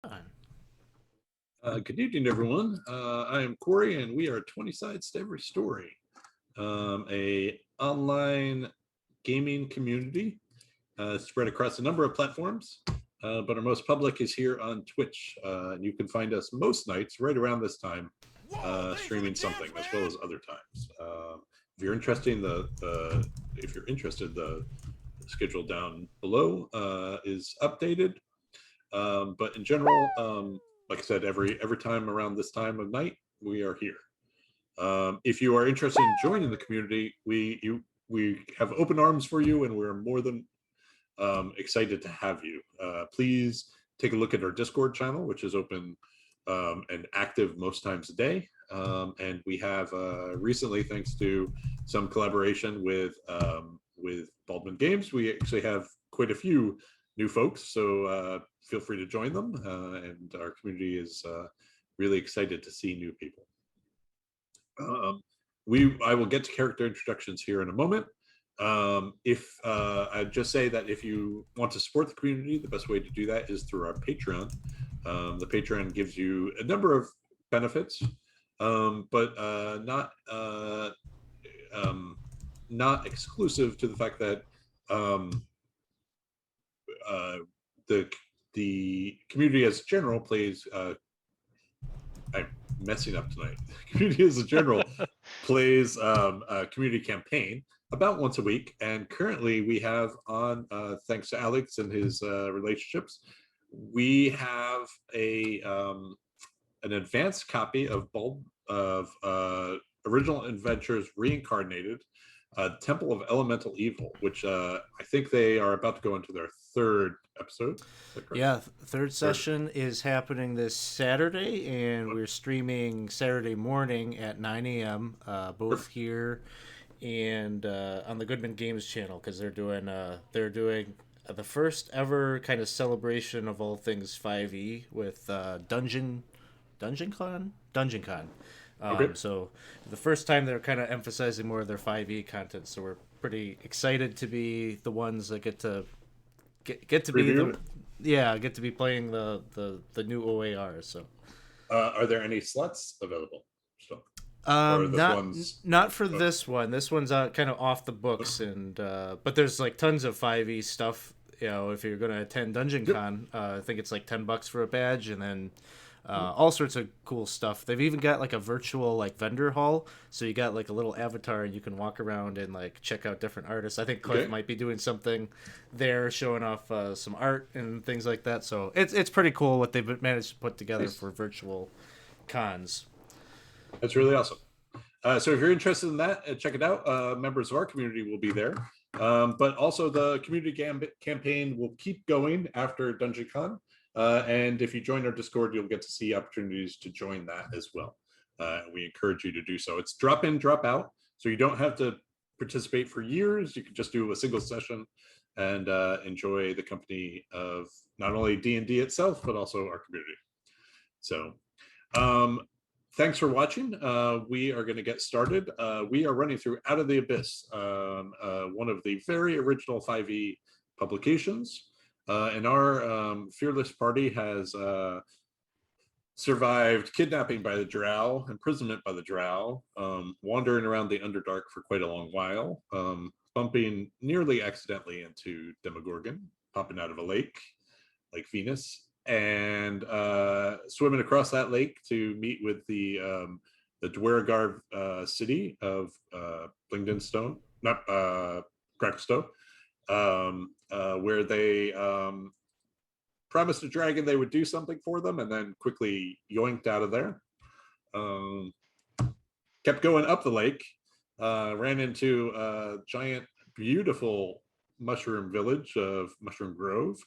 Good evening, everyone. I am Corey, and we are 20 Sides to Every Story, a online gaming community spread across a number of platforms, but our most public is here on Twitch. And you can find us most nights right around this time, streaming something as well as other times. If you're interested, the schedule down below is updated. But in general, like I said, every time around this time of night, we are here. If you are interested in joining the community, we have open arms for you, and we're more than excited to have you. Please take a look at our Discord channel, which is open and active most times a day. And we have recently, thanks to some collaboration with Baldwin Games, we actually have quite a few new folks, so feel free to join them, and our community is really excited to see new people. I will get to character introductions here in a moment. I'd just say that if you want to support the community, the best way to do that is through our Patreon. The Patreon gives you a number of benefits, but not exclusive to the fact that the community as general plays. I'm messing up tonight. The community as a general plays a community campaign about once a week, and currently we have on, thanks to Alex and his relationships, we have an advanced copy of Original Adventures Reincarnated, Temple of Elemental Evil, which I think they are about to go into their third episode. Yeah, third session is happening this Saturday, and we're streaming Saturday morning at 9 a.m. Both here and on the Goodman Games channel, because they're doing the first ever kind of celebration of all things 5e with Dungeon Con. So the first time they're kind of emphasizing more of their 5e content, so we're pretty excited to be the ones that get to be playing the new OAR. So are there any slots available still? Not for this one. This one's kind of off the books, and but there's like tons of 5e stuff. You know, if you're gonna attend Dungeon Con, I think it's like $10 for a badge, and then all sorts of cool stuff. They've even got like a virtual like vendor hall, so you got like a little avatar and you can walk around and like check out different artists. I think Cliff might be doing something there, showing off some art and things like that. So it's pretty cool what they've managed to put together for virtual cons. That's really awesome. So if you're interested in that, check it out. Members of our community will be there. But also the community campaign will keep going after Dungeon Con. And if you join our Discord, you'll get to see opportunities to join that as well. We encourage you to do so. It's drop in, drop out. So you don't have to participate for years. You can just do a single session and enjoy the company of not only D&D itself, but also our community. So thanks for watching. We are going to get started. We are running through Out of the Abyss, one of the very original 5e publications. And our fearless party has survived kidnapping by the Drow, imprisonment by the Drow, wandering around the Underdark for quite a long while, bumping nearly accidentally into Demogorgon, popping out of a lake, Lake Venus, and swimming across that lake to meet with the Dwergar city of Blingdenstone, not Crackstow, where they promised a dragon they would do something for them, and then quickly yoinked out of there. Kept going up the lake, ran into a giant, beautiful mushroom village of Mushroom Grove,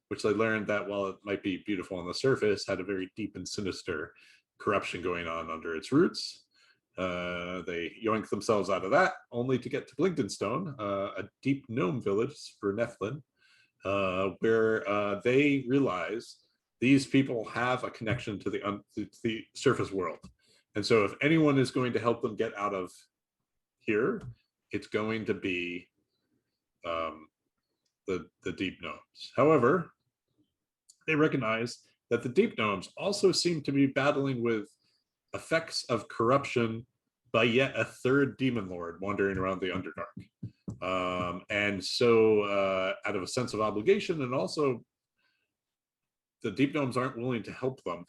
which they learned that while it might be beautiful on the surface, had a very deep and sinister corruption going on under its roots. They yoinked themselves out of that, only to get to Blingdenstone, a deep gnome village for Nephlin, where they realize these people have a connection to the surface world. And so if anyone is going to help them get out of here, it's going to be the deep gnomes. However, they recognize that the Deep Gnomes also seem to be battling with effects of corruption by yet a third demon lord wandering around the Underdark. And so, out of a sense of obligation, and also the Deep Gnomes aren't willing to help them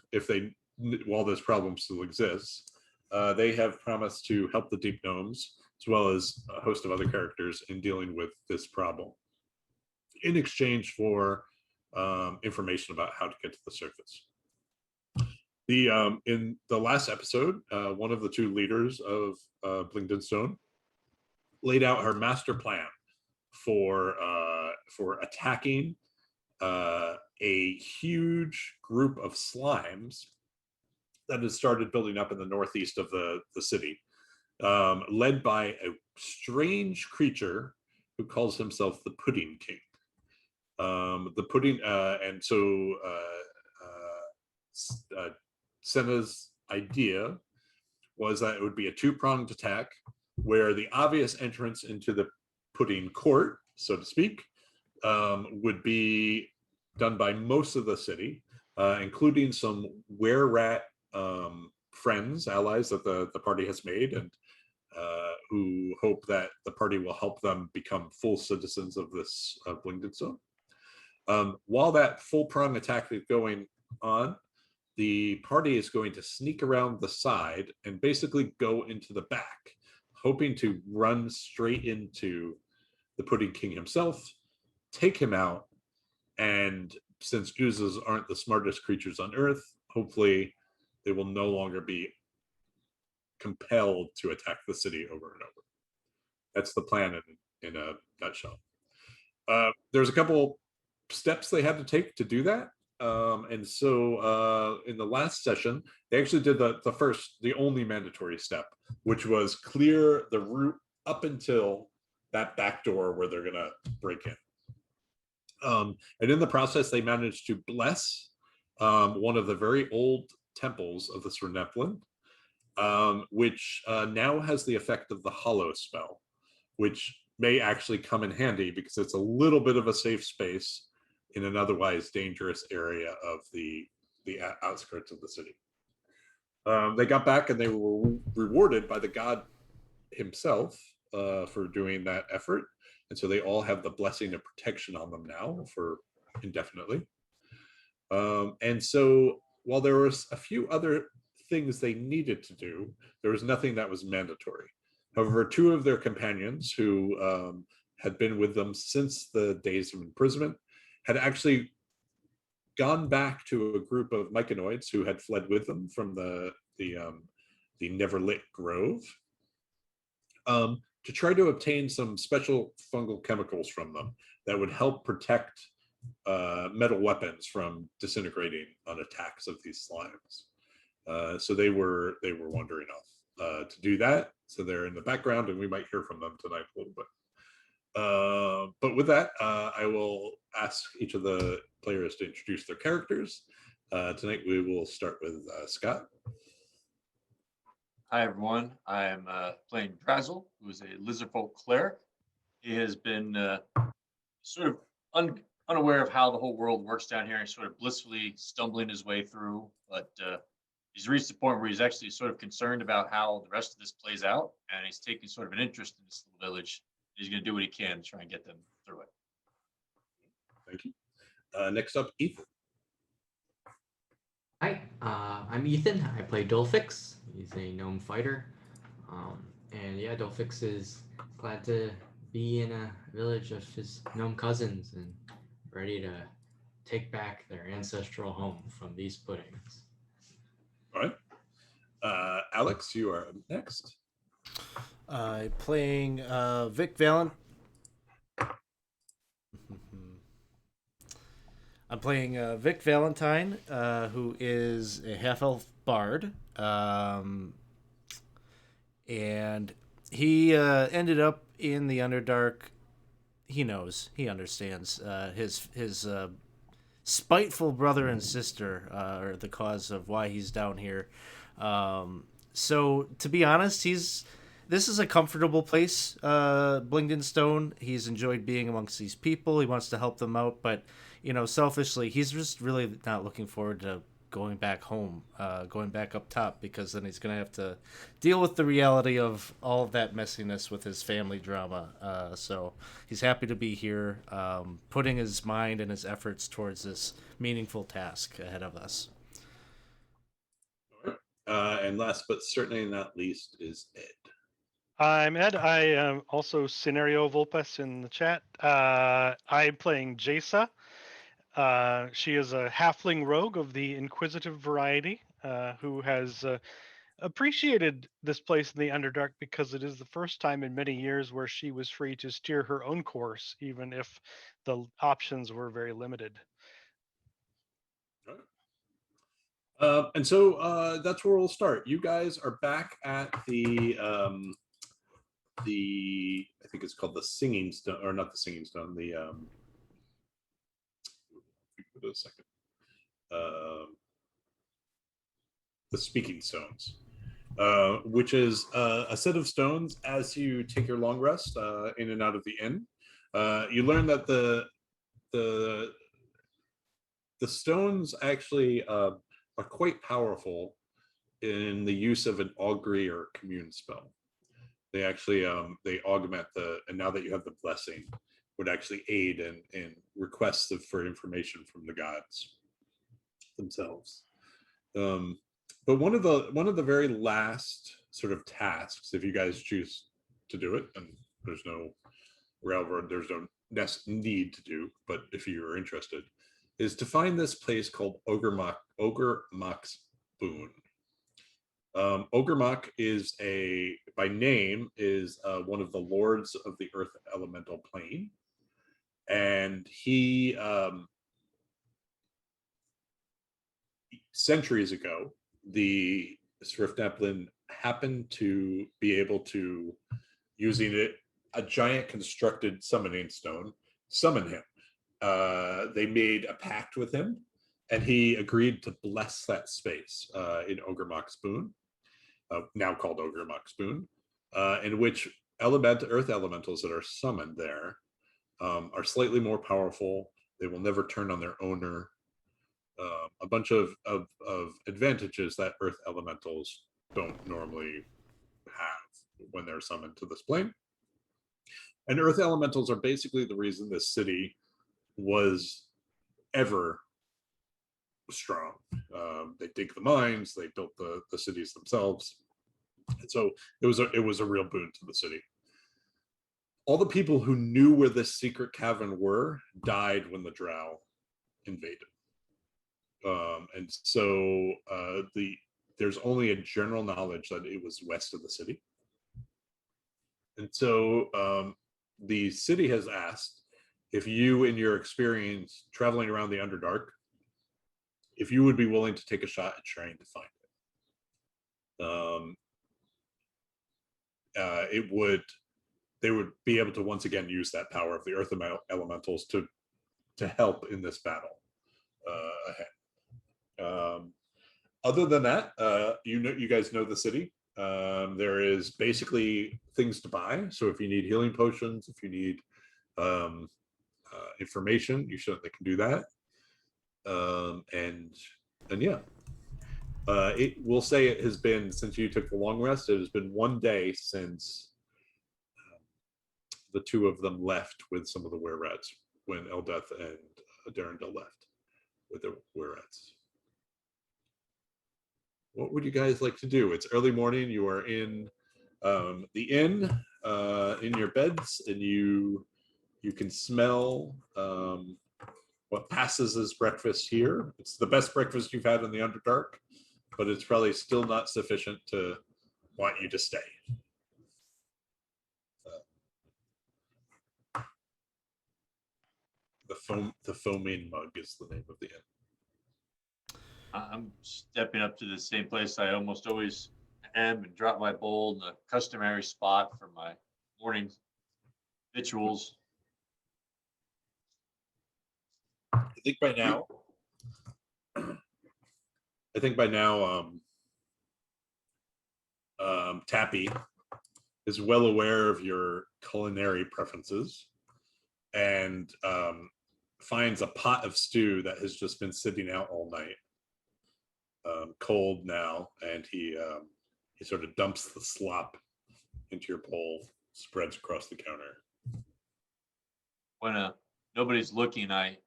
while this problem still exists. They have promised to help the Deep Gnomes, as well as a host of other characters, in dealing with this problem, in exchange for information about how to get to the surface. In the last episode, one of the two leaders of Blingdenstone laid out her master plan for attacking a huge group of slimes that has started building up in the northeast of the city, led by a strange creature who calls himself the Pudding King. The pudding, and so Senna's idea was that it would be a two-pronged attack, where the obvious entrance into the Pudding Court, so to speak, would be done by most of the city, including some were-rat friends, allies that the party has made, and who hope that the party will help them become full citizens of this Blingdenstone. While that full prong attack is going on, the party is going to sneak around the side and basically go into the back, hoping to run straight into the Pudding King himself, take him out, and since oozes aren't the smartest creatures on Earth, hopefully they will no longer be compelled to attack the city over and over. That's the plan in a nutshell. There's a couple steps they had to take to do that. And so in the last session, they actually did the only mandatory step, which was clear the route up until that back door where they're going to break in. And in the process, they managed to bless one of the very old temples of the Serneplan, which now has the effect of the Hollow spell, which may actually come in handy because it's a little bit of a safe space in an otherwise dangerous area of the outskirts of the city. They got back and they were rewarded by the god himself for doing that effort. And so they all have the blessing of protection on them now for indefinitely. And so while there was a few other things they needed to do, there was nothing that was mandatory. However, two of their companions who had been with them since the days of imprisonment had actually gone back to a group of myconoids who had fled with them from the Neverlit Grove, to try to obtain some special fungal chemicals from them that would help protect metal weapons from disintegrating on attacks of these slimes. So they were wandering off to do that. So they're in the background, and we might hear from them tonight a little bit. But with that, I will ask each of the players to introduce their characters. Tonight we will start with Scott. Hi everyone, I am playing Drazzle, who is a lizardfolk cleric. He has been sort of unaware of how the whole world works down here, and sort of blissfully stumbling his way through, but he's reached the point where he's actually sort of concerned about how the rest of this plays out, and he's taking sort of an interest in this little village. He's going to do what he can to try and get them through it. Thank you. Next up, Ethan. Hi, I'm Ethan. I play Dolphix. He's a gnome fighter. And yeah, Dolphix is glad to be in a village of his gnome cousins and ready to take back their ancestral home from these puddings. All right. Alex, you are up next. Playing Vic Valentine. I'm playing Vic Valentine, who is a half-elf bard, and he ended up in the Underdark. He knows, he understands. His spiteful brother and sister are the cause of why he's down here. So to be honest, this is a comfortable place, Blingdenstone. He's enjoyed being amongst these people. He wants to help them out, but selfishly, he's just really not looking forward to going back home, going back up top, because then he's going to have to deal with the reality of all of that messiness with his family drama. So he's happy to be here, putting his mind and his efforts towards this meaningful task ahead of us. And last but certainly not least is Ed. I'm Ed. I am also Scenario Vulpes in the chat. I'm playing Jaisa. She is a halfling rogue of the inquisitive variety, who has appreciated this place in the Underdark because it is the first time in many years where she was free to steer her own course, even if the options were very limited. And so that's where we'll start. You guys are back at the I think it's called the Singing Stone, or not the Singing Stone. The give it a second. The Speaking Stones, which is a set of stones. As you take your long rest in and out of the inn, you learn that the stones actually are quite powerful in the use of an augury or commune spell. They actually they augment and now that you have the blessing, would actually aid in requests for information from the gods themselves. But one of the very last sort of tasks, if you guys choose to do it, and there's no railroad, there's no need to do, but if you are interested, is to find this place called Ogermock's Boon. Ogermock is by name is one of the lords of the earth elemental plane, and he centuries ago, the Swiftnaplin happened to be able to, using a giant constructed summoning stone, summon him. They made a pact with him, and he agreed to bless that space in Ogermock's Boon, now called Ogermock's Boon, in which earth elementals that are summoned there are slightly more powerful. They will never turn on their owner. A bunch of advantages that earth elementals don't normally have when they're summoned to this plane. And earth elementals are basically the reason this city was ever strong. They dig the mines, they built the cities themselves. And so it was a real boon to the city. All the people who knew where this secret cavern were died when the Drow invaded. And so there's only a general knowledge that it was west of the city. And so the city has asked if you, in your experience traveling around the Underdark, if you would be willing to take a shot at trying to find it. They would be able to once again use that power of the earth elementals to help in this battle ahead. Other than that, you guys know the city. There is basically things to buy. So if you need healing potions, if you need information, you certainly can do that. And yeah, it will say it has been, since you took the long rest, it has been one day since the two of them left with some of the were-rats, when Eldeth and Darendil left with the were-rats. What would you guys like to do? It's early morning. You are in the inn, in your beds, and you can smell what passes as breakfast here. It's the best breakfast you've had in the Underdark, but it's probably still not sufficient to want you to stay. The foaming mug is the name of the inn. I'm stepping up to the same place I almost always am and drop my bowl in the customary spot for my morning rituals. I think by now, Tappy is well aware of your culinary preferences, and finds a pot of stew that has just been sitting out all night, cold now, and he sort of dumps the slop into your bowl, spreads across the counter. When nobody's looking, I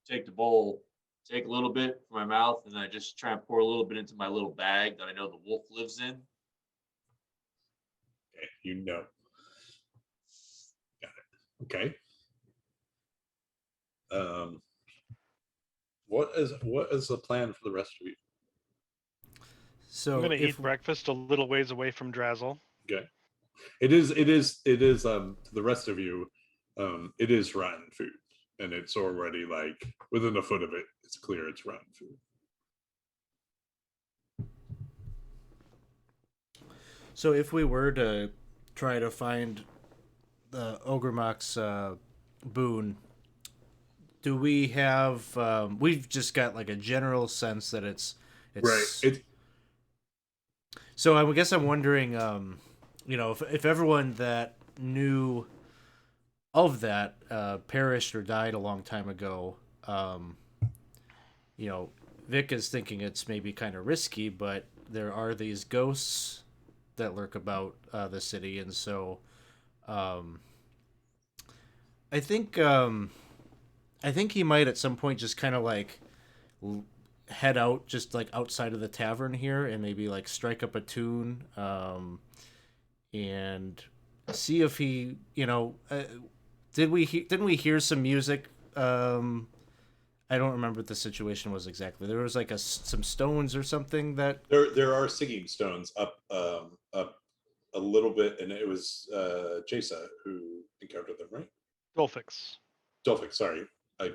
take the bowl, take a little bit from my mouth, and I just try and pour a little bit into my little bag that I know the wolf lives in. Okay, you know. Got it. Okay. What is the plan for the rest of you? So I'm gonna eat breakfast a little ways away from Drazzle. Okay. It is to the rest of you, it is rotten food, and it's already like within a foot of it, it's clear it's rotten food. So if we were to try to find the Ogremok's boon, do we have we've just got like a general sense that it's right. So I guess I'm wondering, you know, if everyone that knew of that perished or died a long time ago, you know, Vic is thinking it's maybe kind of risky, but there are these ghosts that lurk about the city, and so I think he might at some point just kind of like head out just like outside of the tavern here and maybe like strike up a tune and see if he, you know, didn't we hear some music? I don't remember what the situation was exactly. There was like some stones or something that there are singing stones up a little bit, and it was Jasa who encountered them, right? Dolphix. Dolphix, sorry, I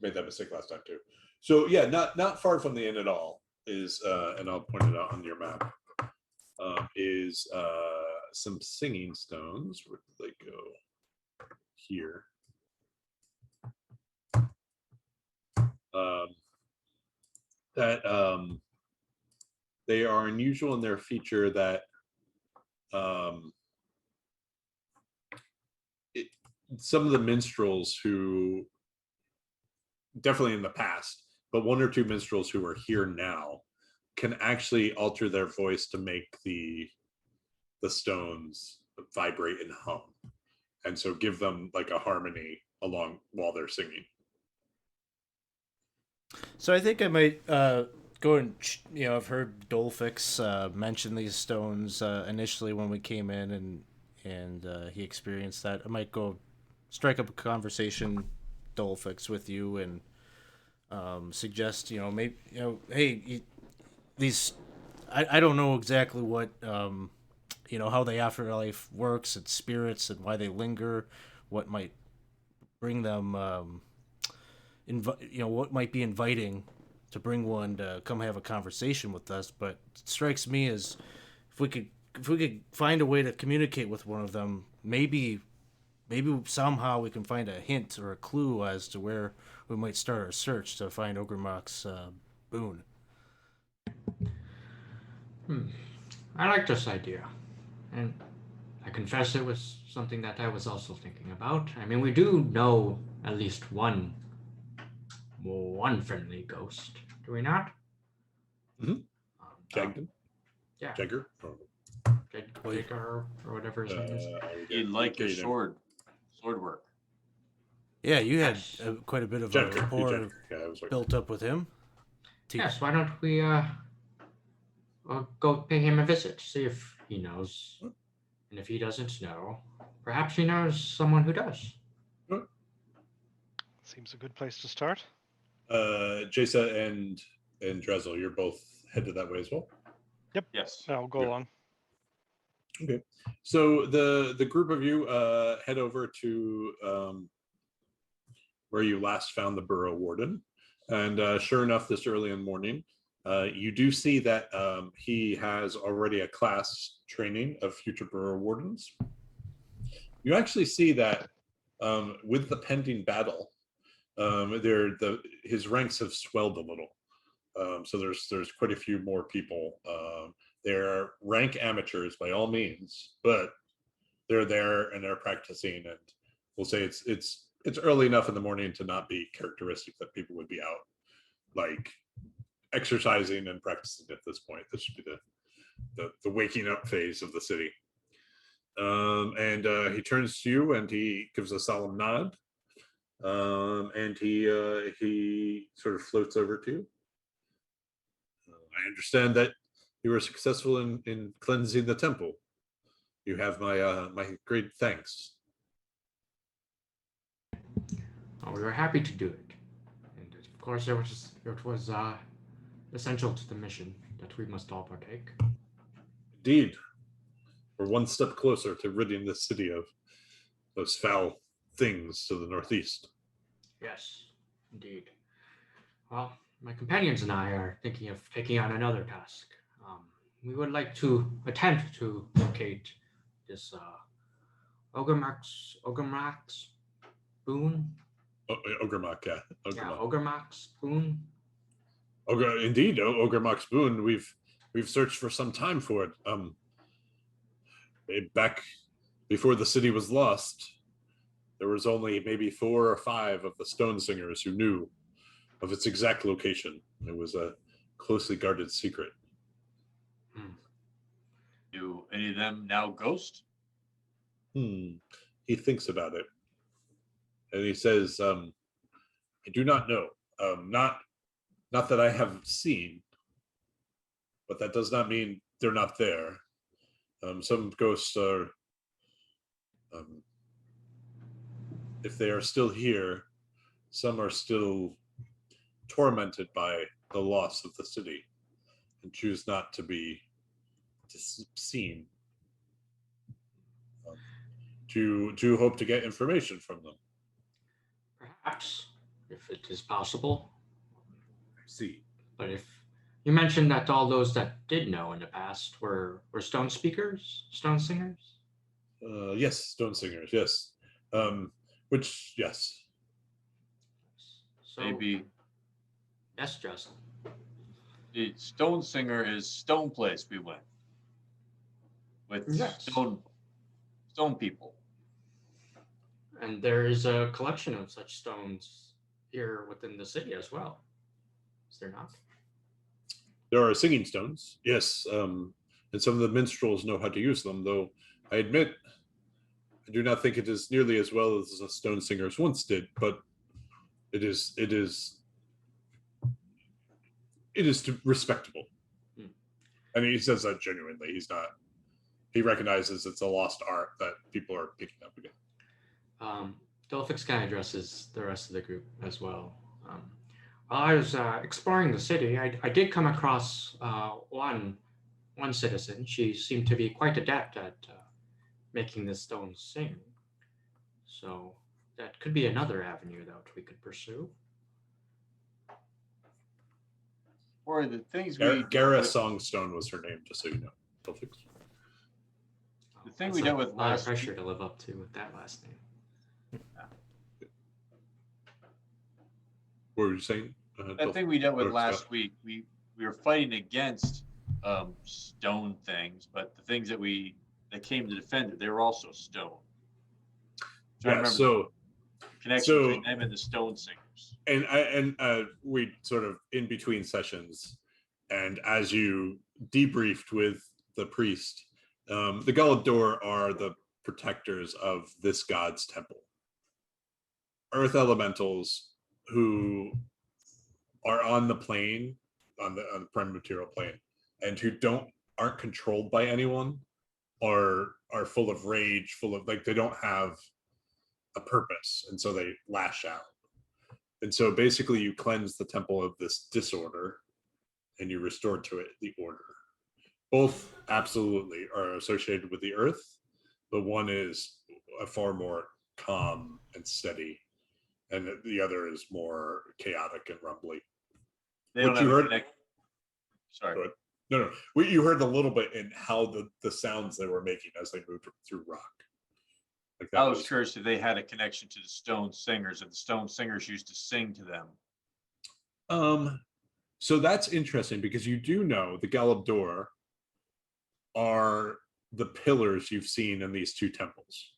made that mistake last time too. So yeah, not far from the inn at all is, and I'll point it out on your map. Is some singing stones. Where did they go? Here. That they are unusual in their feature that some of the minstrels who definitely in the past, but one or two minstrels who are here now can actually alter their voice to make the stones vibrate and hum, and so give them like a harmony along while they're singing. So I think I might go and, you know, I've heard Dolphix mention these stones initially when we came in, and he experienced that. I might go strike up a conversation, Dolphix, with you and suggest, you know, maybe, you know, hey, these, I don't know exactly what, you know, how the afterlife works and spirits and why they linger, what might bring them, you know, what might be inviting to bring one to come have a conversation with us. But it strikes me as if we could find a way to communicate with one of them, maybe somehow we can find a hint or a clue as to where we might start our search to find Ogremok's boon. I like this idea, and I confess it was something that I was also thinking about. I mean, we do know at least one friendly ghost, do we not? Mm-hmm. Jagden? Yeah. Jagger? Jagger, or whatever his name is. You like your sword work. Yeah, you had quite a bit of a rapport built up with him. Yes, why don't we go pay him a visit, see if he knows. And if he doesn't know, perhaps he knows someone who does. Seems a good place to start. Jasa and Drezel, you're both headed that way as well? Yep. Yes. I'll go along. Okay. So the group of you head over to where you last found the borough warden. And sure enough, this early in the morning, you do see that he has already a class training of future borough wardens. You actually see that with the pending battle, his ranks have swelled a little. So there's quite a few more people. They're rank amateurs by all means, but they're there and they're practicing, and we'll say it's it's early enough in the morning to not be characteristic that people would be out like exercising and practicing at this point. This should be the waking up phase of the city. And he turns to you and he gives a solemn nod. And he sort of floats over to you. I understand that you were successful in cleansing the temple. You have my great thanks. Oh, we were happy to do it, and of course it was essential to the mission that we must all partake. Indeed, we're one step closer to ridding the city of those foul things to the northeast. Yes, indeed. Well, my companions and I are thinking of taking on another task. We would like to attempt to locate this Ogremax boon. Ogremok, yeah. Yeah, Ogremax boon. Indeed, Ogremok's boon. We've searched for some time for it. Back before the city was lost, there was only maybe 4 or 5 of the stone singers who knew of its exact location. It was a closely guarded secret. Do any of them now ghost? He thinks about it, and he says, "I do not know. Not that I have seen, but that does not mean they're not there. Some ghosts are, if they are still here, some are still tormented by the loss of the city and choose not to be seen. To hope to get information from them." Perhaps, if it is possible. I see. But if you mentioned that all those that did know in the past were stone singers. Yes, stone singers. Yes. Which yes. So Maybe yes, Justin. the stone singer is stone place we went with Yes. stone people. And there is a collection of such stones here within the city as well. Is there not? There are singing stones, yes, and some of the minstrels know how to use them, though I admit I do not think it is nearly as well as the stone singers once did, but it is respectable. And he says that genuinely. He recognizes it's a lost art that people are picking up again. Dolphix kind of addresses the rest of the group as well. While I was exploring the city, I did come across one citizen. She seemed to be quite adept at making the stones sing. So that could be another avenue that we could pursue. Or the things Gara Songstone was her name, just so you know. Dolphix. The thing we dealt with a lot of last pressure week. to live up to with that last name. What were you saying? That thing we dealt with Or last Scott? week, we were fighting against stone things, but the things that came to defend it, they were also stone. So I Yeah, remember so the connection between them and the stone singers. and we sort of in between sessions, and as you debriefed with the priest, the Galador are the protectors of this god's temple. Earth elementals who are on the plane, on the prime material plane, and who aren't controlled by anyone, are full of rage, full of they don't have a purpose, and so they lash out. And so basically you cleanse the temple of this disorder and you restore to it the order. Both absolutely are associated with the earth, but one is a far more calm and steady, and the other is more chaotic and rumbly. They don't What have you a heard? connect- Sorry. Go ahead. No. You heard a little bit in how the sounds they were making as they moved through rock. Like that I was curious if they had a connection to the stone singers, and the stone singers used to sing to them. So that's interesting because you do know the Galador are the pillars you've seen in these two temples.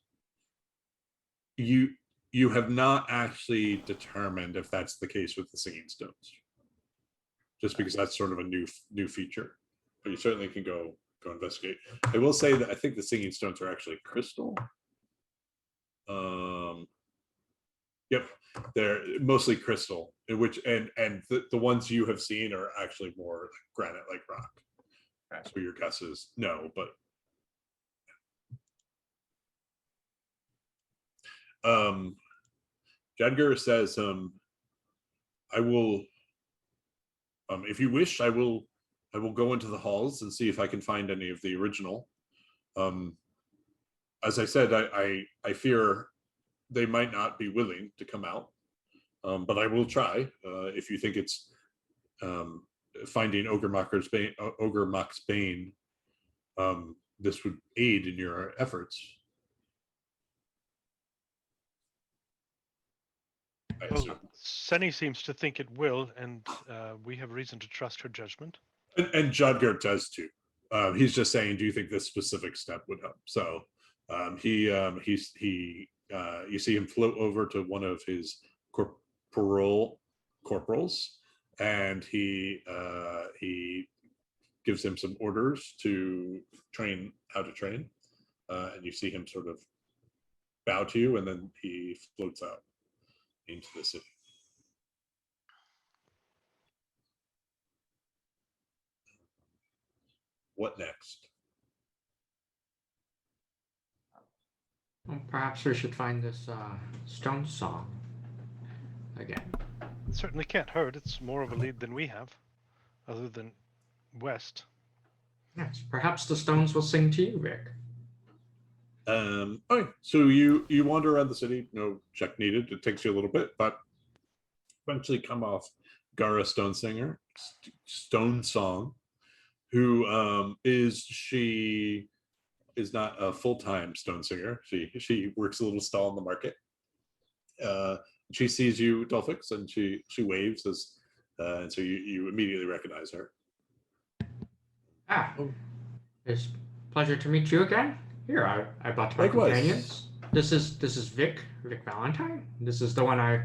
you have not actually determined if that's the case with the singing stones, just because that's sort of a new feature. But you certainly can go investigate. I will say that I think the singing stones are actually crystal. Yep, they're mostly crystal, in which and the ones you have seen are actually more like granite like rock. Okay. So your guess is no, but Jadger says, I will, if you wish, I will go into the halls and see if I can find any of the original. As I said, I fear they might not be willing to come out, but I will try. If you think it's finding Ogre Mock's Bane, this would aid in your efforts. Well, Senny seems to think it will, and we have reason to trust her judgment. And Jodger does too. He's just saying, do you think this specific step would help? So you see him float over to one of his corporals, and he gives him some orders to train how to train, and you see him sort of bow to you, and then he floats out into the city. What next? Well, perhaps we should find this stone song again. It certainly can't hurt. It's more of a lead than we have, other than West. Yes, perhaps the stones will sing to you, Vic. Okay, so you wander around the city. No check needed. It takes you a little bit, but eventually come off Gara Stone Song, who she is not a full-time stone singer. She works a little stall in the market. She sees you, Dolphix, and she waves as, and so you immediately recognize her. It's a pleasure to meet you again. Here, I brought my companions. This is Vic Valentine. This is the one I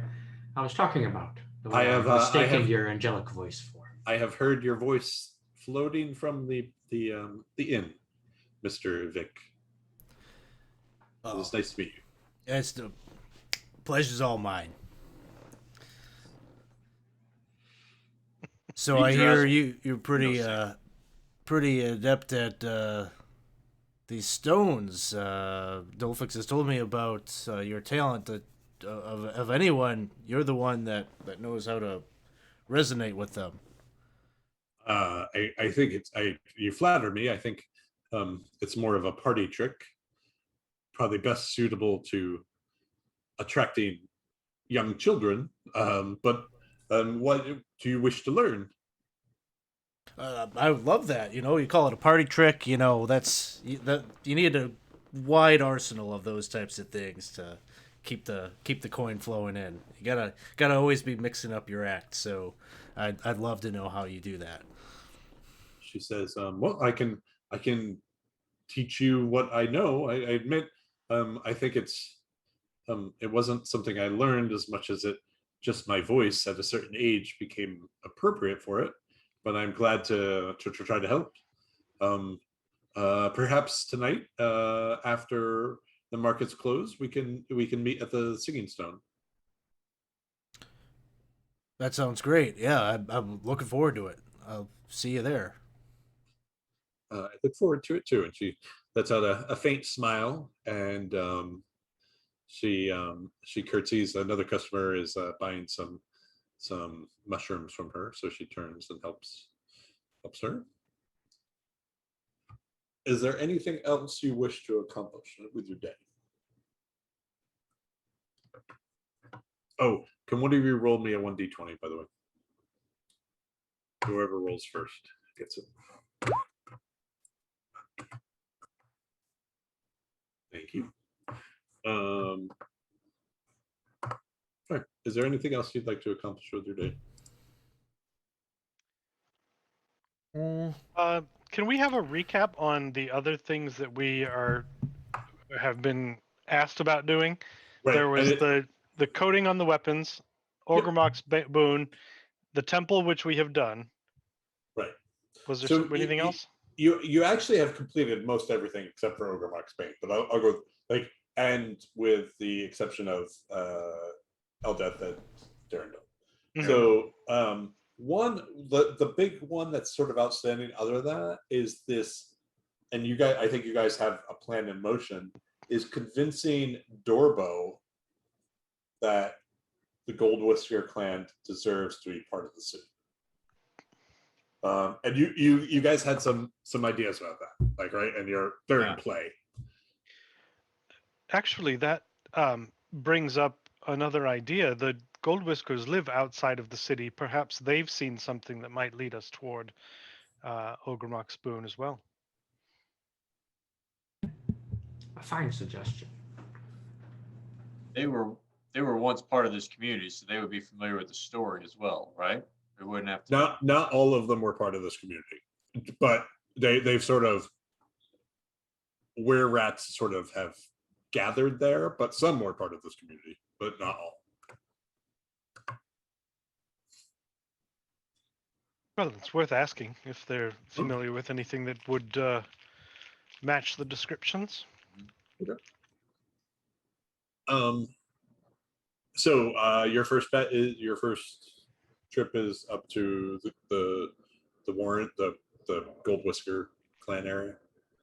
was talking about. The one I have mistaken your angelic voice for. I have heard your voice floating from the inn, Mr. Vic. It was nice to meet you. It's the pleasure's all mine. So I hear you're pretty adept at these stones. Dolphix has told me about your talent. That of anyone, you're the one that knows how to resonate with them. I think you flatter me. I think it's more of a party trick, probably best suitable to attracting young children. But what do you wish to learn? I would love that. You call it a party trick. That you need a wide arsenal of those types of things to keep the coin flowing in. You gotta always be mixing up your act. So I'd love to know how you do that. She says, well, I can teach you what I know. I admit, I think it wasn't something I learned as much as just my voice at a certain age became appropriate for it. But I'm glad to try to help. Perhaps tonight, after the markets close, we can meet at the Singing Stone. That sounds great. Yeah, I'm looking forward to it. I'll see you there. I look forward to it too. And she lets out a faint smile, and she curtsies. Another customer is buying some mushrooms from her, so she turns and helps her. Is there anything else you wish to accomplish with your day? Oh, can one of you roll me a 1d20, by the way? Whoever rolls first gets it. Thank you. All right. Is there anything else you'd like to accomplish with your day? Can we have a recap on the other things that we have been asked about doing? Right. There was the coating on the weapons, Ogremok's boon, the temple which we have done. Right. Was there So anything else? You actually have completed most everything except for Ogremok's Bane, but I'll go like, and with the exception of Eldeth and Durandal. Mhm. So the big one that's sort of outstanding other than that is this, and you guys, I think you guys have a plan in motion, is convincing Dorbo that the Gold Whisker clan deserves to be part of the city. And you guys had some ideas about that, like, right? And they're in play. Actually, that brings up another idea. The Gold Whiskers live outside of the city. Perhaps they've seen something that might lead us toward Ogremok's boon as well. A fine suggestion. They were once part of this community, so they would be familiar with the story as well, right? They wouldn't have to. Not all of them were part of this community, but they've sort of where rats sort of have gathered there, but some were part of this community, but not all. Well, it's worth asking if they're familiar with anything that would match the descriptions. Okay. So your first trip is up to the Warrant, the Gold Whisker clan area.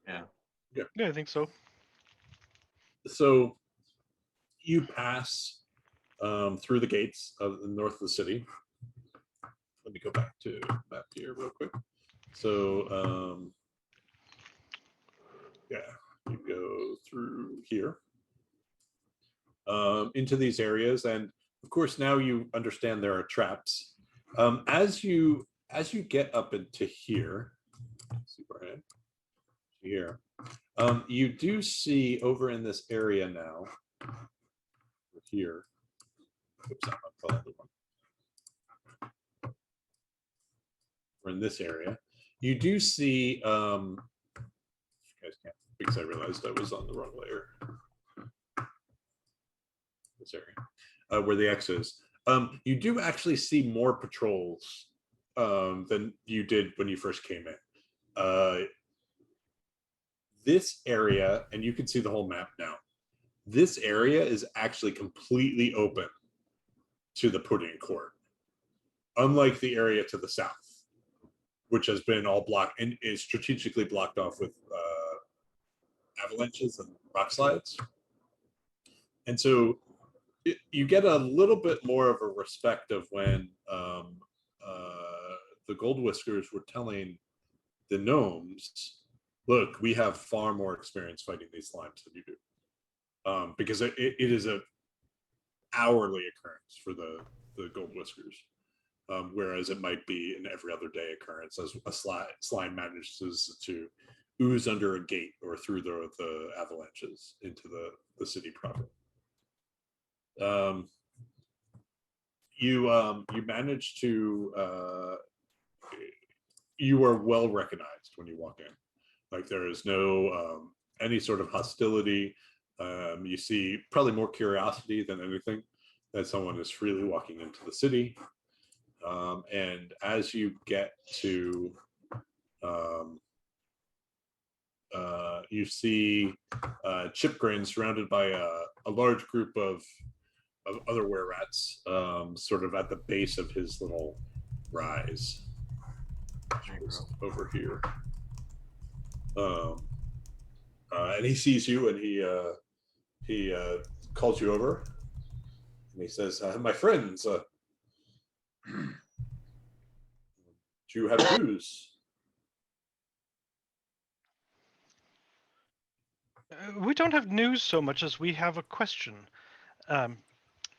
Yeah, I think so. So you pass through the gates of the north of the city. Let me go back to the map here real quick. So yeah, you go through here into these areas, and of course now you understand there are traps. As you get up into here, here, you do see over in this area now. Here, oops, I'm on the one. Or in this area, you do see. You guys can't, because I realized I was on the wrong layer. This area, where the X is. You do actually see more patrols than you did when you first came in. This area, and you can see the whole map now. This area is actually completely open to the Pudding Court, unlike the area to the south, which has been all blocked and is strategically blocked off with avalanches and rock slides. And so you get a little bit more of a respect of when the Gold Whiskers were telling the gnomes, look, we have far more experience fighting these slimes than you do. Because it is a hourly occurrence for the Gold Whiskers. Whereas it might be an every other day occurrence as a slime manages to ooze under a gate or through the avalanches into the city proper. You manage to you are well recognized when you walk in. Like there is no any sort of hostility. You see probably more curiosity than anything that someone is freely walking into the city. And as you get to, you see Chipgrain surrounded by a large group of other were-rats, sort of at the base of his little rise. Over here. And he sees you, and he calls you over, and he says, "My friends, do you have news?" We don't have news so much as we have a question.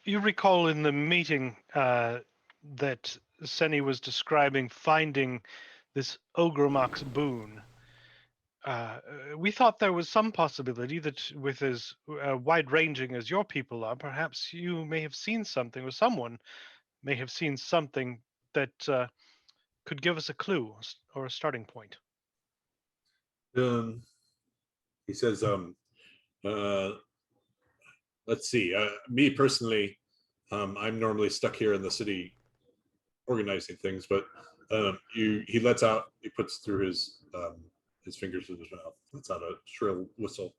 You recall in the meeting that Senny was describing finding this Ogremok's boon. We thought there was some possibility that with as wide-ranging as your people are, perhaps you may have seen something, or someone may have seen something that could give us a clue or a starting point. He says, let's see, me personally, I'm normally stuck here in the city organizing things, but he lets out, he puts through his fingers in his mouth, lets out a shrill whistle.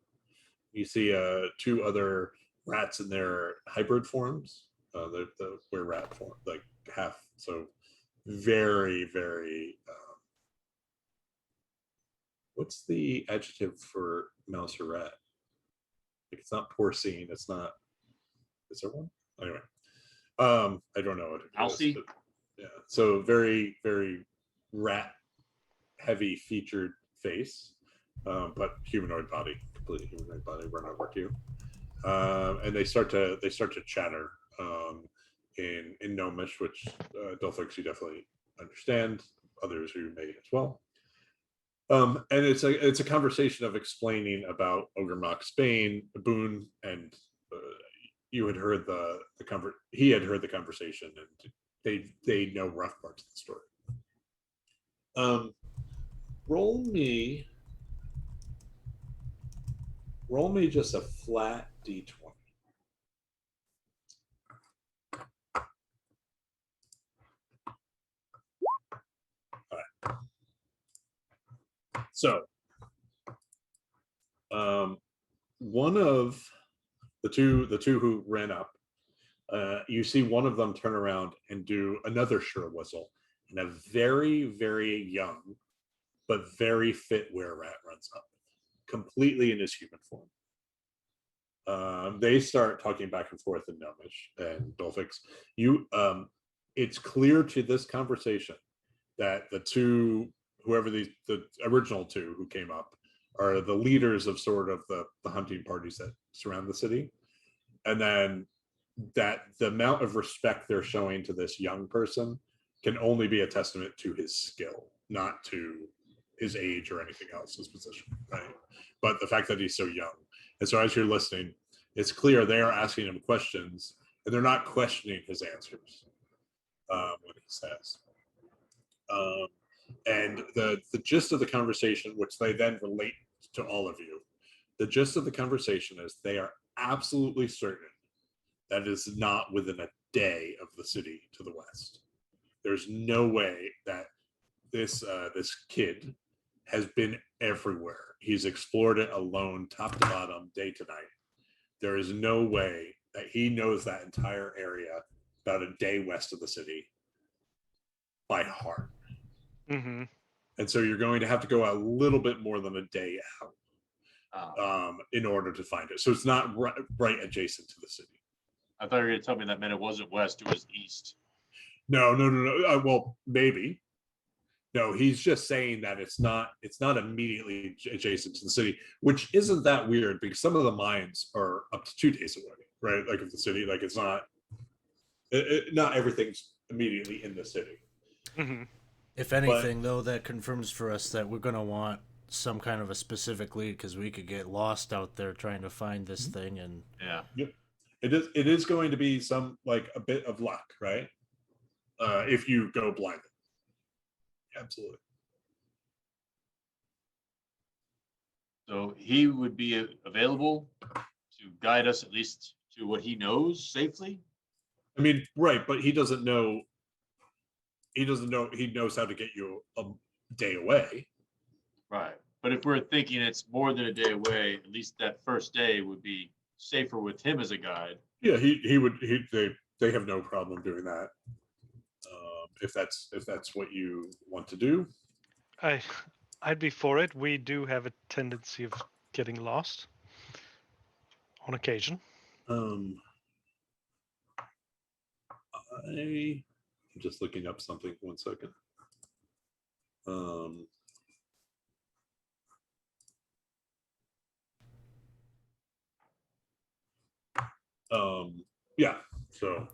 You see two other rats in their hybrid forms, the were rat form, like half, so very, very. What's the adjective for mouse or rat? Like, it's not porcine. It's not. Is there one? Anyway, I don't know what it Mousy? is. But yeah, so very, very rat heavy featured face, but humanoid body, completely humanoid body. Run over to you, and they start to chatter in Gnomish, which Dolphix you definitely understand. Others who may as well. And it's a conversation of explaining about Ogremok Spain, Boone, and you had heard he had heard the conversation, and they know rough parts of the story. Roll me just a flat d20. All right. So, one of the two who ran up, you see one of them turn around and do another shrill whistle, and a very, very young but very fit were-rat runs up, completely in his human form. They start talking back and forth in Gnomish and Dolphix. It's clear to this conversation that the two, whoever the original two who came up, are the leaders of sort of the hunting parties that surround the city, and then that the amount of respect they're showing to this young person can only be a testament to his skill, not to his age or anything else, his position, right? But the fact that he's so young. And so as you're listening, it's clear they are asking him questions, and they're not questioning his answers when he says. And the gist of the conversation, which they then relate to all of you, the gist of the conversation is they are absolutely certain that it is not within a day of the city to the west. There's no way that this kid has been everywhere. He's explored it alone, top to bottom, day to night. There is no way that he knows that entire area about a day west of the city by heart. Mm-hmm. And so you're going to have to go a little bit more than a day out in order to find it. So it's not right adjacent to the city. I thought you were going to tell me that meant it wasn't west, it was east. No. Well, maybe. No, he's just saying that it's not immediately adjacent to the city, which isn't that weird because some of the mines are up to 2 days away, right? Like of the city, like it's not not everything's immediately in the city. Mm-hmm. If anything, though, that confirms for us that we're going to want some kind of a specific lead because we could get lost out there trying to find this thing. And yeah, yep, it is going to be some like a bit of luck, right? If you go blinded. Absolutely. so he would be available to guide us at least to what he knows safely. I mean, right, but he doesn't know. He knows how to get you a day away. Right. But if we're thinking it's more than a day away, at least that first day would be safer with him as a guide. Yeah, they have no problem doing that. If that's what you want to do. I'd be for it. We do have a tendency of getting lost on occasion. I'm just looking up something. 1 second. Yeah. So.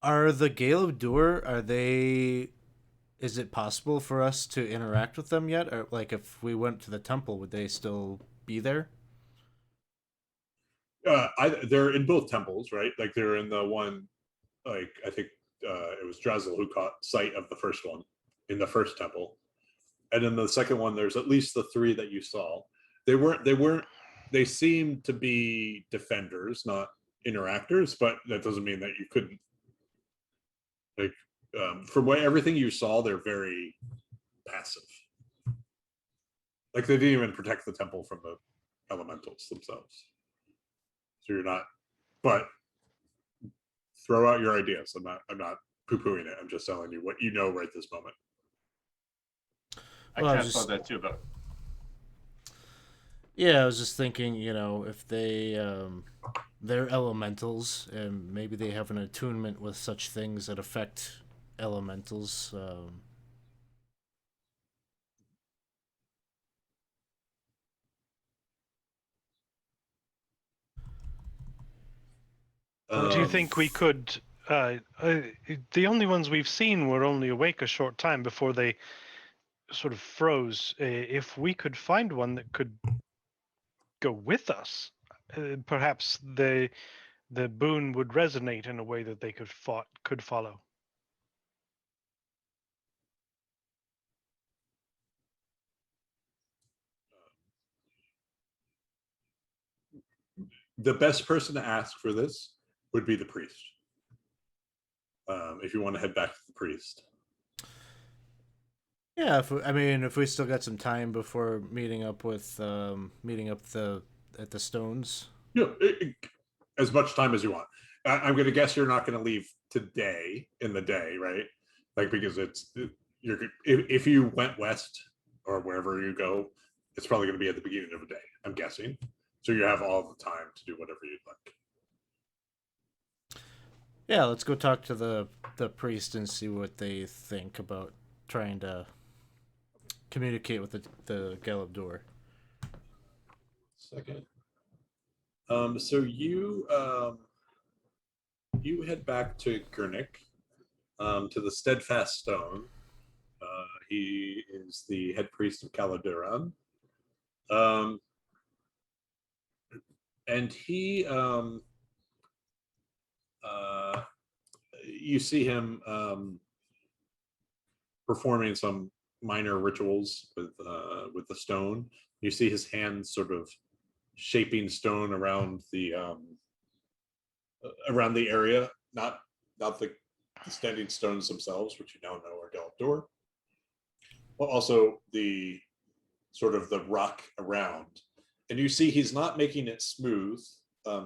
Are the Gale of Dur, is it possible for us to interact with them yet? Or like if we went to the temple, would they still be there? They're in both temples, right? Like they're in the one, like I think it was Drazel who caught sight of the first one in the first temple. And in the second one, there's at least the 3 that you saw. They weren't. They seemed to be defenders, not interactors, but that doesn't mean that you couldn't. Like, from everything you saw, they're very passive. Like, they didn't even protect the temple from the elementals themselves. So you're not. But throw out your ideas. I'm not poo-pooing it. I'm just telling you what you know right this moment. I kind of thought that too about. Yeah, I was just thinking, if they're elementals, and maybe they have an attunement with such things that affect elementals. Do you think we could? The only ones we've seen were only awake a short time before they sort of froze. If we could find one that could go with us, perhaps the boon would resonate in a way that they could follow. The best person to ask for this would be the priest. If you want to head back to the priest. Yeah, if we still got some time before meeting up at the Stones. Yeah, as much time as you want. I'm going to guess you're not going to leave today in the day, right? Like, because if you went west or wherever you go, it's probably going to be at the beginning of the day, I'm guessing. So you have all the time to do whatever you'd like. Yeah, let's go talk to the priest and see what they think about trying to communicate with the Galabdor. Second. So you head back to Gurnik, to the Steadfast Stone. He is the head priest of Caladuran. And he, you see him performing some minor rituals with the stone. You see his hands sort of shaping stone around the area, not the standing stones themselves, which you now know are Galabdor, but also the sort of the rock around. And you see he's not making it smooth.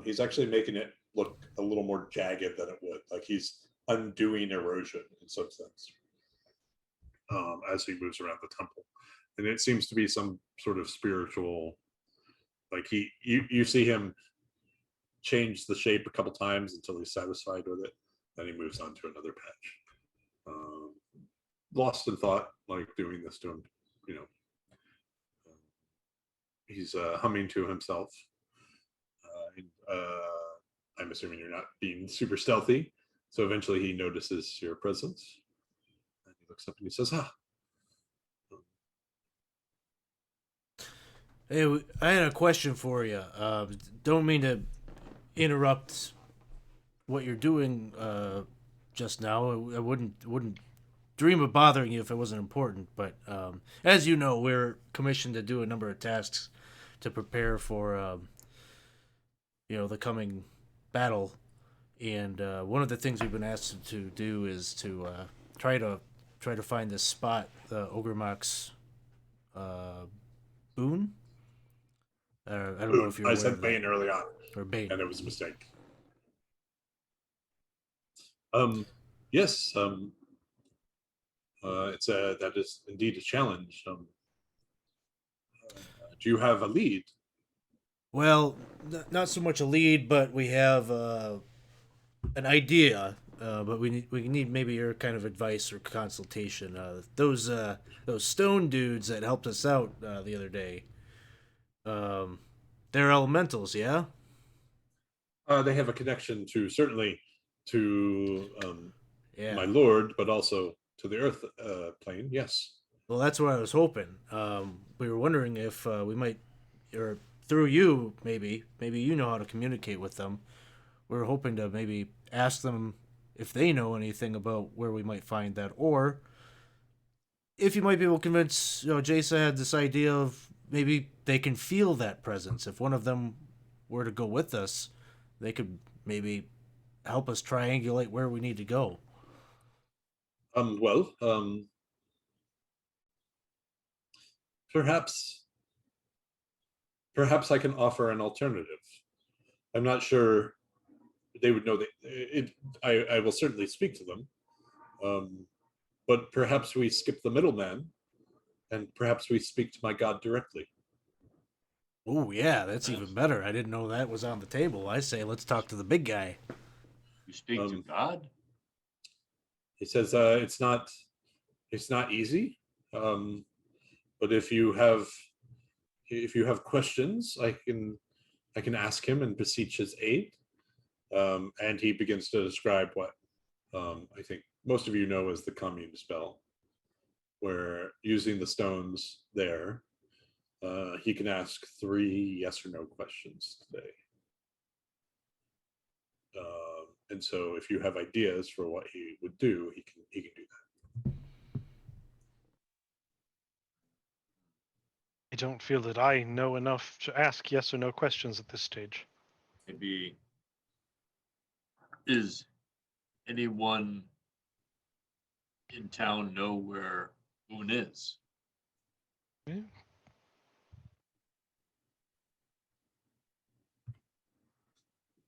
He's actually making it look a little more jagged than it would. Like, he's undoing erosion in some sense as he moves around the temple. And it seems to be some sort of spiritual, like, you see him change the shape a couple times until he's satisfied with it. Then he moves on to another patch. Lost in thought, like doing this to him, he's humming to himself. I'm assuming you're not being super stealthy. So eventually he notices your presence. And he looks up and he says, Hey, I had a question for you. Don't mean to interrupt what you're doing just now. I wouldn't dream of bothering you if it wasn't important. But as you know, we're commissioned to do a number of tasks to prepare for the coming battle. And one of the things we've been asked to do is to try to find this spot, the Ogremok's boon. I don't know if you're. I said Bane early on, or Bane, and it was a mistake. Yes. That is indeed a challenge. Do you have a lead? Well, not so much a lead, but we have an idea. But we need maybe your kind of advice or consultation. Those stone dudes that helped us out the other day. They're elementals, yeah. They have a connection certainly to my lord, but also to the Earth plane. Yes. Well, that's what I was hoping. We were wondering if we might, or through you, maybe you know how to communicate with them. We were hoping to maybe ask them if they know anything about where we might find that, or if you might be able to convince, Jasa had this idea of maybe they can feel that presence. If one of them were to go with us, they could maybe help us triangulate where we need to go. Well, perhaps I can offer an alternative. I'm not sure they would know that it. I will certainly speak to them, but perhaps we skip the middleman, and perhaps we speak to my god directly. Oh yeah, that's even better. I didn't know that was on the table. I say let's talk to the big guy. You speak to God? He says it's not easy, but if you have questions, I can ask him and beseech his aid. And he begins to describe what I think most of you know as the commune spell, where using the stones there, he can ask 3 yes or no questions today. And so if you have ideas for what he would do, he can do that. I don't feel that I know enough to ask yes or no questions at this stage. Maybe is anyone in town know where Boone is? Yeah.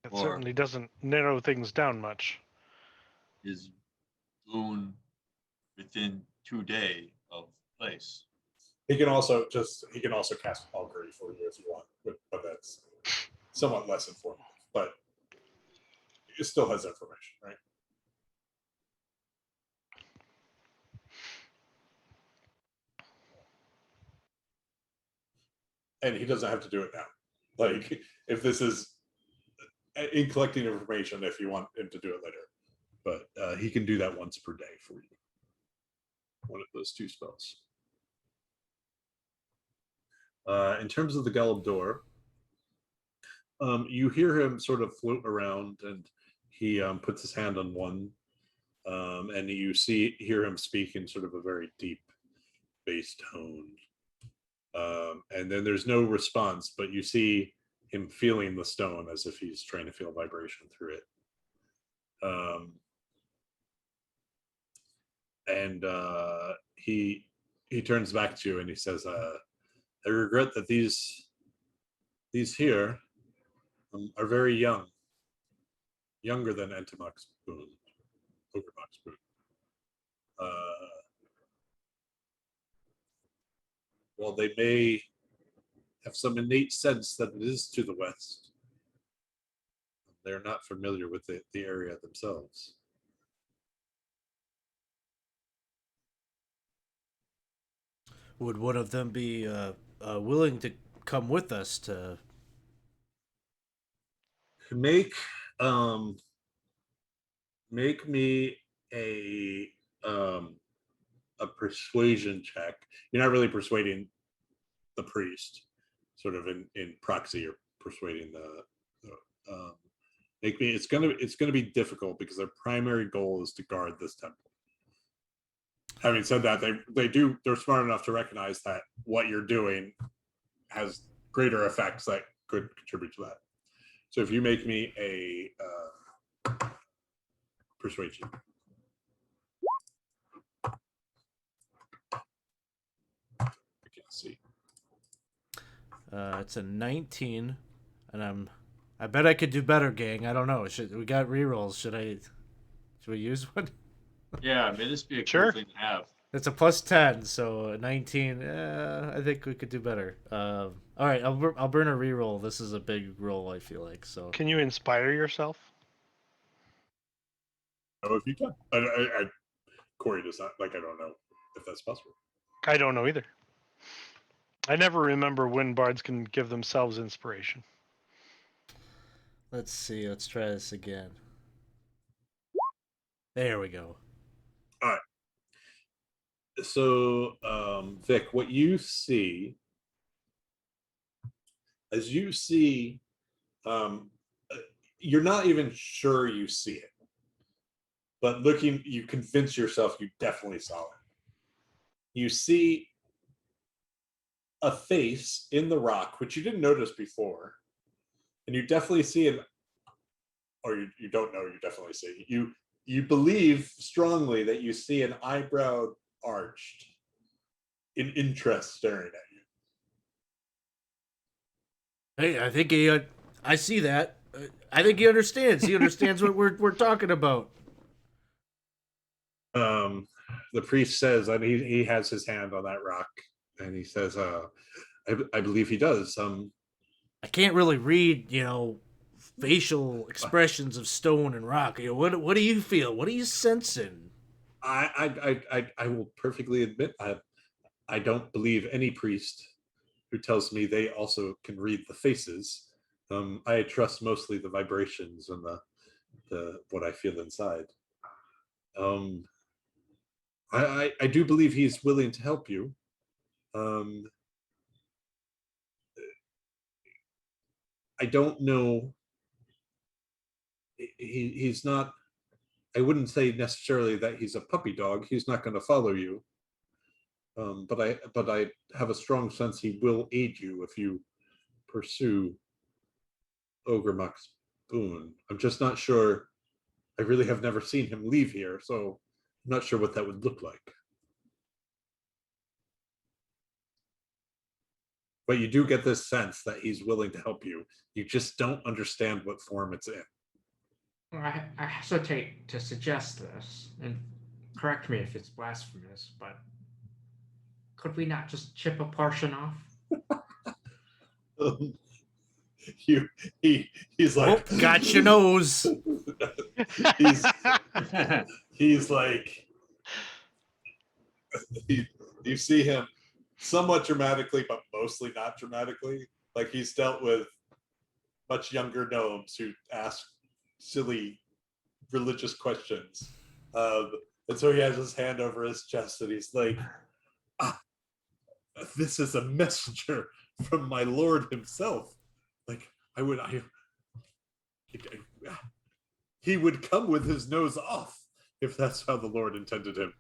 It Or certainly doesn't narrow things down much. is Boone within 2 days of place? He can also cast augury for you if you want, but that's somewhat less informative. But it still has information, right? And he doesn't have to do it now. Like, if this is in collecting information, if you want him to do it later, but he can do that once per day for you. One of those 2 spells. In terms of the Golem door, you hear him sort of float around, and he puts his hand on one, and you hear him speak in sort of a very deep bass tone. And then there's no response, but you see him feeling the stone as if he's trying to feel vibration through it. And he turns back to you and he says, I regret that these here are very young, younger than Entomox Boone, Ogrebox Boone. Well, they may have some innate sense that it is to the west. They're not familiar with the area themselves. Would one of them be willing to come with us to Make me a persuasion check. You're not really persuading the priest, sort of in proxy. You're persuading the make me. It's gonna be difficult because their primary goal is to guard this temple. Having said that, they're smart enough to recognize that what you're doing has greater effects that could contribute to that. So if you make me a persuasion. I can't see. It's a 19, and I bet I could do better, gang. I don't know. We got rerolls? Should we use one? Yeah, may this be a Sure. cool thing to have. It's a plus 10, so 19. I think we could do better. All right, I'll burn a reroll. This is a big roll, I feel like. So Can you inspire yourself? Oh, if you can. Corey does not. Like, I don't know if that's possible. I don't know either. I never remember when bards can give themselves inspiration. let's see. Let's try this again. There we go. All right. So, Vic, what you see, as you see, you're not even sure you see it, but looking, you convince yourself you definitely saw it. You see a face in the rock, which you didn't notice before, and you definitely see an, or you don't know, you definitely see, you believe strongly that you see an eyebrow arched in interest staring at you. Hey, I think I see that. I think he understands. He understands what we're talking about. The priest says, and he has his hand on that rock, and he says, I believe he does. I can't really read, facial expressions of stone and rock. What do you feel? What are you sensing? I will perfectly admit I don't believe any priest who tells me they also can read the faces. I trust mostly the vibrations and the what I feel inside. I do believe he's willing to help you. I don't know. He's not. I wouldn't say necessarily that he's a puppy dog. He's not going to follow you. But I have a strong sense he will aid you if you pursue Ogremok's boon. I'm just not sure. I really have never seen him leave here, so I'm not sure what that would look like. But you do get this sense that he's willing to help you. You just don't understand what form it's in. I hesitate to suggest this, and correct me if it's blasphemous, but could we not just chip a portion off? He's like, oh, got your nose. he's like, you see him somewhat dramatically, but mostly not dramatically. Like he's dealt with much younger gnomes who ask silly religious questions. And so he has his hand over his chest and he's like, this is a messenger from my Lord himself. Like he would come with his nose off if that's how the Lord intended him.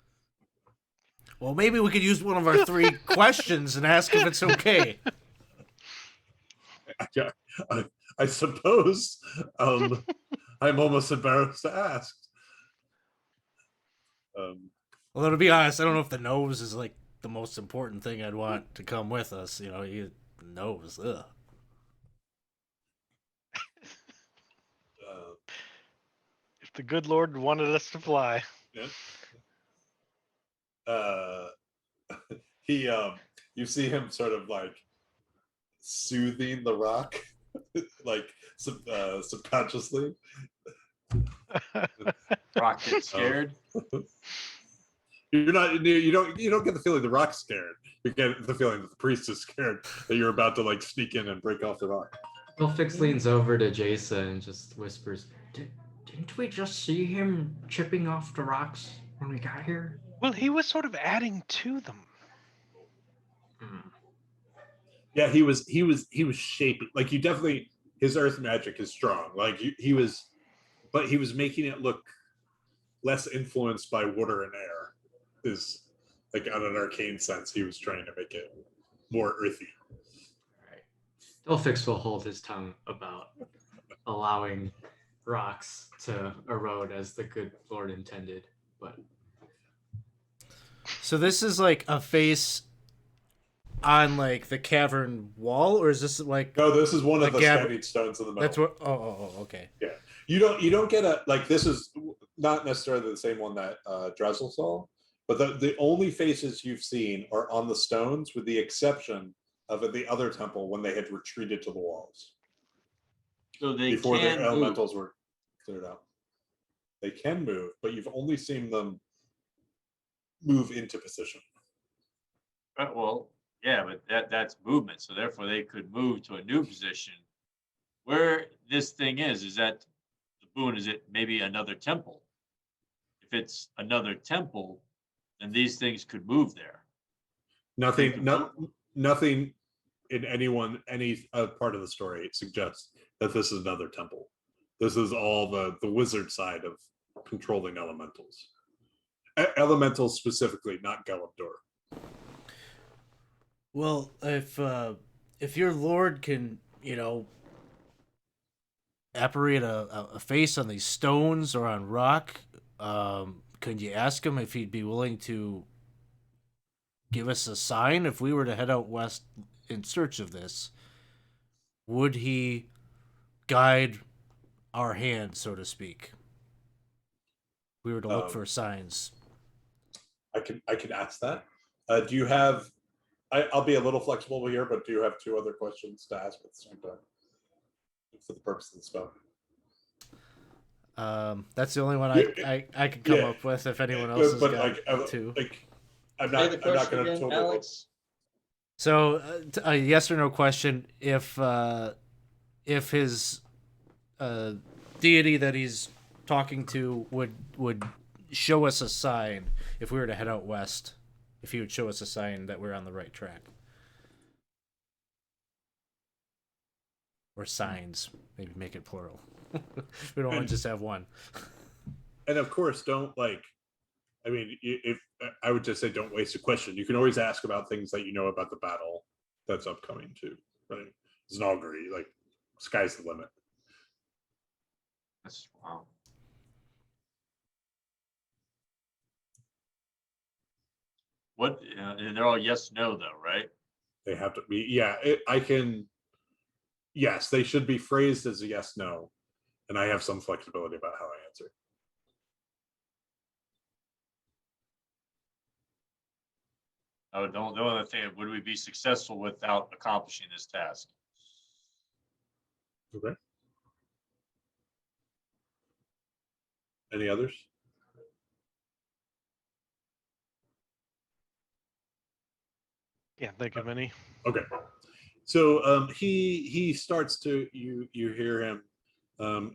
Well, maybe we could use one of our 3 questions and ask if it's okay. I suppose. I'm almost embarrassed to ask. Although, to be honest, I don't know if the nose is like the most important thing I'd want to come with us. Nose. Ugh. If the good Lord wanted us to fly. Yeah. You see him sort of like soothing the rock, like subconsciously. Rock gets scared. You don't get the feeling the rock's scared. You get the feeling that the priest is scared that you're about to like sneak in and break off the rock. Dolphix leans over to Jason and just whispers, didn't we just see him chipping off the rocks when we got here? Well, he was sort of adding to them. Yeah, he was shaping, like, you definitely, his earth magic is strong. Like he was making it look less influenced by water and air. Is like, on an arcane sense, he was trying to make it more earthy. Right. Dolphix will hold his tongue about allowing rocks to erode as the good Lord intended, but So this is like a face on like the cavern wall, or is this like? No, this is one of the standing stones in the middle. That's what. Oh, okay. Yeah, you don't get a, like, this is not necessarily the same one that Dressel saw, but the only faces you've seen are on the stones, with the exception of at the other temple when they had retreated to the walls. So they before can the move. elementals were cleared out. They can move, but you've only seen them move into position. Well, yeah, but that's movement. So therefore they could move to a new position. Where this thing is that the boon, is it maybe another temple? If it's another temple, then these things could move there. Nothing in any part of the story suggests that this is another temple. This is all the wizard side of controlling elementals. Elementals specifically, not Galamdor. Well, if your lord can, apparate a face on these stones or on rock, could you ask him if he'd be willing to give us a sign if we were to head out west in search of this? Would he guide our hand, so to speak? We were to look for signs. I can ask that. Do you have? I'll be a little flexible here, but do you have two other questions to ask at the same time for the purpose of the spell? That's the only one I could come Yeah. up with. If anyone else has but got two. I'm Say the not question going to again, totally. Alex. So a yes or no question: if his deity that he's talking to would show us a sign if we were to head out west, if he would show us a sign that we're on the right track, or signs, maybe make it plural. We don't want to just have one. And of course, don't I mean, if I would just say, don't waste a question. You can always ask about things that you know about the battle that's upcoming too, right? It's an augury, like sky's the limit. That's wow. What? And they're all yes, no, though, right? They have to be, yeah. I can, yes, they should be phrased as a yes, no, and I have some flexibility about how I answer. Oh, the other thing, would we be successful without accomplishing this task? Okay. Any others? Can't think of any. Okay. So he starts to you hear him.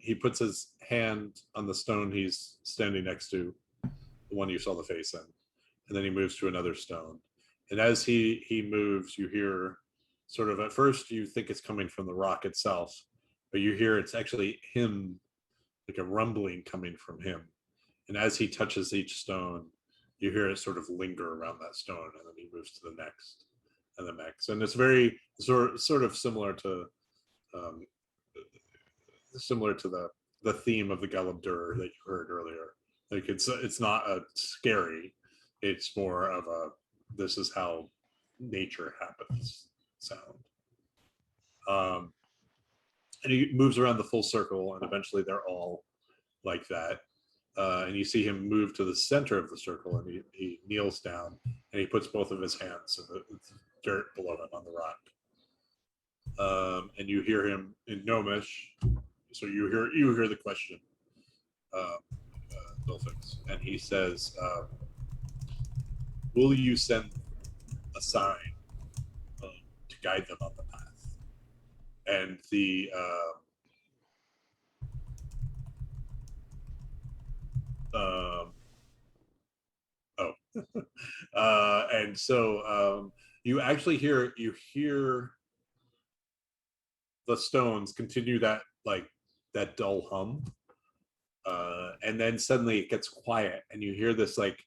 He puts his hand on the stone he's standing next to, the one you saw the face in, and then he moves to another stone. And as he moves, you hear sort of, at first you think it's coming from the rock itself, but you hear it's actually him, like a rumbling coming from him. And as he touches each stone, you hear it sort of linger around that stone, and then he moves to the next and the next. And it's very sort of similar to the theme of the Galabdur that you heard earlier. Like it's not a scary, it's more of a, this is how nature happens sound. And he moves around the full circle, and eventually they're all like that. And you see him move to the center of the circle, and he kneels down, and he puts both of his hands in the dirt below him on the rock. And you hear him in Gnomish, so you hear the question, Dolphix, and he says, "Will you send a sign to guide them on the path?" And the and so you actually hear the stones continue that that dull hum, and then suddenly it gets quiet, and you hear this like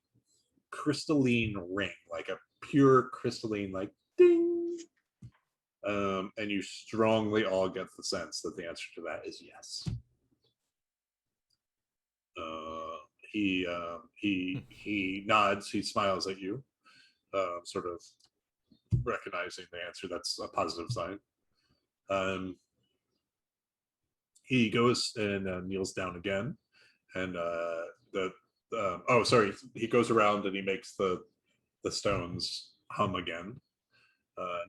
crystalline ring, like a pure crystalline, like ding. And you strongly all get the sense that the answer to that is yes. He nods, he smiles at you, sort of recognizing the answer. That's a positive sign. He goes and kneels down again, and he goes around and he makes the stones hum again.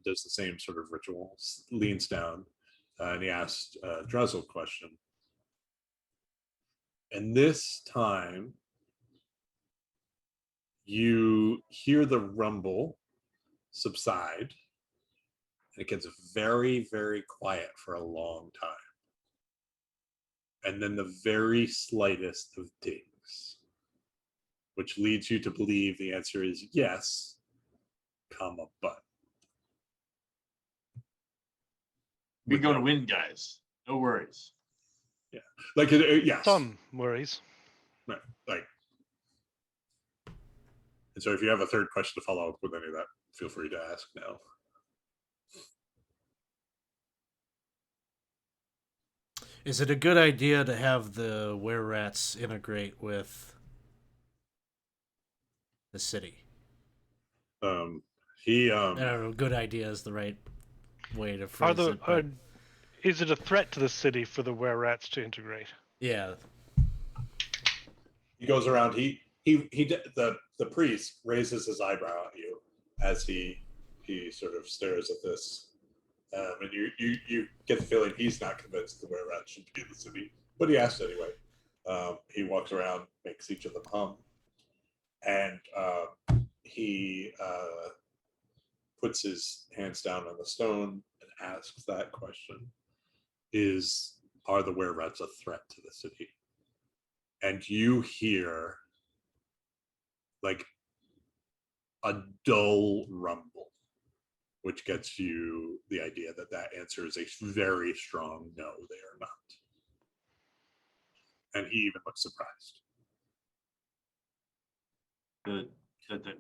Does the same sort of ritual, leans down, and he asks Drazzle a question. And this time, you hear the rumble subside, and it gets very, very quiet for a long time. And then the very slightest of dings, which leads you to believe the answer is yes, comma, but. We're going to win, guys. No worries. Yeah, yes. Some worries. Right, and so if you have a third question to follow up with any of that, feel free to ask now. Is it a good idea to have the were-rats integrate with the city? He I don't know. Good idea is the right way to Are phrase the it. But is it a threat to the city for the were-rats to integrate? yeah, he goes around. The priest raises his eyebrow at you as he sort of stares at this, and you get the feeling he's not convinced the were-rats should be in the city, but he asks anyway. He walks around, makes each of them hum, and he puts his hands down on the stone and asks that question: are the were-rats a threat to the city? And you hear like a dull rumble, which gets you the idea that that answer is a very strong no, they are not. And he even looks surprised.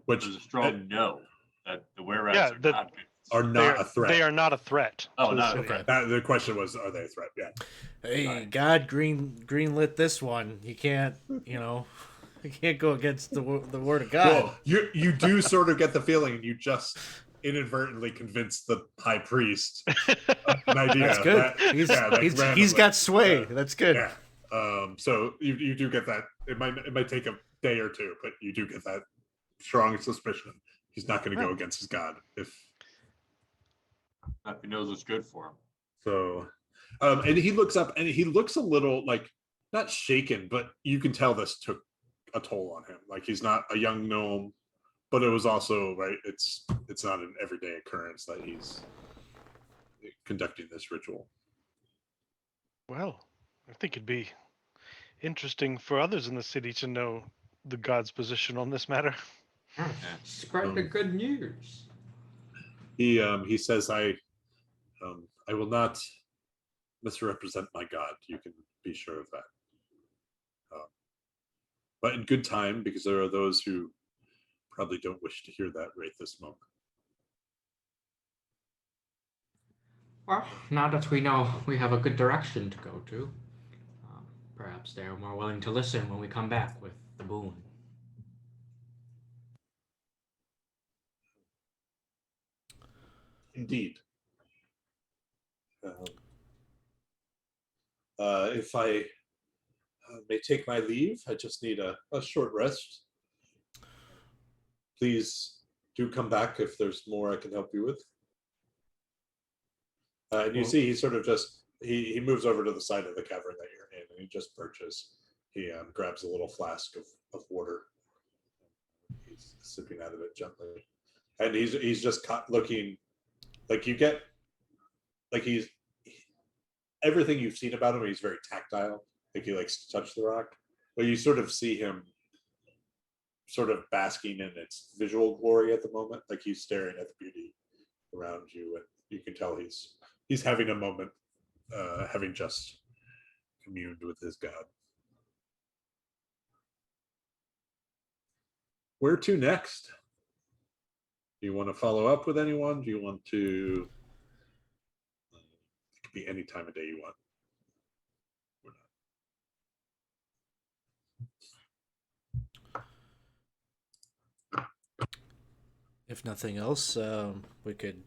Which There's a strong no that the were-rats Yeah, are that- not good. are not a threat. They are not a threat. Oh, to the not a city. threat. The question was, are they a threat? Yeah. hey, Right. God greenlit this one. You can't, you can't go against the word of God. Well, you do sort of get the feeling you just inadvertently convinced the high priest an idea. That's good. He's got sway. That's good. Yeah. So you do get that. It might take a day or two, but you do get that strong suspicion he's not going to go against his God if He knows what's good for him. so. And he looks up and he looks a little like not shaken, but you can tell this took a toll on him. Like he's not a young gnome, but it was also right. It's not an everyday occurrence that he's conducting this ritual. Well, I think it'd be interesting for others in the city to know the god's position on this matter. Spread the good news. He says, I will not misrepresent my God. You can be sure of that. But in good time, because there are those who probably don't wish to hear that right this moment. Well, now that we know we have a good direction to go to, perhaps they are more willing to listen when we come back with the boon. Indeed. If I may take my leave, I just need a short rest. Please do come back if there's more I can help you with. And you see, he sort of just he moves over to the side of the cavern that you're in, and he just perches. He grabs a little flask of water. He's sipping out of it gently, and he's just looking like you get like everything you've seen about him. He's very tactile. Like he likes to touch the rock, but you sort of see him sort of basking in its visual glory at the moment. Like he's staring at the beauty around you, and you can tell he's having a moment, having just communed with his God. Where to next? Do you want to follow up with anyone? Do you want to? It could be any time of day you want. If nothing else, we could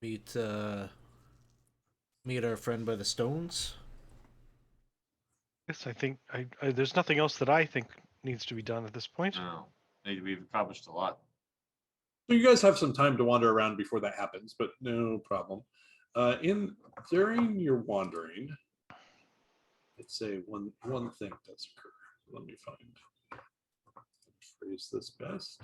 meet our friend by the stones. Yes, I think there's nothing else that I think needs to be done at this point. No, we've accomplished a lot. So you guys have some time to wander around before that happens, but no problem. During your wandering, let's say one thing does occur. Let me phrase this best.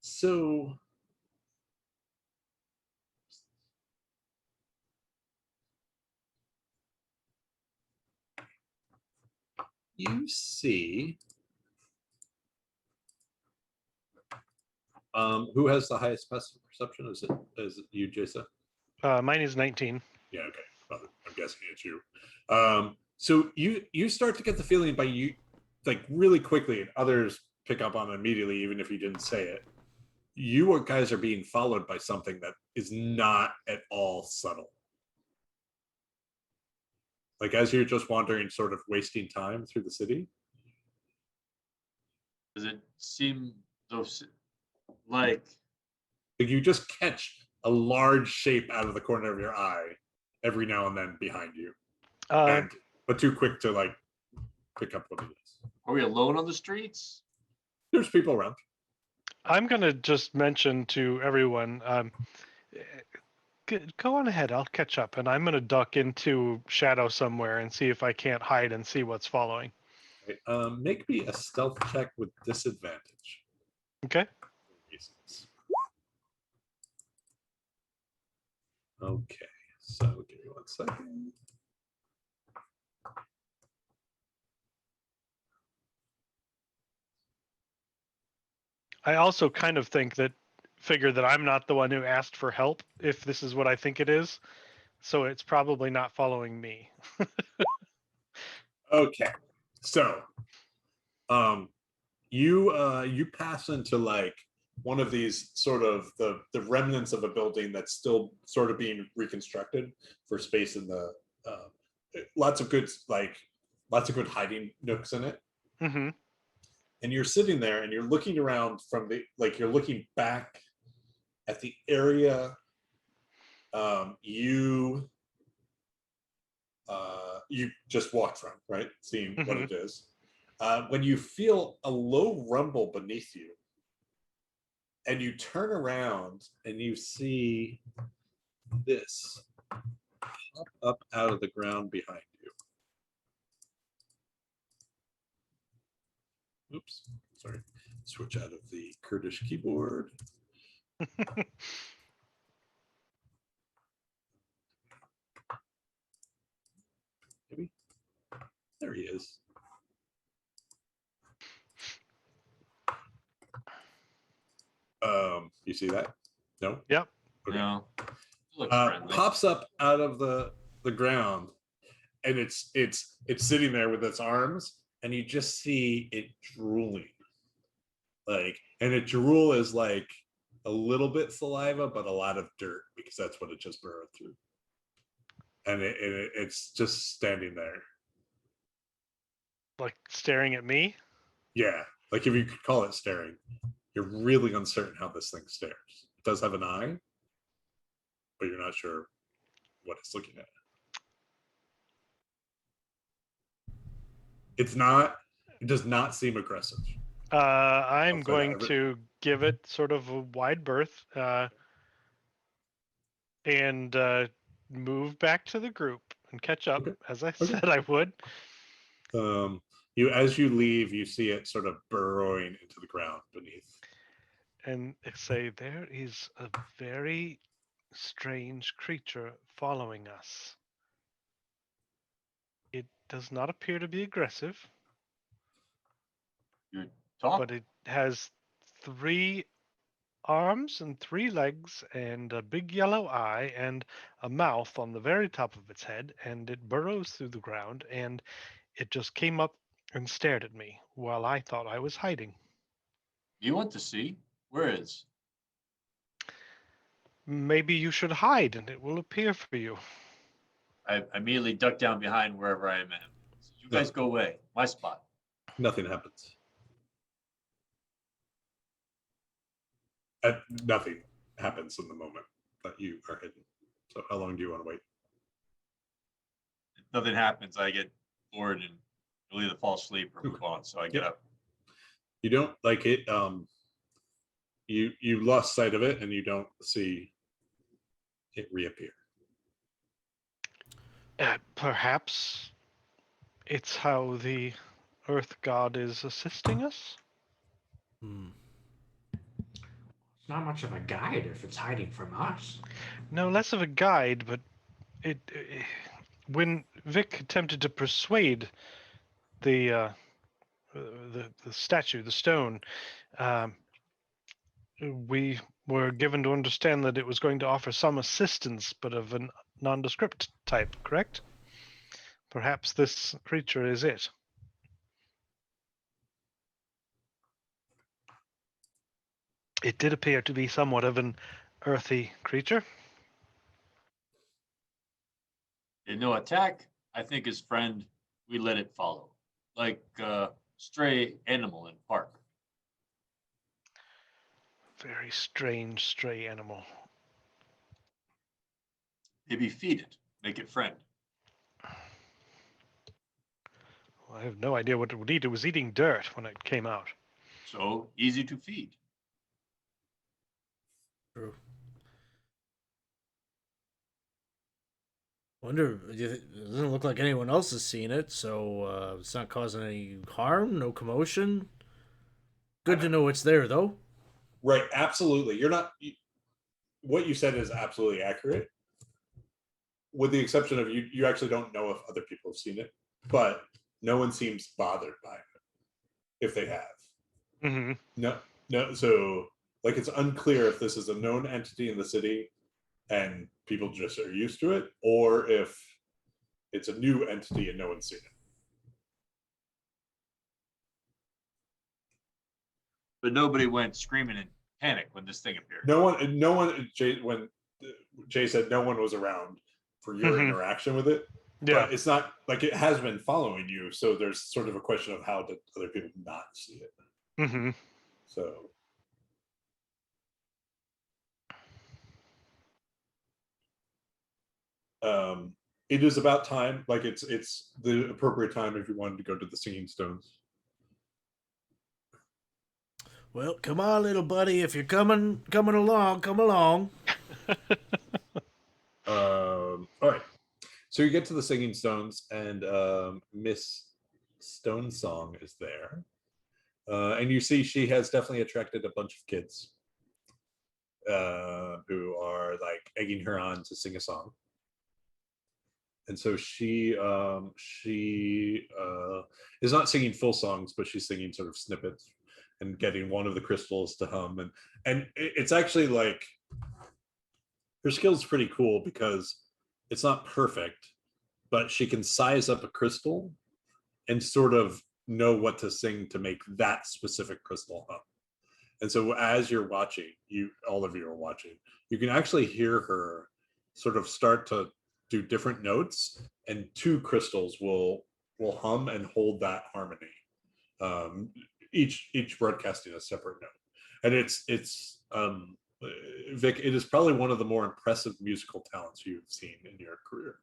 So you see who has the highest passive perception? Is it you, Jason? Mine is 19. Yeah, okay. Well, I'm guessing it's you. So you start to get the feeling by you, like really quickly, and others pick up on it immediately, even if you didn't say it. You guys are being followed by something that is not at all subtle. Like as you're just wandering, sort of wasting time through the city. Does it seem those like Like you just catch a large shape out of the corner of your eye every now and then behind you, but too quick to like pick up what it is. are we alone on the streets? There's people around. I'm going to just mention to everyone, go on ahead. I'll catch up. And I'm going to duck into shadow somewhere and see if I can't hide and see what's following. Right. Make me a stealth check with disadvantage. Okay. Okay, so give me 1 second. I also kind of figure that I'm not the one who asked for help if this is what I think it is. So it's probably not following me. Okay, so you pass into like one of these sort of the remnants of a building that's still sort of being reconstructed for space in the lots of good hiding nooks in it. Mm-hmm. And you're sitting there and you're looking around from the you're looking back at the area you just walked from, right? Seeing what it is. When you feel a low rumble beneath you, and you turn around and you see this pop up out of the ground behind you. Oops, sorry. Switch out of the Kurdish keyboard. Maybe. There he is. You see that? No? Yep. Okay. No. Looks friendly. Pops up out of the ground, and it's sitting there with its arms, and you just see it drooling. And its drool is like a little bit saliva, but a lot of dirt, because that's what it just burrowed through. And it's just standing there. Like staring at me? Yeah, like if you could call it staring. You're really uncertain how this thing stares. It does have an eye, but you're not sure what it's looking at. It does not seem aggressive. I'm going to give it sort of a wide berth and move back to the group and catch up, as I said I would. As you leave, you see it sort of burrowing into the ground beneath. And say, there is a very strange creature following us. It does not appear to be aggressive. But it has 3 arms and 3 legs and a big yellow eye and a mouth on the very top of its head, and it burrows through the ground, and it just came up and stared at me while I thought I was hiding. You want to see? Where is? Maybe you should hide and it will appear for you. I immediately duck down behind wherever I am at. So you guys go away. My spot. Nothing happens. Nothing happens in the moment that you are hidden. So how long do you want to wait? If nothing happens, I get bored and you'll either fall asleep or move on. So I get up. You don't like it. You lost sight of it and you don't see it reappear. Perhaps it's how the Earth God is assisting us? It's not much of a guide if it's hiding from us. No, less of a guide, but when Vic attempted to persuade the statue, the stone, we were given to understand that it was going to offer some assistance, but of a nondescript type, correct? Perhaps this creature is it. It did appear to be somewhat of an earthy creature. Did no attack. I think his friend, we let it follow. Like a stray animal in park. Very strange stray animal. Maybe feed it. Make it friend. Well, I have no idea what it would eat. It was eating dirt when it came out. So easy to feed. True. Wonder, it doesn't look like anyone else has seen it, so it's not causing any harm, no commotion. Good to know it's there, though. Right, absolutely. What you said is absolutely accurate, with the exception of you actually don't know if other people have seen it, but no one seems bothered by it if they have. Mm-hmm. No, so like it's unclear if this is a known entity in the city and people just are used to it, or if it's a new entity and no one's seen it. But nobody went screaming in panic when this thing appeared. No one, when Jay said no one was around for your interaction with it, Yeah. but it's not like it has been following you. So there's sort of a question of how did other people not see it? Mm-hmm. So. It is about time. Like it's the appropriate time if you wanted to go to the Singing Stones. Well, come on, little buddy. If you're coming along, come along. All right. So you get to the Singing Stones, and Miss Stonesong is there, and you see she has definitely attracted a bunch of kids who are like egging her on to sing a song. And so she is not singing full songs, but she's singing sort of snippets and getting one of the crystals to hum. And it's actually like her skill's pretty cool because it's not perfect, but she can size up a crystal and sort of know what to sing to make that specific crystal hum. And so as you're watching, all of you are watching, you can actually hear her sort of start to do different notes, and two crystals will hum and hold that harmony. Each broadcasting a separate note, and it's Vic, it is probably one of the more impressive musical talents you've seen in your career.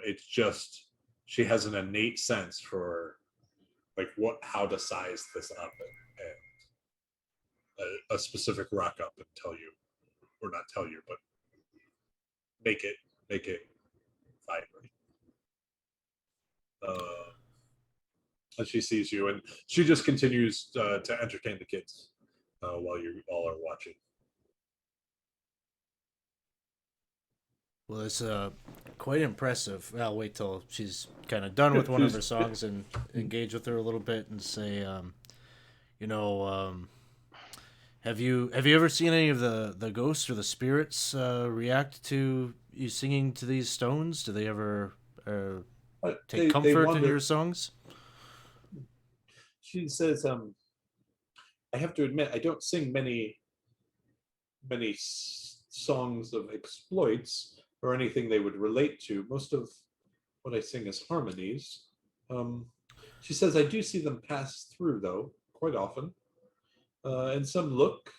It's just she has an innate sense for like how to size this up and a specific rock up and tell you, or not tell you, but make it vibrate. And she sees you, and she just continues to entertain the kids while you all are watching. Well, it's quite impressive. I'll wait till she's kind of done with one of her songs and engage with her a little bit and say, have you ever seen any of the ghosts or the spirits react to you singing to these stones? Do they ever take comfort in your songs? She says, I have to admit, I don't sing many songs of exploits or anything they would relate to. Most of what I sing is harmonies. She says, I do see them pass through, though, quite often. And some look,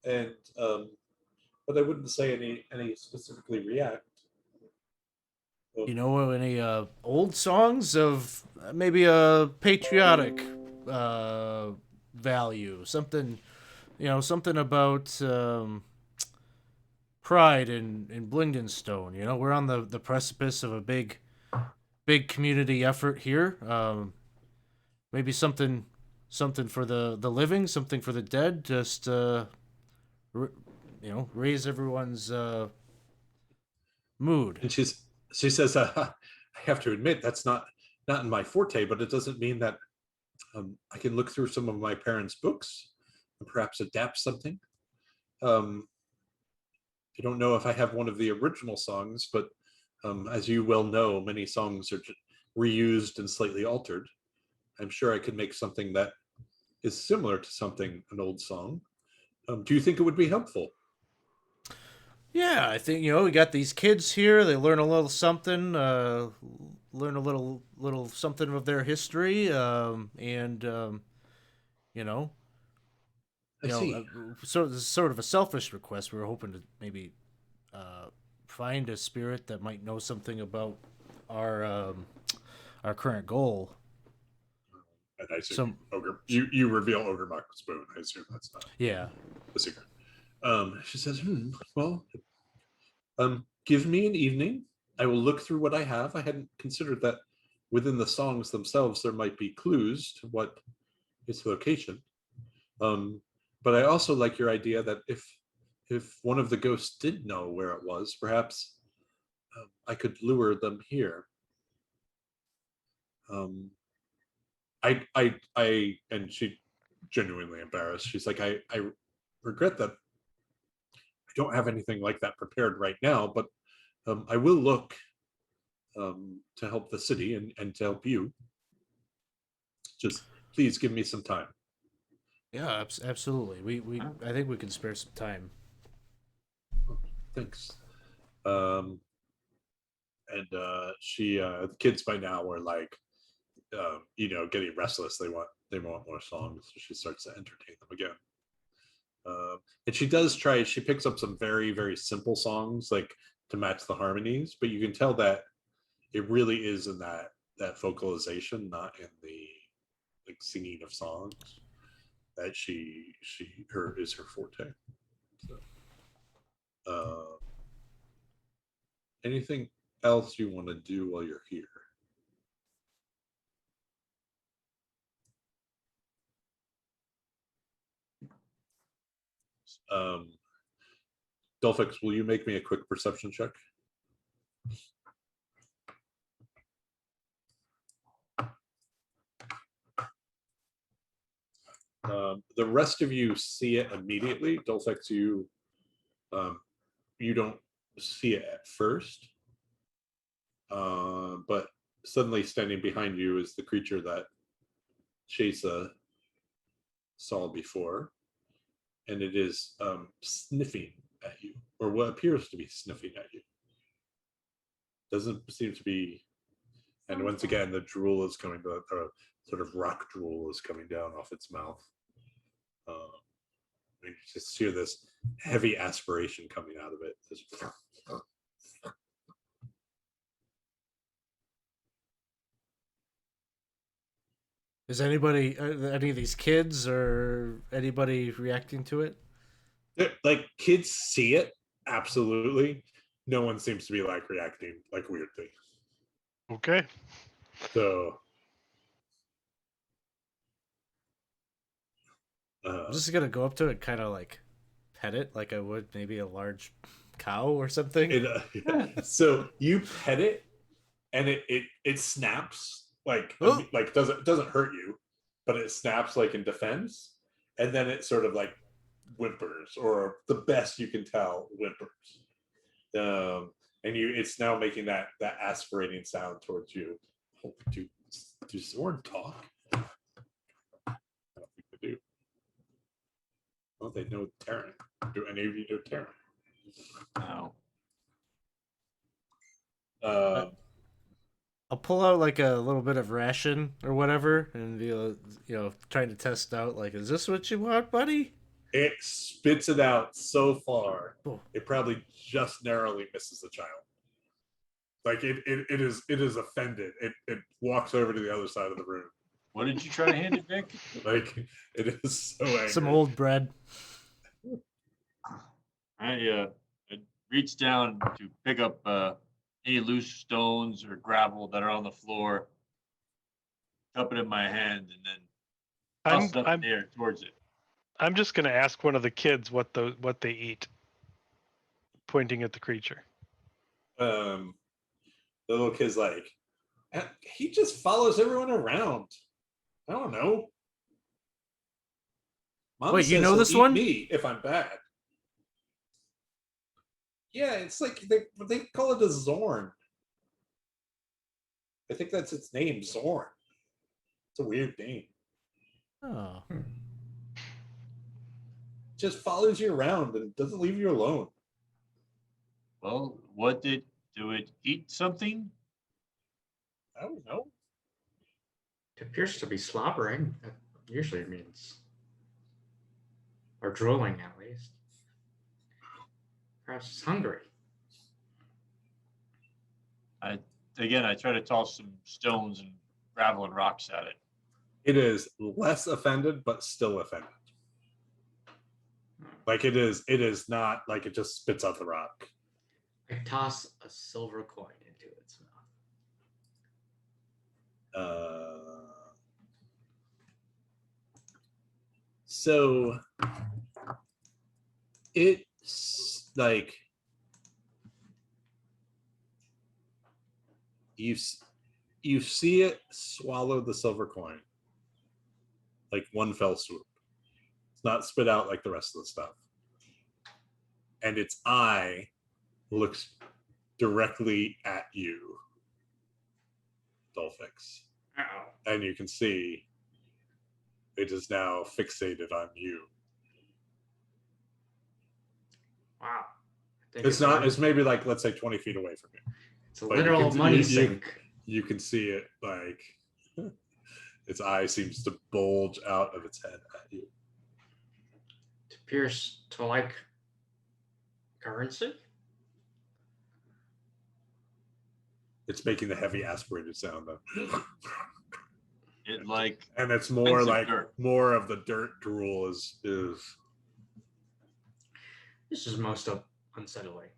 and but I wouldn't say any specifically react. You know any old songs of maybe a patriotic value, something about pride in Blingdenstone. You know, we're on the precipice of a big community effort here. Maybe something for the living, something for the dead. Just raise everyone's mood. And she says, I have to admit that's not in my forte, but it doesn't mean that I can look through some of my parents' books and perhaps adapt something. I don't know if I have one of the original songs, but As you well know, many songs are reused and slightly altered. I'm sure I could make something that is similar to an old song. Do you think it would be helpful? Yeah, I think we got these kids here. They learn a little something, learn a little something of their history, and you know, I see. so this is sort of a selfish request. We were hoping to maybe uh, find a spirit that might know something about our um, our current goal. And I assume Some, Ogre, you reveal Ogre Mock Spoon. I assume that's not yeah, a secret. She says, well, give me an evening. I will look through what I have. I hadn't considered that within the songs themselves there might be clues to what its location. Um, but I also like your idea that if one of the ghosts did know where it was, perhaps I could lure them here. And she genuinely embarrassed. She's like, I regret that I don't have anything like that prepared right now, but I will look to help the city and to help you. Just please give me some time. yeah, absolutely. We I think we can spare some time. Thanks. And the kids by now are like, getting restless. They want more songs. So she starts to entertain them again. And she does try. She picks up some very very simple songs like to match the harmonies, but you can tell that it really is in that vocalization, not in the like singing of songs. That her is her forte. So, anything else you want to do while you're here? Dolphix, will you make me a quick perception check? The rest of you see it immediately. Dolphix, you don't see it at first, but suddenly standing behind you is the creature that Chesa saw before, and it is sniffing at you, or what appears to be sniffing at you. Doesn't seem to be, and once again, the drool is coming, the sort of rock drool is coming down off its mouth. You just hear this heavy aspiration coming out of it. Is anybody, any of these kids or anybody reacting to it? Like kids see it, absolutely. No one seems to be like reacting like weirdly. Okay. So I'm just gonna go up to it, kind of like pet it, like I would maybe a large cow or something. So you pet it, and it snaps like Oh! like doesn't hurt you, but it snaps like in defense, and then it sort of like whimpers, or the best you can tell, whimpers. And it's now making that aspirating sound towards you. Do Zorn talk? I don't think they do. Well, they know Terran. Do any of you know Terran? No. I'll pull out like a little bit of ration or whatever, and be trying to test out, like, is this what you want, buddy? It spits it out so far, Oh. it probably just narrowly misses the child. Like it is offended. It walks over to the other side of the room. What did you try to hand it, Vic? Like it is so angry. Some old bread. I reached down to pick up any loose stones or gravel that are on the floor, cup it in my hand, and then toss it up in the air towards it. I'm just going to ask one of the kids what they eat, pointing at the creature. The little kid's like, he just follows everyone around. I don't know. Mom Wait, says you know he'll this eat one? me if I'm bad. Yeah, it's like they call it a Zorn. I think that's its name, Zorn. It's a weird name. Oh. Just follows you around and doesn't leave you alone. Well, do it eat something? I don't know. It appears to be slobbering. That usually means, or drooling at least. Perhaps it's hungry. I try to toss some stones and gravel and rocks at it. It is less offended, but still offended. Like it is not like it just spits out the rock. I toss a silver coin into its mouth. So it's like you see it swallow the silver coin like one fell swoop. It's not spit out like the rest of the stuff. And its eye looks directly at you, Dolphix. Uh-oh. And you can see it is now fixated on you. Wow. It's maybe like, let's say 20 feet away from you. It's a But literal money sink. You can see it like its eye seems to bulge out of its head at you. It appears to like currency. It's making the heavy aspirated sound though. It like, And it's more expensive like dirt. more of the dirt drool is This is most unsettling.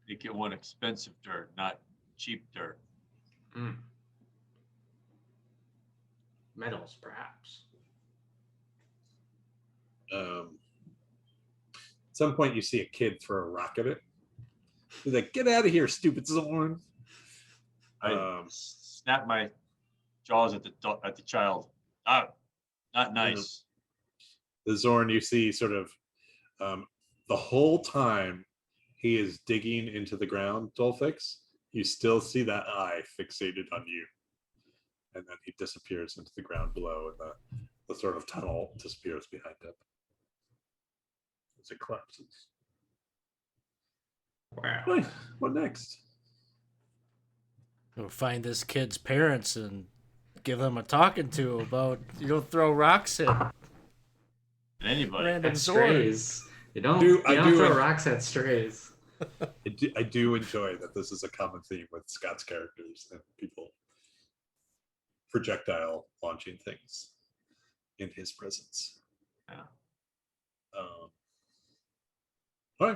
you get one expensive dirt, not cheap dirt. Mm. Metals, perhaps. at some point you see a kid throw a rock at it. He's like, "Get out of here, stupid Zorn!" I snap my jaws at the child. Ah, not nice. The Zorn you see sort of the whole time he is digging into the ground, Dolphix, you still see that eye fixated on you. And then he disappears into the ground below, and the sort of tunnel disappears behind him as it collapses. Wow. Right, what next? We'll find this kid's parents and give them a talking to about you don't throw rocks at Anybody. random At Zorn. strays. You don't I throw do- rocks at strays. I do enjoy that this is a common theme with Scott's characters and people projectile launching things in his presence. Yeah. All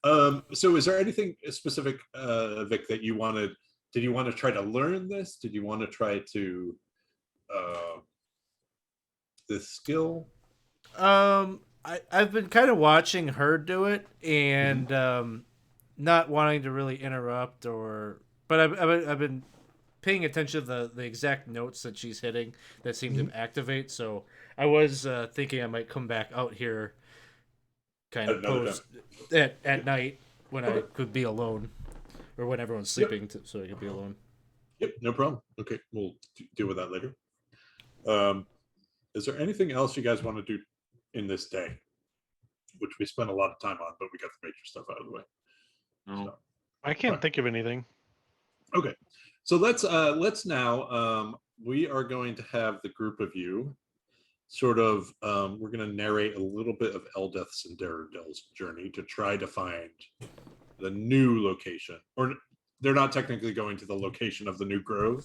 right. So is there anything specific, Vic, that you wanted? Did you want to try to learn this? Did you want to try to this skill? I've been kind of watching her do it and not wanting to really interrupt but I've been paying attention to the exact notes that she's hitting that seem to activate. So I was thinking I might come back out here kind of post at night when I could be alone or when everyone's sleeping so I could be alone. Yep, no problem. Okay, we'll deal with that later. Is there anything else you guys want to do in this day, which we spent a lot of time on, but we got the major stuff out of the way? No. So, I can't think of anything. okay, so let's now we are going to have the group of you sort of we're going to narrate a little bit of Eldeth's and Daredel's journey to try to find the new location, or they're not technically going to the location of the new grove,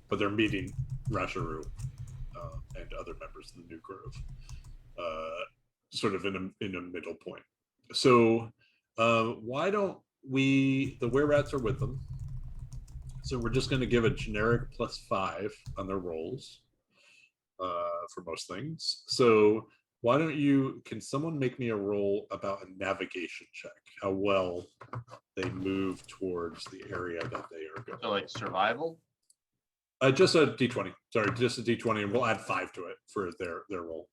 but they're meeting Rasharu and other members of the new grove, sort of in a middle point. So why don't the were-rats are with them, so we're just going to give a generic +5 on their rolls for most things. So why don't can someone make me a roll about a navigation check, how well they move towards the area that they are going? So like survival? Just a d20. Sorry, just a d20, and we'll add 5 to it for their roll.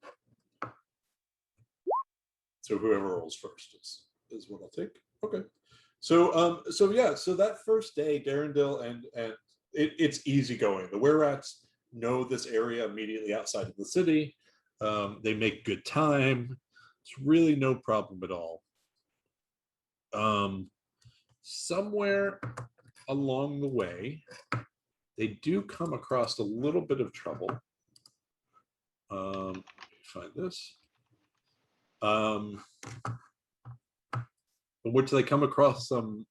So whoever rolls first is what I'll take. Okay. So so that first day, Darendil and it's easy going. The were-rats know this area immediately outside of the city. They make good time. It's really no problem at all. Somewhere along the way, they do come across a little bit of trouble. Let me find this. In which they come across some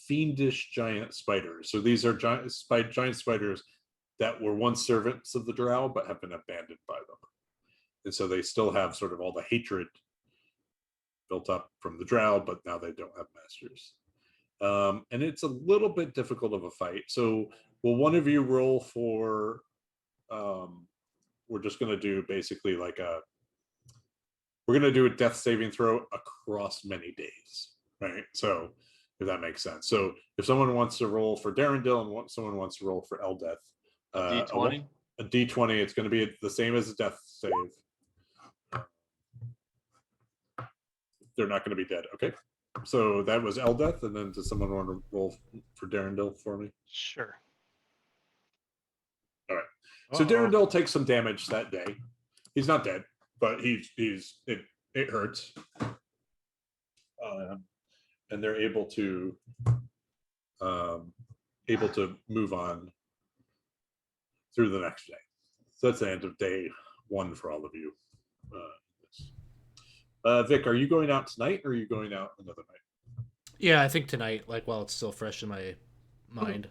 fiendish giant spiders. So these are giant spiders that were once servants of the drow but have been abandoned by them, and so they still have sort of all the hatred built up from the drow, but now they don't have masters. And it's a little bit difficult of a fight. So will one of you roll for we're just going to do basically like we're going to do a death saving throw across many days, right? So if that makes sense. So if someone wants to roll for Darendil and someone wants to roll for Eldeth, D20. A D20, it's going to be the same as a death save. They're not going to be dead. Okay. So that was Eldeth, and then does someone want to roll for Darendil for me? Sure. All right. So Darendil takes some damage that day. He's not dead, but it hurts. And they're able to move on through the next day. So that's the end of day 1 for all of you. Vic, are you going out tonight or are you going out another night? Yeah, I think tonight, like while it's still fresh in my mind.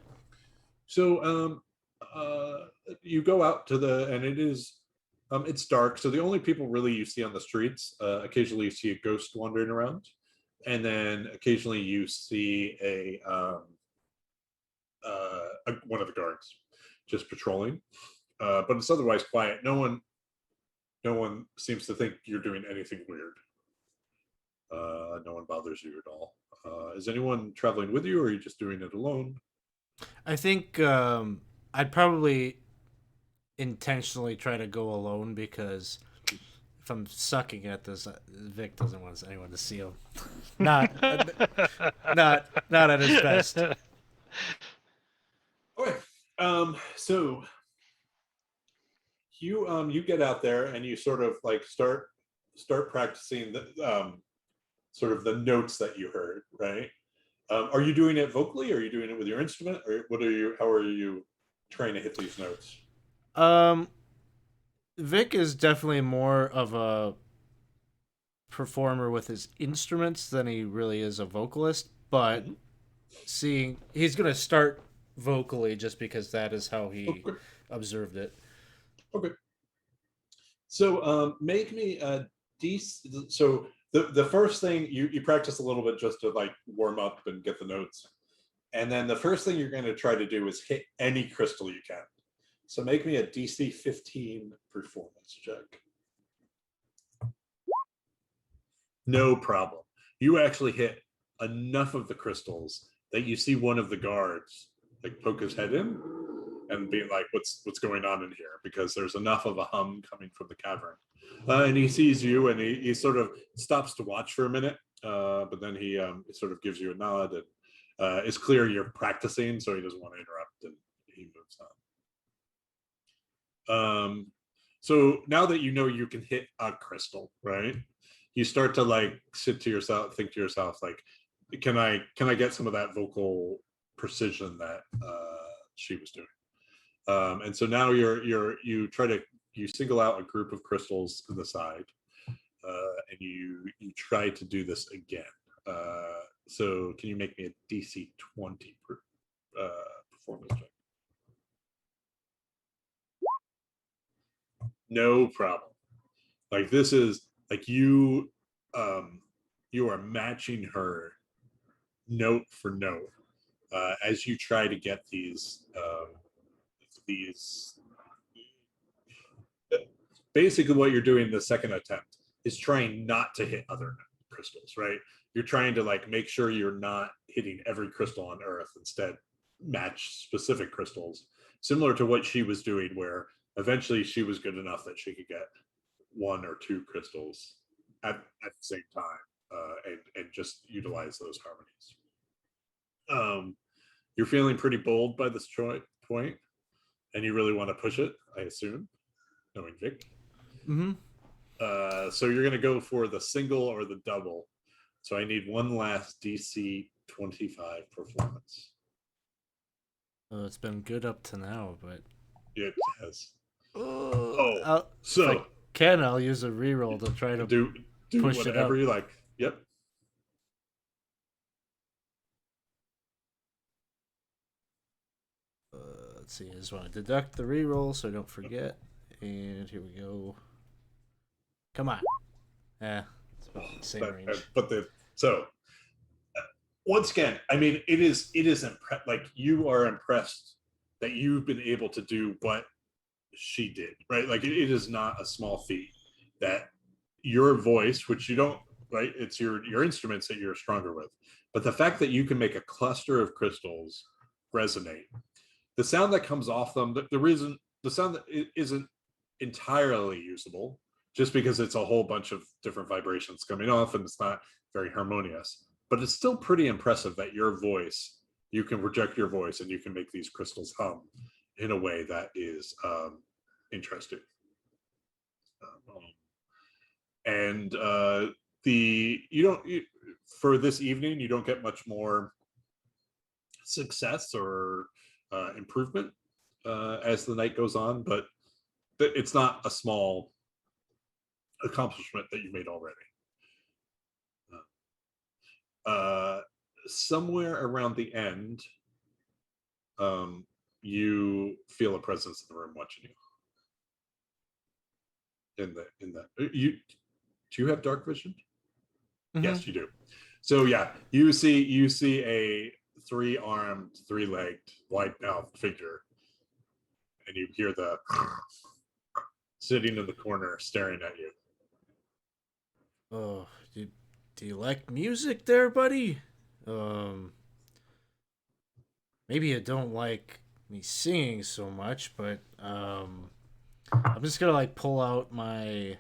So you go out to and it is it's dark. So the only people really you see on the streets, occasionally you see a ghost wandering around, and then occasionally you see one of the guards just patrolling. But it's otherwise quiet. No one seems to think you're doing anything weird. No one bothers you at all. Is anyone traveling with you, or are you just doing it alone? I think I'd probably intentionally try to go alone, because if I'm sucking at this, Vic doesn't want anyone to see him. not at his best. Okay. So you get out there and you sort of like start practicing the sort of the notes that you heard, right? Are you doing it vocally, or are you doing it with your instrument, or how are you trying to hit these notes? Vic is definitely more of a performer with his instruments than he really is a vocalist, but he's going to start vocally just because that is how he observed it. Okay. So make me a so the first thing you practice a little bit just to like warm up and get the notes. And then the first thing you're going to try to do is hit any crystal you can. So make me a DC 15 performance check. No problem. You actually hit enough of the crystals that you see one of the guards like poke his head in and be like, what's going on in here? Because there's enough of a hum coming from the cavern. And he sees you, and he sort of stops to watch for a minute, but then he sort of gives you a nod, and it's clear you're practicing, so he doesn't want to interrupt, and he moves on. So now that you know you can hit a crystal, right? You start to like think to yourself, like, can I get some of that vocal precision that she was doing? And so now you single out a group of crystals to the side, and you try to do this again. So can you make me a DC 20 performance check? No problem. Like this is like you are matching her note for note as you try to get these basically what you're doing the second attempt is trying not to hit other crystals, right? You're trying to like make sure you're not hitting every crystal on Earth, instead match specific crystals, similar to what she was doing, where eventually she was good enough that she could get one or two crystals at the same time, and just utilize those harmonies. You're feeling pretty bold by this point, and you really want to push it, I assume, knowing Vic. Mm-hmm. So you're going to go for the single or the double. So I need one last DC 25 performance. Well, it's been good up to now, but It has. if So I can, I'll use a reroll to try to do push it whatever up. you like. Yep. Let's see. I just want to deduct the reroll so I don't forget. And here we go. Come on. It's about the same range. Once again, I mean, it is like you are impressed that you've been able to do what she did, right? Like it is not a small feat that your voice, which you don't, right? It's your instruments that you're stronger with, but the fact that you can make a cluster of crystals resonate, the sound that comes off them, the sound that isn't entirely usable, just because it's a whole bunch of different vibrations coming off and it's not very harmonious, but it's still pretty impressive that your voice, you can project your voice and you can make these crystals hum in a way that is interesting. For this evening, you don't get much more success or improvement as the night goes on, but it's not a small accomplishment that you made already. Somewhere around the end, you feel a presence in the room watching you. Do you have dark vision? Mm-hmm. Yes, you do. So yeah, you see a 3-armed, 3-legged, wide-mouthed figure, and you hear the sitting in the corner staring at you. Oh, do you like music there, buddy? Maybe you don't like me singing so much, but I'm just gonna like pull out my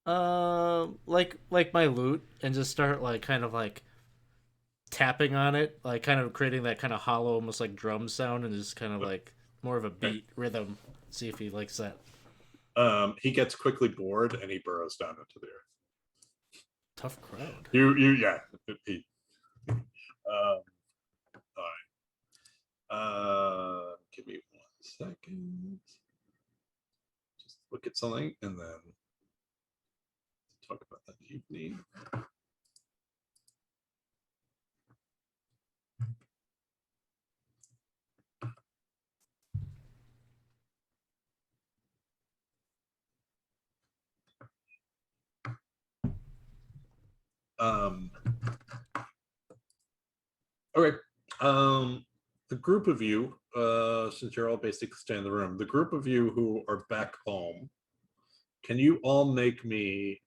like my lute and just start like kind of like tapping on it, like kind of creating that kind of hollow, almost like drum sound, and just kind of like more of a beat rhythm. See if he likes that. He gets quickly bored and he burrows down into the earth. Tough crowd. Yeah. All right. Give me 1 second. Just look at something and then talk about that evening. Okay. The group of you, since you're all basically staying in the room, the group of you who are back home, can you all make me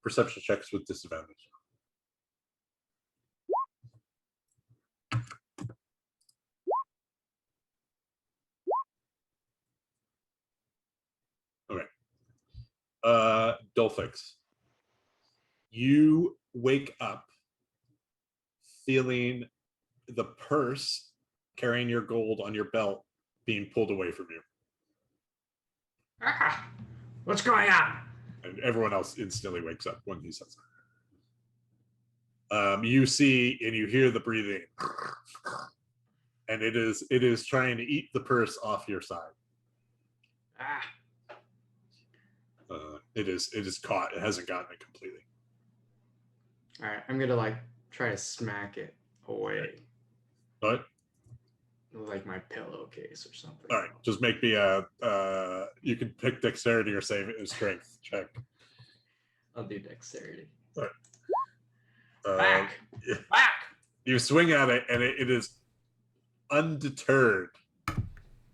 perception checks with disadvantage? Okay. Dolphix, you wake up feeling the purse carrying your gold on your belt being pulled away from you. Ah, what's going on? And everyone else instantly wakes up when he says that. You see and you hear the breathing, and it is trying to eat the purse off your side. Ah. It is caught. It hasn't gotten it completely. All right, I'm gonna like try to smack it away. What? Like my pillowcase or something. All right, just make me you can pick dexterity or save it as strength check. I'll do dexterity. All right. Back! Back! You swing at it, and it is undeterred.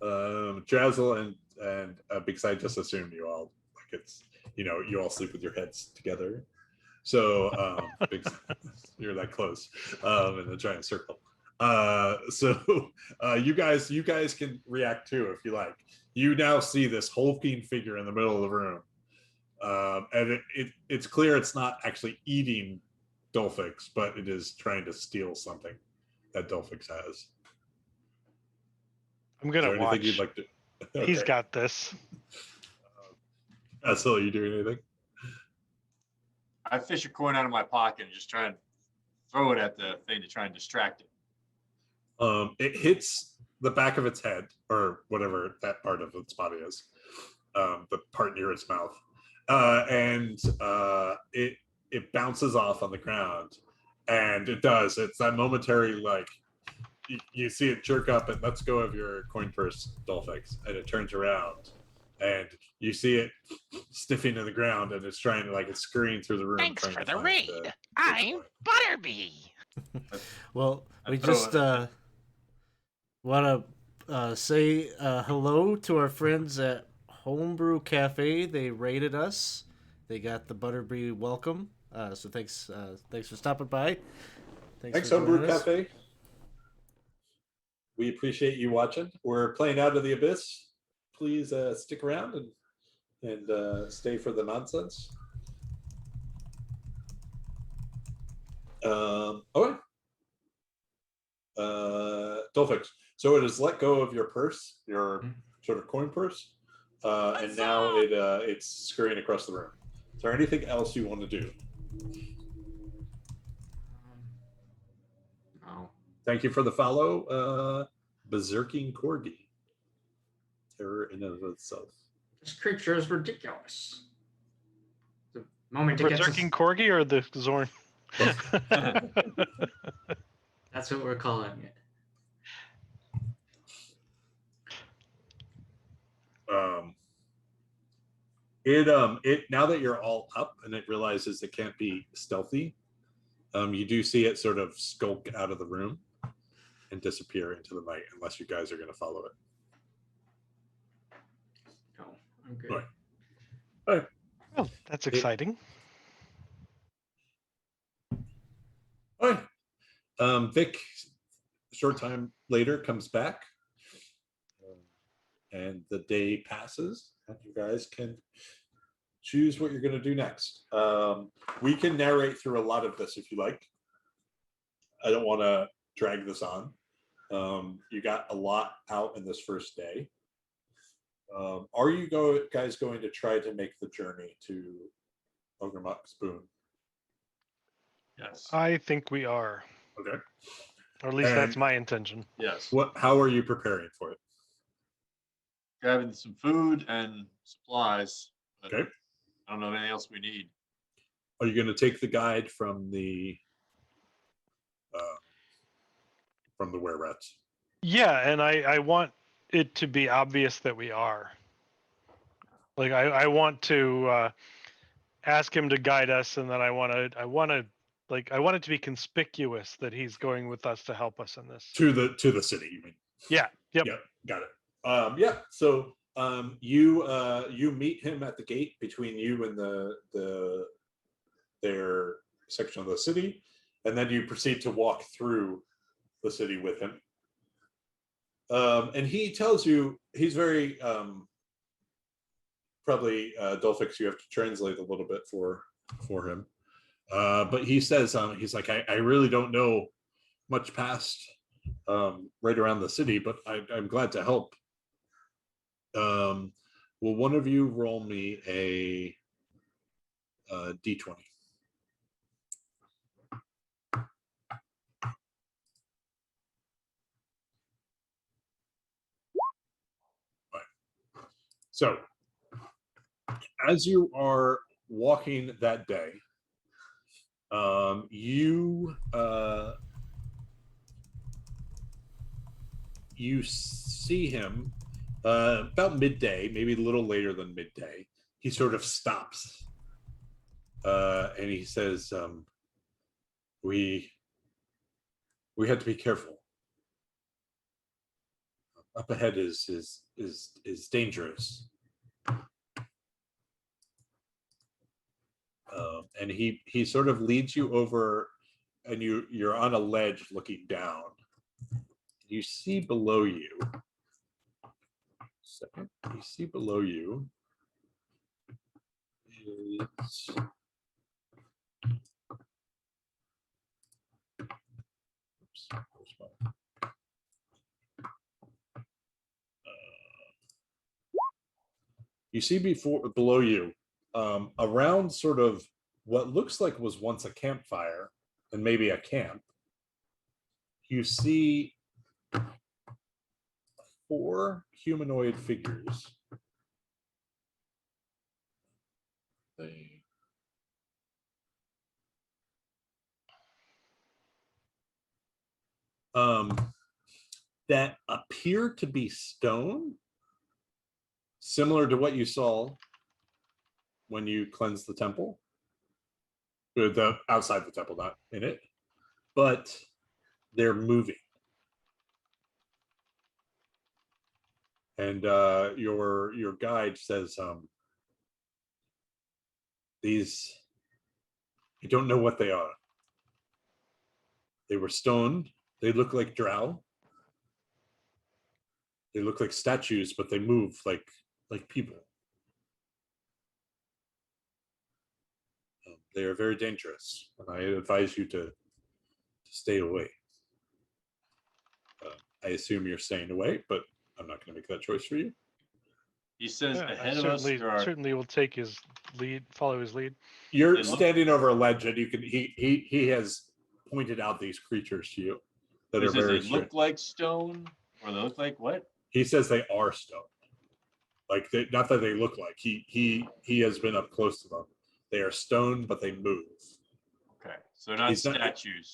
Drazzle and because I just assumed you all like it's you all sleep with your heads together, so you're that close in a giant circle. So you guys can react too if you like. You now see this hulking figure in the middle of the room, and it's clear it's not actually eating Dolphix, but it is trying to steal something that Dolphix has. I'm Is gonna there anything watch. you'd like to? Okay. He's got this. So you doing anything? I fish a coin out of my pocket and just try and throw it at the thing to try and distract it. It hits the back of its head, or whatever that part of its body is, the part near its mouth, and it bounces off on the ground, and it does. It's that momentary, like you see it jerk up and lets go of your coin purse, Dolphix, and it turns around, and you see it sniffing to the ground, and it's trying to it's scurrying through the room. Thanks for the raid. I'm Butterbee. Well, I we throw just it. want to say hello to our friends at Homebrew Cafe. They rated us. They got the Butterbee welcome. So thanks for stopping by. Thanks, for Homebrew joining us. Cafe. We appreciate you watching. We're playing Out of the Abyss. Please stick around and stay for the nonsense. Okay. Dolphix. So it has let go of your purse, your sort of coin purse, and now it's scurrying across the room. Is there anything else you want to do? No. Thank you for the follow, Berserking Corgi. Terror in and of itself. This creature is ridiculous. The moment it gets us, Berserking Corgi or the Zorn? that's what we're calling it. It now that you're all up and it realizes it can't be stealthy, you do see it sort of skulk out of the room and disappear into the night, unless you guys are going to follow it. No, I'm good. All right. Oh, that's exciting. All right. Vic, a short time later, comes back, and the day passes, and you guys can choose what you're going to do next. We can narrate through a lot of this if you like. I don't want to drag this on. You got a lot out in this first day. Are you guys going to try to make the journey to Ogremuk's Boon? Yes. I think we are. Okay. Or at least that's my intention. Yes. How are you preparing for it? Grabbing some food and supplies. Okay. I don't know anything else we need. Are you going to take the guide from the were-rats? Yeah, and I want it to be obvious that we are. Like I want to ask him to guide us, and then I want it to be conspicuous that he's going with us to help us in this. To the city, you mean? Yeah. Yep. Yep. Got it. Yeah. So you meet him at the gate between you and their section of the city, and then you proceed to walk through the city with him. And he tells you, he's very probably Dolphix, you have to translate a little bit for him. But he says, he's like, I really don't know much past right around the city, but I'm glad to help. Will one of you roll me a D20? So, as you are walking that day, you see him about midday, maybe a little later than midday. He sort of stops, and he says, "We have to be careful. Up ahead is dangerous." And he sort of leads you over, and you're on a ledge looking down, you see below you. Second, you see below you is oops, where's my- you see below you, around sort of what looks like was once a campfire and maybe a camp. You see 4 humanoid figures. They that appear to be stone, similar to what you saw when you cleansed the temple. The outside the temple, not in it, but they're moving. And your guide says, these, I don't know what they are. They were stoned. They look like drow. They look like statues, but they move like people. They are very dangerous, and I advise you to stay away. I assume you're staying away, but I'm not going to make that choice for you. He says I ahead of us there are. certainly will take his lead, follow his lead. You're standing over a ledge, and you can he has pointed out these creatures to you that He are says very they look like stone, or they look like what? He says they are stone. Like not that they look like. He has been up close to them. They are stone, but they move. Okay, so they're not statues.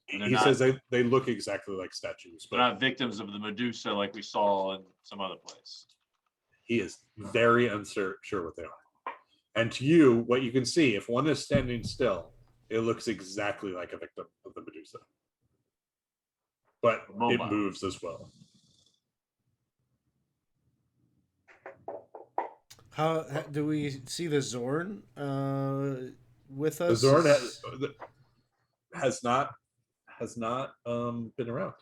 He says they look exactly like statues, but they're not victims of the Medusa like we saw in some other place. he is very unsure what they are. And to you, what you can see, if one is standing still, it looks exactly like a victim of the Medusa. But it moves as well. How do we see the Zorn with us? The Zorn has not been around.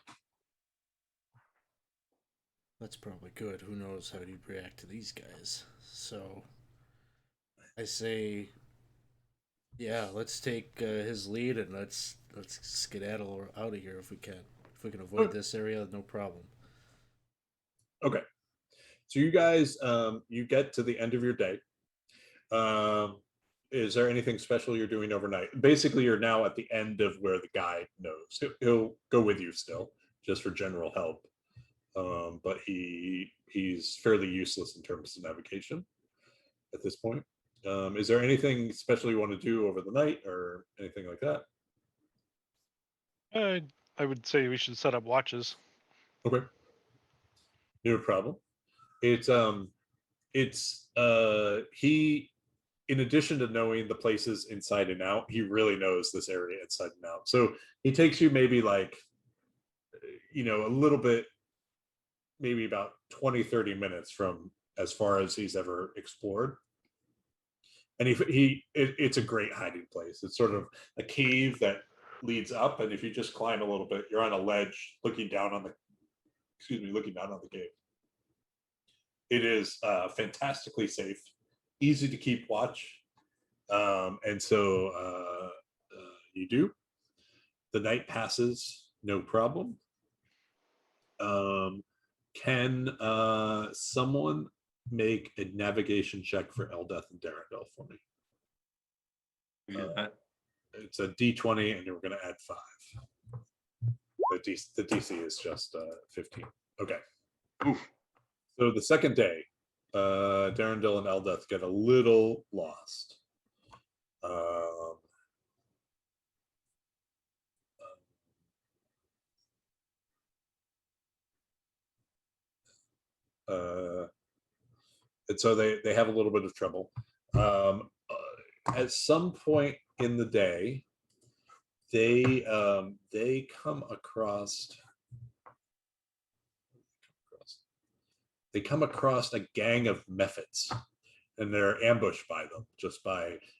That's probably good. Who knows how he'd react to these guys? So I say, yeah, let's take his lead and let's skedaddle out of here if we can. If we can avoid this area, no problem. Okay. So you guys, you get to the end of your day. Is there anything special you're doing overnight? Basically, you're now at the end of where the guide knows. He'll go with you still, just for general help. But he's fairly useless in terms of navigation at this point. Is there anything special you want to do over the night or anything like that? I would say we should set up watches. Okay. No problem. He, in addition to knowing the places inside and out, he really knows this area inside and out. So he takes you maybe like, a little bit, maybe about 20-30 minutes from as far as he's ever explored. And it's a great hiding place. It's sort of a cave that leads up, and if you just climb a little bit, you're on a ledge looking down on the cave. It is fantastically safe, easy to keep watch, and so you do. The night passes, no problem. Can someone make a navigation check for Eldeth and Darendel for me? It's a D20, and you're going to add 5. The DC is just 15. Okay. Oof. So the second day, Darendel and Eldeth get a little lost. And so they have a little bit of trouble. At some point in the day, they come across a gang of Mephits, and they're ambushed by them.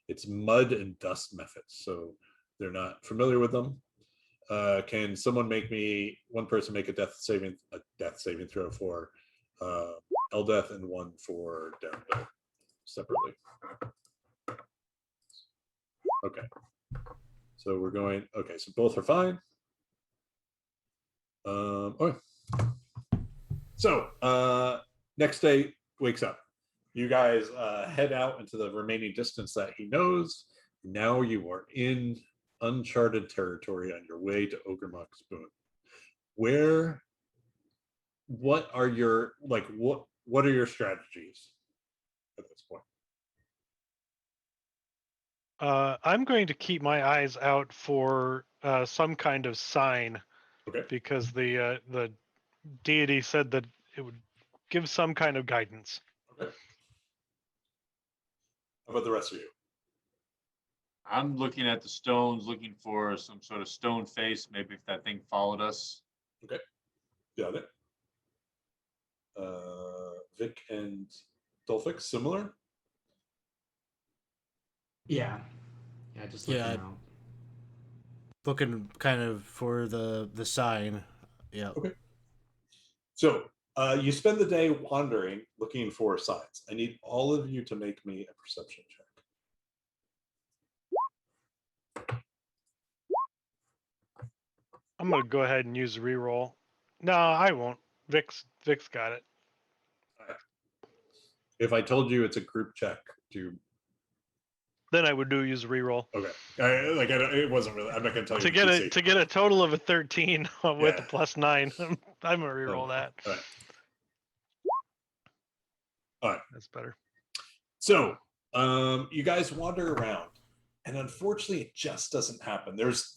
It's mud and dust Mephits, so they're not familiar with them. Can someone one person make a death saving throw for Eldeth and one for Downhill separately? Okay. So we're going, okay, so both are fine. Okay. So next day wakes up. You guys head out into the remaining distance that he knows. Now you are in uncharted territory on your way to Ogremok's Boon. What are your strategies at this point? I'm going to keep my eyes out for some kind of sign. Okay. Because the deity said that it would give some kind of guidance. Okay. How about the rest of you? I'm looking at the stones, looking for some sort of stone face. Maybe if that thing followed us. Okay. Got it. Vic and Dolphix, similar? Yeah. Yeah, just looking out. Looking kind of for the sign. Yeah. Okay. So you spend the day wandering, looking for signs. I need all of you to make me a perception check. I'm gonna go ahead and use reroll. No, I won't. Vic's got it. Right. If I told you it's a group check, then I would use reroll. Okay. It wasn't really. I'm not going to tell you to get a total of a 13 with a +9. I'm gonna reroll that. All right. All right. That's better. So you guys wander around, and unfortunately, it just doesn't happen. There's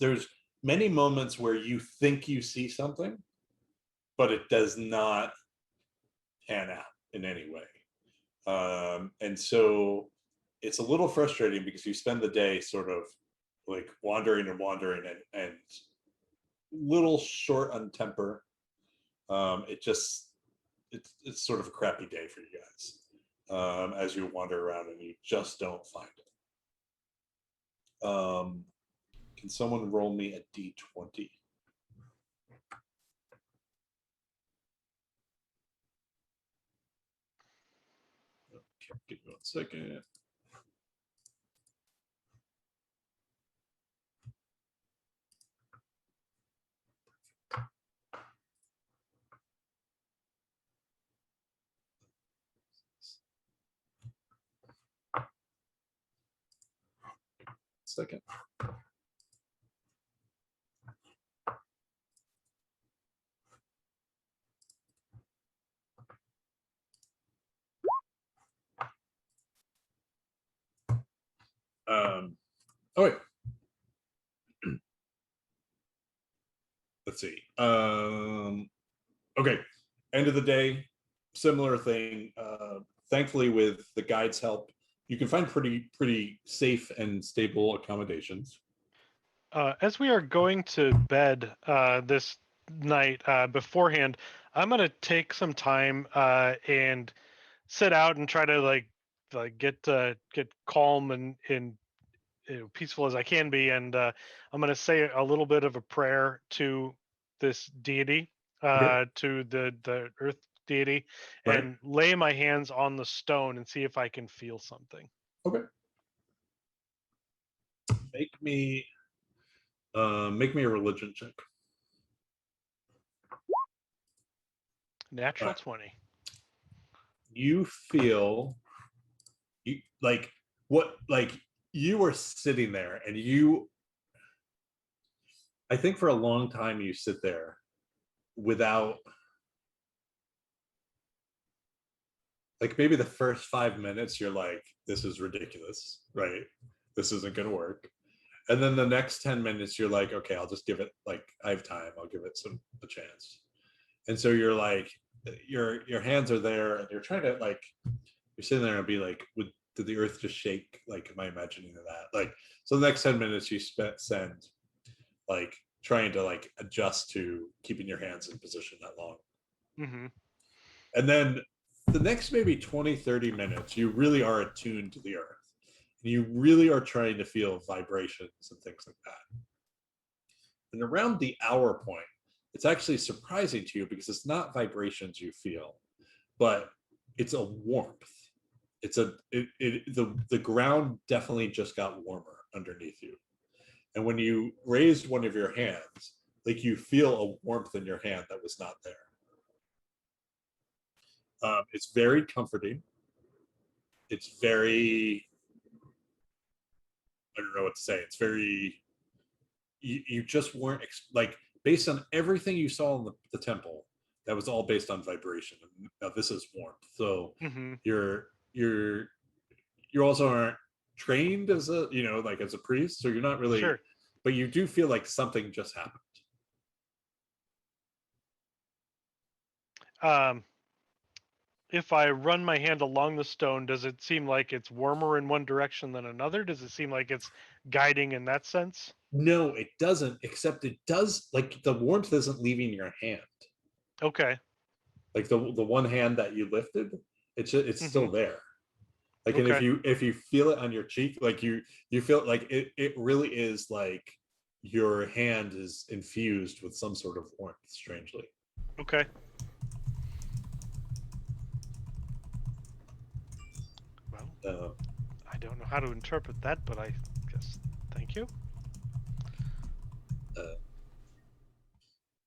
many moments where you think you see something, but it does not pan out in any way. And so it's a little frustrating because you spend the day sort of like wandering and little short on temper. It's sort of a crappy day for you guys as you wander around and you just don't find it. Can someone roll me a d20? Okay, give me 1 second. Second. Okay. Let's see. Okay. End of the day, similar thing. Thankfully, with the guide's help, you can find pretty safe and stable accommodations. As we are going to bed this night beforehand, I'm gonna take some time and sit out and try to like get calm and peaceful as I can be, and I'm gonna say a little bit of a prayer to this deity, Okay. to the earth deity, Right. and lay my hands on the stone and see if I can feel something. Okay. Make me a religion check. Natural 20. You feel you were sitting there and I think for a long time you sit there without, like, maybe the first 5 minutes you're like, this is ridiculous, right? This isn't gonna work. And then the next 10 minutes you're like, okay, I'll just give it, like, I have time, I'll give it a chance. And so you're like, your hands are there and you're trying to, like, you're sitting there and be like, did the earth just shake? Like, am I imagining that? Like, so the next 10 minutes you spend like trying to like adjust to keeping your hands in position that long. Mm-hmm. And then the next maybe 20-30 minutes you really are attuned to the earth and you really are trying to feel vibrations and things like that. And around the hour point, it's actually surprising to you because it's not vibrations you feel, but it's a warmth. The ground definitely just got warmer underneath you. And when you raised one of your hands, like you feel a warmth in your hand that was not there. It's very comforting. It's very, I don't know what to say. It's very, you just weren't like, based on everything you saw in the temple, that was all based on vibration. Now this is warmth. So you're also aren't trained as a, like as a priest. So you're not really, Sure. but you do feel like something just happened. If I run my hand along the stone, does it seem like it's warmer in one direction than another? Does it seem like it's guiding in that sense? No, it doesn't, except it does, like the warmth isn't leaving your hand. Okay. Like the one hand that you lifted, it's still there. Like, and if you feel it on your cheek, like you feel like it really is like your hand is infused with some sort of warmth, strangely. Okay. Well, I don't know how to interpret that, but I guess thank you.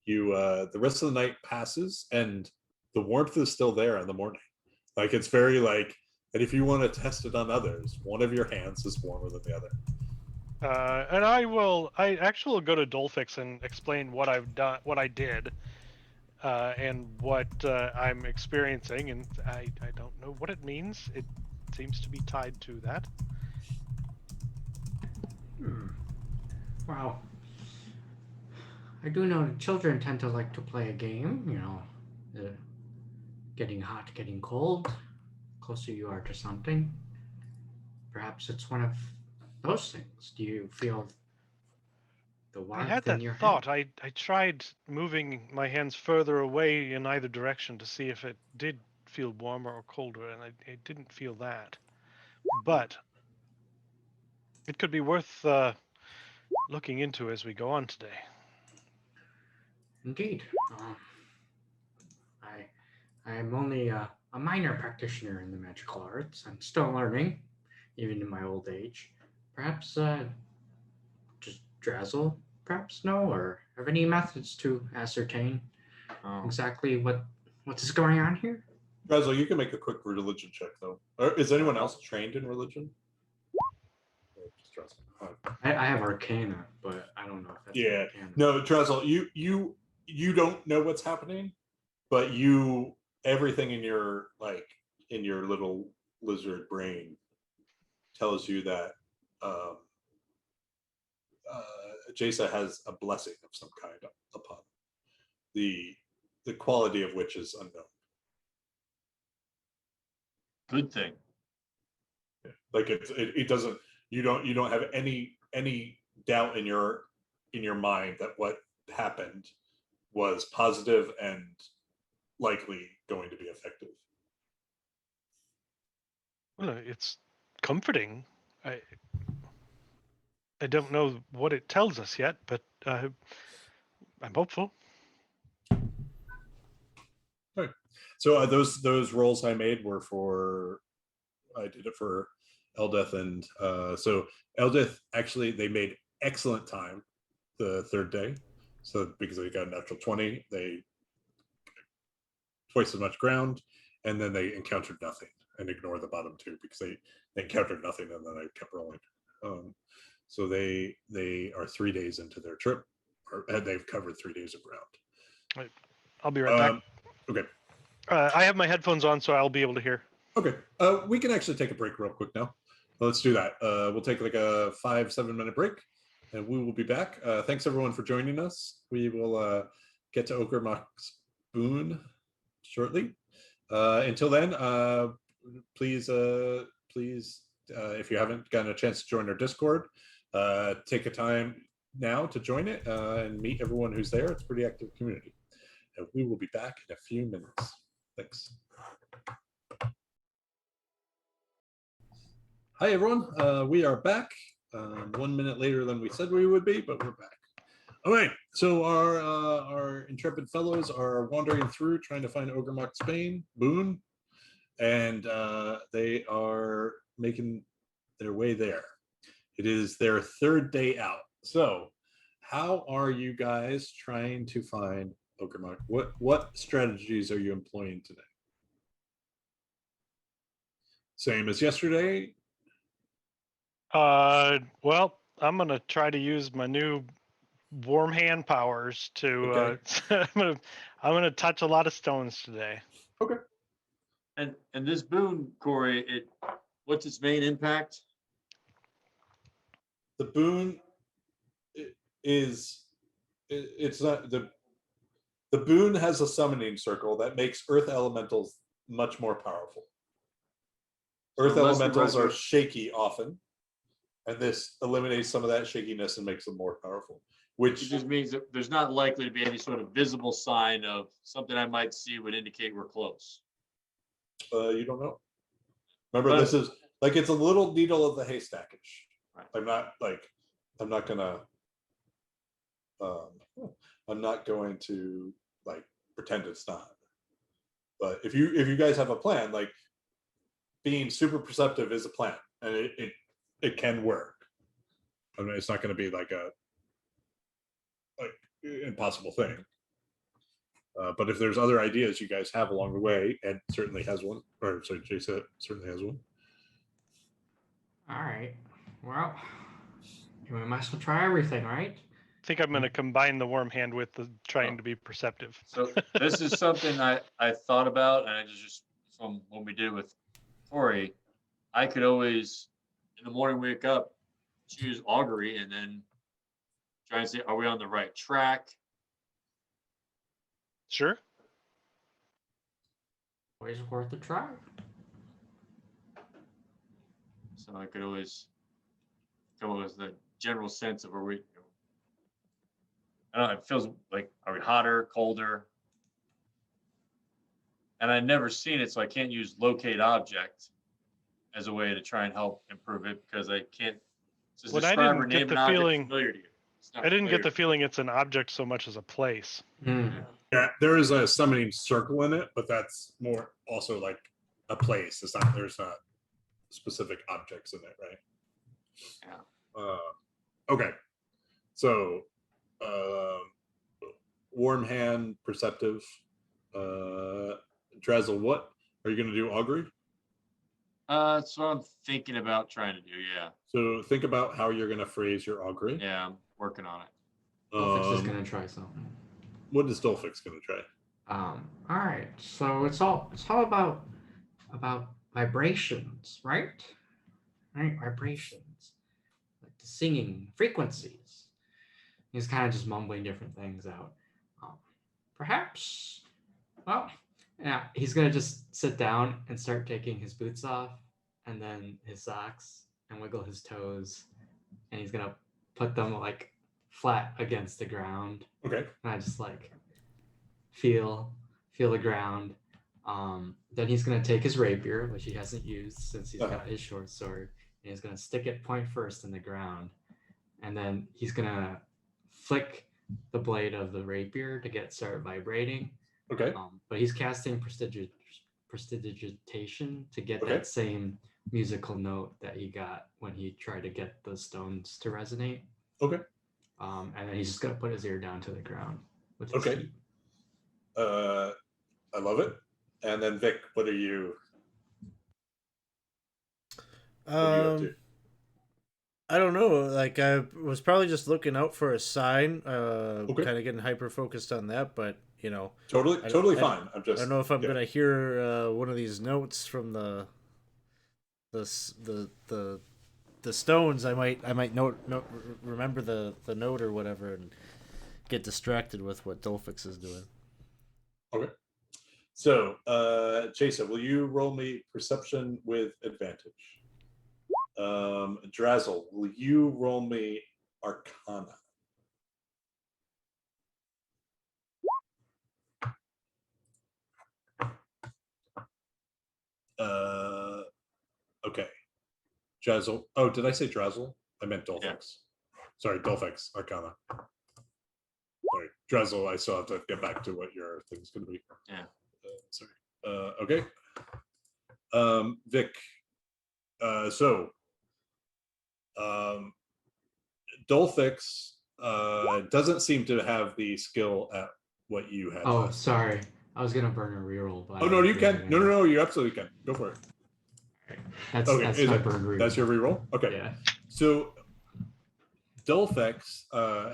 The rest of the night passes and the warmth is still there in the morning. Like it's very like, and if you want to test it on others, one of your hands is warmer than the other. And I actually will go to Dolphix and explain what I've done, what I did, and what I'm experiencing, and I don't know what it means. It seems to be tied to that. Wow. I do know that children tend to like to play a game, getting hot, getting cold, closer you are to something. Perhaps it's one of those things. Do you feel the I had warmth that in your thought. hand? I tried moving my hands further away in either direction to see if it did feel warmer or colder, and I didn't feel that. But it could be worth looking into as we go on today. Indeed. I am only a minor practitioner in the magical arts. I'm still learning, even in my old age. Perhaps just Drazzle, perhaps know, or have any methods to ascertain exactly what is going on here? Razzle, you can make a quick religion check though. Or is anyone else trained in religion? I have Arcana, but I don't know if that's Arcana. No, Drazzle, you don't know what's happening, but everything in your little lizard brain tells you that Jason has a blessing of some kind upon the quality of which is unknown. Good thing. Yeah. Like it doesn't, you don't have any doubt in your mind that what happened was positive and likely going to be effective. Well, it's comforting. I don't know what it tells us yet, but I'm hopeful. All right. So those rolls I made were I did it for Eldeth, and so Eldeth actually they made excellent time the third day. So because they got a natural 20, they twice as much ground, and then they encountered nothing and ignored the bottom two because they encountered nothing, and then I kept rolling. So they are 3 days into their trip, and they've covered 3 days of ground. Right. I'll be right back. Okay. I have my headphones on, so I'll be able to hear. Okay. We can actually take a break real quick now. Let's do that. We'll take like a 5-7 minute break, and we will be back. Thanks everyone for joining us. We will get to Okermach's boon shortly. Until then, please, if you haven't gotten a chance to join our Discord, take a time now to join it and meet everyone who's there. It's a pretty active community. And we will be back in a few minutes. Thanks. Hi, everyone. We are back 1 minute later than we said we would be, but we're back. All right, so our intrepid fellows are wandering through trying to find Ogremok Spain, Boone, and they are making their way there. It is their third day out. So, how are you guys trying to find Ogremok? What strategies are you employing today? Same as yesterday. Well, I'm gonna try to use my new warm hand powers to. Okay. I'm gonna touch a lot of stones today. Okay. And this boon, Corey, what's its main impact? The boon is it's not the boon has a summoning circle that makes earth elementals much more powerful. Earth elementals are shaky often, and this eliminates some of that shakiness and makes them more powerful. Which it just means that there's not likely to be any sort of visible sign of something I might see would indicate we're close. You don't know. Remember, this is like it's a little needle of the haystack-ish. Right. I'm not going to like pretend it's not. But if you guys have a plan, like being super perceptive is a plan, and it can work. I mean, it's not going to be like a impossible thing. But if there's other ideas you guys have along the way, Ed certainly has one, or sorry, Jason certainly has one. All right. Well, we might as well try everything, right? I think I'm going to combine the warm hand with the trying to be perceptive. So this is something I thought about, and I just from what we did with Corey, I could always in the morning wake up, choose augury, and then try and say, are we on the right track? Sure. Always worth a try. So I could always come up with the general sense of where we. I don't know. It feels like, are we hotter, colder? And I've never seen it, so I can't use locate object as a way to try and help improve it because I can't. Says But I describe or didn't name get an the object feeling. familiar to you. It's not I didn't get the familiar. feeling it's an object so much as a place. Yeah, there is a summoning circle in it, but that's more also like a place. It's not. There's not specific objects in it, right? Yeah. Okay. So, warm hand, perceptive. Drazzle, what are you going to do? Augury. That's what I'm thinking about trying to do. Yeah. So think about how you're going to phrase your augury. Yeah, I'm working on it. Dolphix is gonna try something. What is Dolphix going to try? All right. So it's all about vibrations, right? Right, vibrations, like the singing frequencies. He's kind of just mumbling different things out. Perhaps, well, yeah, he's gonna just sit down and start taking his boots off, and then his socks, and wiggle his toes, and he's gonna put them like flat against the ground. Okay. And I just like feel the ground. Then he's gonna take his rapier, which he hasn't used since he's got his short sword, and he's gonna stick it point first in the ground, and then he's gonna flick the blade of the rapier to get it start vibrating. Okay. But he's casting prestidigitation to get that same musical note that he got when he tried to get the stones to resonate. Okay. And then he's just gonna put his ear down to the ground with his feet. I love it. And then Vic, what are you? Up to? I don't know. Like I was probably just looking out for a sign, kind of getting hyper focused on that. But you know, totally fine. I don't know if I'm gonna hear one of these notes from the stones. I might remember the note or whatever and get distracted with what Dolphix is doing. Okay. So, Jason, will you roll me perception with advantage? Drazzle, will you roll me Arcana? Okay. Drazzle. Oh, did I say Drazzle? I meant Dolphix. Yeah. Sorry, Dolphix, Arcana. sorry, Drezel. I still have to get back to what your thing's going to be. Yeah. Sorry. Okay. Vic. So, Dolphix doesn't seem to have the skill at what you had. Oh, sorry. I was gonna burn a reroll, but Oh no, you can. No, you absolutely can. Go for it. That's Okay, that's is my it- burn reroll. That's your reroll. Okay. Yeah. So Dolphix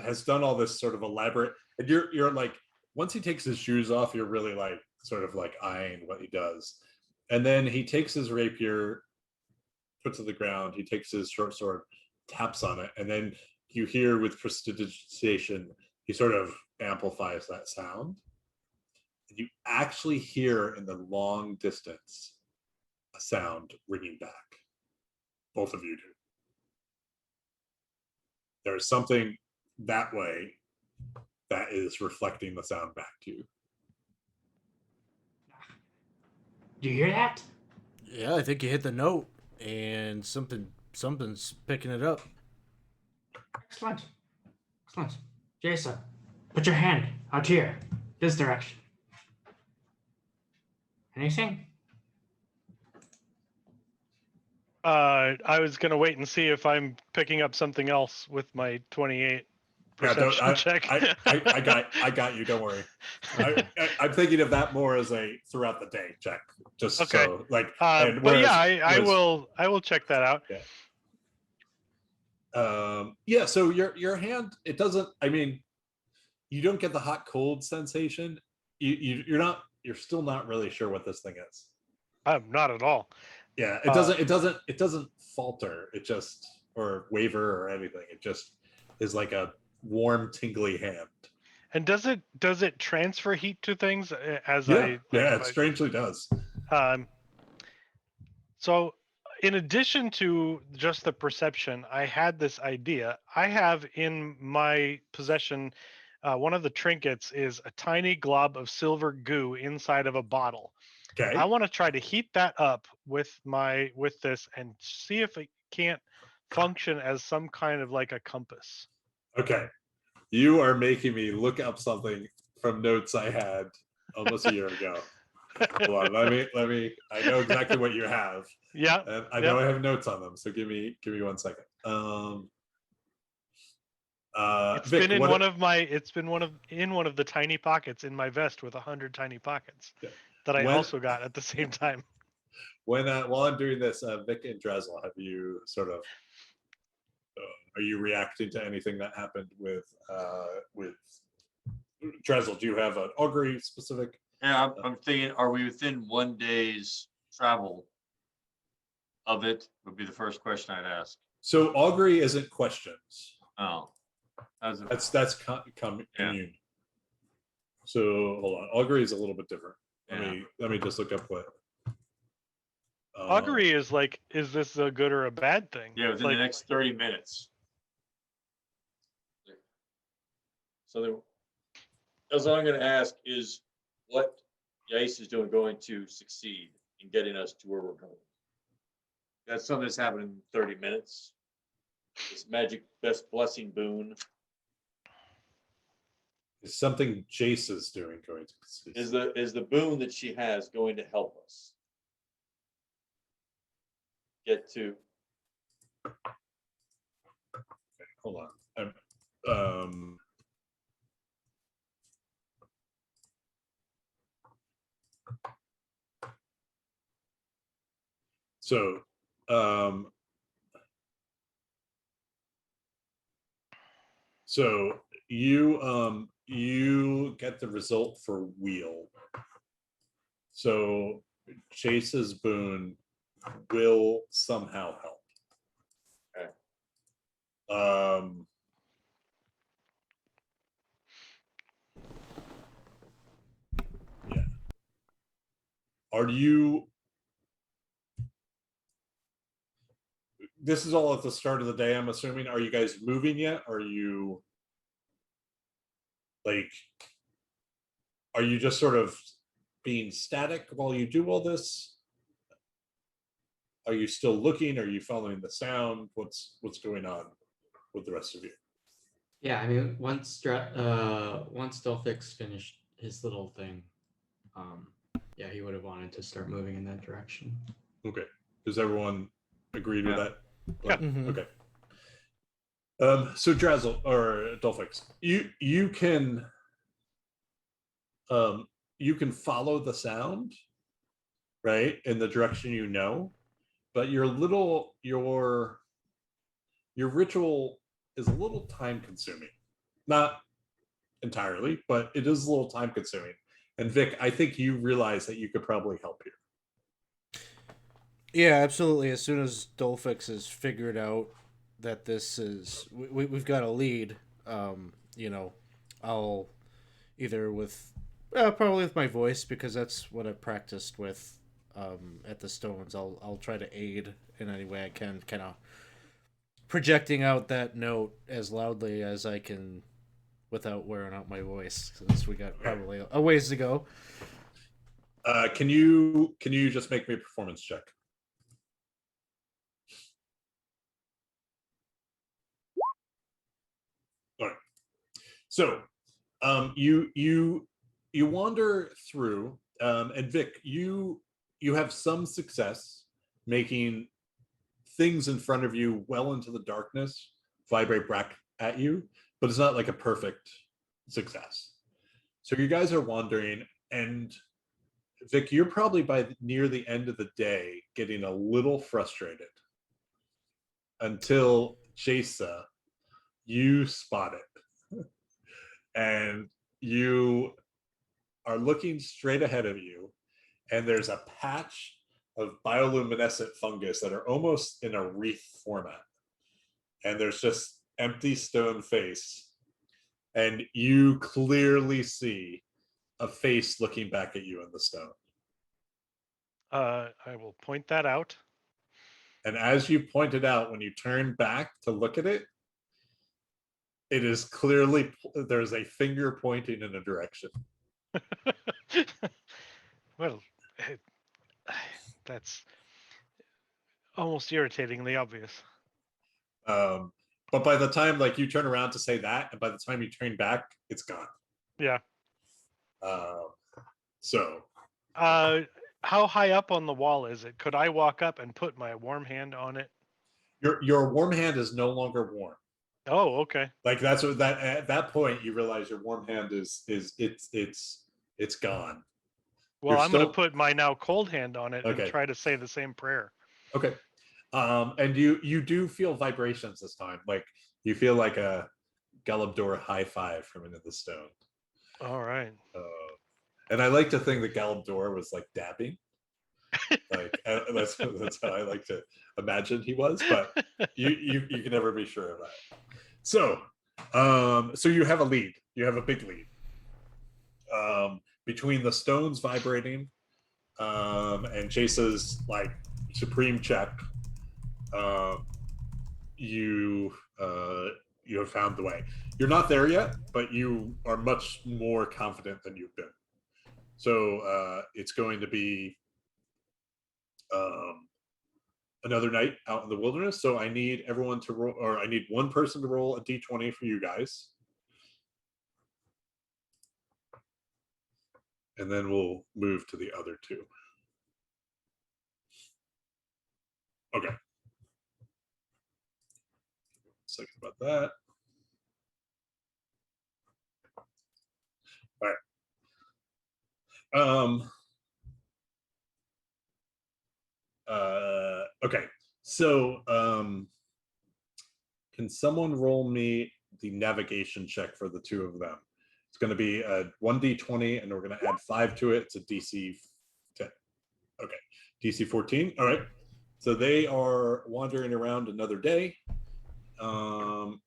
has done all this sort of elaborate, and you're like, once he takes his shoes off, you're really like sort of like eyeing what he does, and then he takes his rapier, puts it to the ground. He takes his short sword, taps on it, and then you hear with prestidigitation, he sort of amplifies that sound. And you actually hear in the long distance a sound ringing back. Both of you do. There's something that way that is reflecting the sound back to you. Do you hear that? Yeah, I think you hit the note, and something's picking it up. Excellent. Excellent. Jason, put your hand out here, this direction. Anything? I was gonna wait and see if I'm picking up something else with my 28 perception check. I got you. Don't worry. I'm thinking of that more as a throughout the day check. Just Okay. so like. But yeah, I will check that out. Yeah. So your hand, it doesn't. I mean, you don't get the hot cold sensation. You're still not really sure what this thing is. Not at all. Yeah, it doesn't falter. It just or waver or anything. It just is like a warm, tingly hand. And does it transfer heat to things it strangely does. So in addition to just the perception, I had this idea. I have in my possession one of the trinkets is a tiny glob of silver goo inside of a bottle. Okay. I want to try to heat that up with this and see if it can't function as some kind of like a compass. Okay. You are making me look up something from notes I had almost a year ago. Hold on, let me. I know exactly what you have. Yeah. And I know I have notes on them, so give me 1 second. It's Vic, been in one of the tiny pockets in my vest with 100 tiny pockets that I also got at the same time. When while I'm doing this, Vic and Drezel, have you sort of are you reacting to anything that happened with Drezel? Do you have an augury specific? Yeah, I'm thinking, are we within 1 day's travel of it? Would be the first question I'd ask. So augury isn't questions. Oh, that's commune. So hold on, augury is a little bit different. Let me just look up what. Augury is like, is this a good or a bad thing? Yeah, within the next 30 minutes. So that's all I'm going to ask is what Yais is doing going to succeed in getting us to where we're going. That's something that's happening in 30 minutes. This magic best blessing boon. Is something Jace is doing going to succeed? Is the boon that she has going to help us get to? Okay, hold on. So, you get the result for wheel. So Chase's boon will somehow help. Okay. Yeah. Are you? This is all at the start of the day, I'm assuming. Are you guys moving yet? Are you just sort of being static while you do all this? Are you still looking? Are you following the sound? What's going on with the rest of you? Yeah, I mean, once Dolphix finished his little thing, yeah, he would have wanted to start moving in that direction. Okay. Does everyone agreed with that? Yeah. Okay. So Drazzle or Dolphix, you can follow the sound, right, in the direction you know, but your ritual is a little time consuming. Not entirely, but it is a little time consuming. And Vic, I think you realize that you could probably help here. Yeah, absolutely. As soon as Dolphix has figured out that this is we've got a lead, you know, I'll either with probably with my voice, because that's what I've practiced with at the Stones. I'll try to aid in any way I can, kind of projecting out that note as loudly as I can without wearing out my voice, since we got probably a ways to go. Can you just make me a performance check? All right. So you wander through, and Vic, you have some success making things in front of you well into the darkness vibrate back at you, but it's not like a perfect success. So you guys are wandering, and Vic, you're probably by near the end of the day getting a little frustrated until Jasa, you spot it. And you are looking straight ahead of you, and there's a patch of bioluminescent fungus that are almost in a wreath format. And there's just empty stone face. And you clearly see a face looking back at you in the stone. I will point that out. And as you pointed out, when you turn back to look at it, it is clearly, there's a finger pointing in a direction. Well, that's almost irritatingly obvious. But by the time like you turn around to say that, and by the time you turn back, it's gone. Yeah. So. How high up on the wall is it? Could I walk up and put my warm hand on it? Your warm hand is no longer warm. Oh, okay. Like that's what that at that point you realize your warm hand is it's gone. Well, I'm going to put my now cold hand on it and try to say the same prayer. Okay. And you do feel vibrations this time. Like you feel like a Galabdor high five from into the stone. All right. And I like to think that Galabdor was like dabbing. Like that's how I like to imagine he was, but you can never be sure of that. So so you have a lead. You have a big lead. Between the stones vibrating and Chase's like supreme check, you have found the way. You're not there yet, but you are much more confident than you've been. So it's going to be another night out in the wilderness. So I need everyone to roll, or I need one person to roll a d20 for you guys. And then we'll move to the other two. Okay. Second about that. All right. Okay. So can someone roll me the navigation check for the two of them? It's going to be a 1d20, and we're going to add 5 to it. It's a DC 10. Okay. DC 14. All right. So they are wandering around another day. Can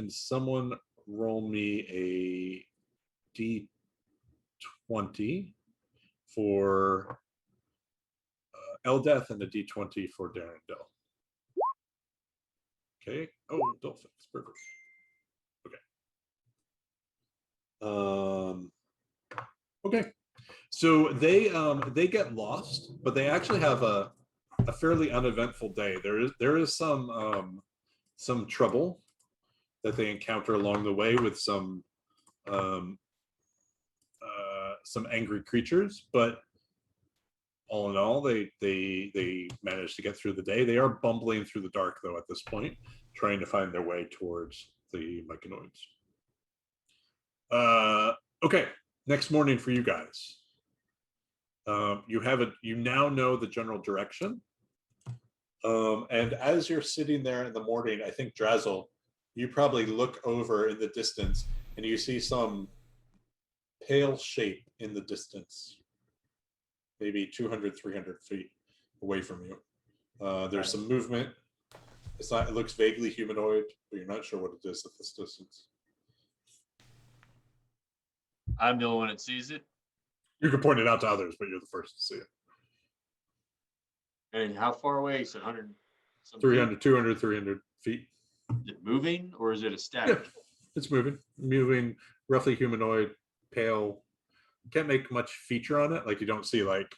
someone roll me a d20 for Eldeth and a d20 for Darendelle? Okay. Oh, Dolphix. Perfect. Okay. Okay. So they get lost, but they actually have a fairly uneventful day. There is some trouble that they encounter along the way with some angry creatures, but all in all, they manage to get through the day. They are bumbling through the dark though at this point, trying to find their way towards the Myconoids. Okay, next morning for you guys. You now know the general direction. And as you're sitting there in the morning, I think Drazzle, you probably look over in the distance and you see some pale shape in the distance, maybe 200, 300 feet away from you. There's some movement. It looks vaguely humanoid, but you're not sure what it is at this distance. I'm the only one that sees it. You can point it out to others, but you're the first to see it. And how far away? You said 100? 300, 200, 300 feet. Is it moving or is it a static? Yeah, it's moving, roughly humanoid, pale. Can't make much feature on it. Like you don't see like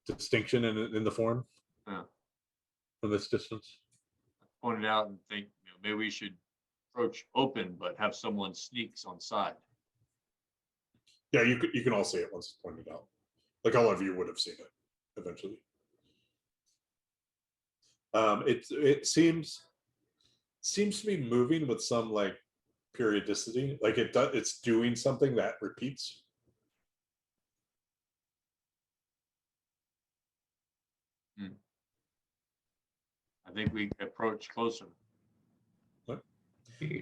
distinction in the form from this distance. Point it out and think, maybe we should approach open, but have someone sneaks on side. Yeah, you can all see it once it's pointed out. Like all of you would have seen it eventually. It seems to be moving with some like periodicity. Like it's doing something that repeats. I think we approach closer. What?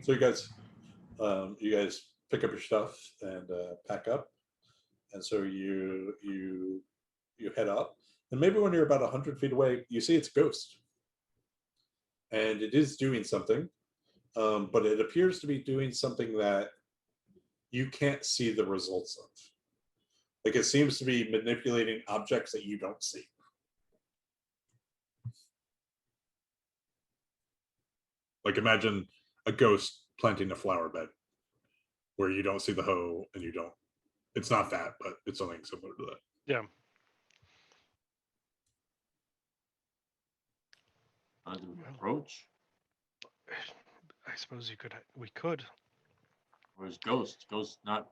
So you guys pick up your stuff and pack up, and so you head up. And maybe when you're about 100 feet away, you see its ghost, and it is doing something, but it appears to be doing something that you can't see the results of. Like it seems to be manipulating objects that you don't see. Like imagine a ghost planting a flower bed where you don't see the hoe and it's not that, but it's something similar to that. Yeah. Do we approach? I suppose we could. Or is ghost? Ghost not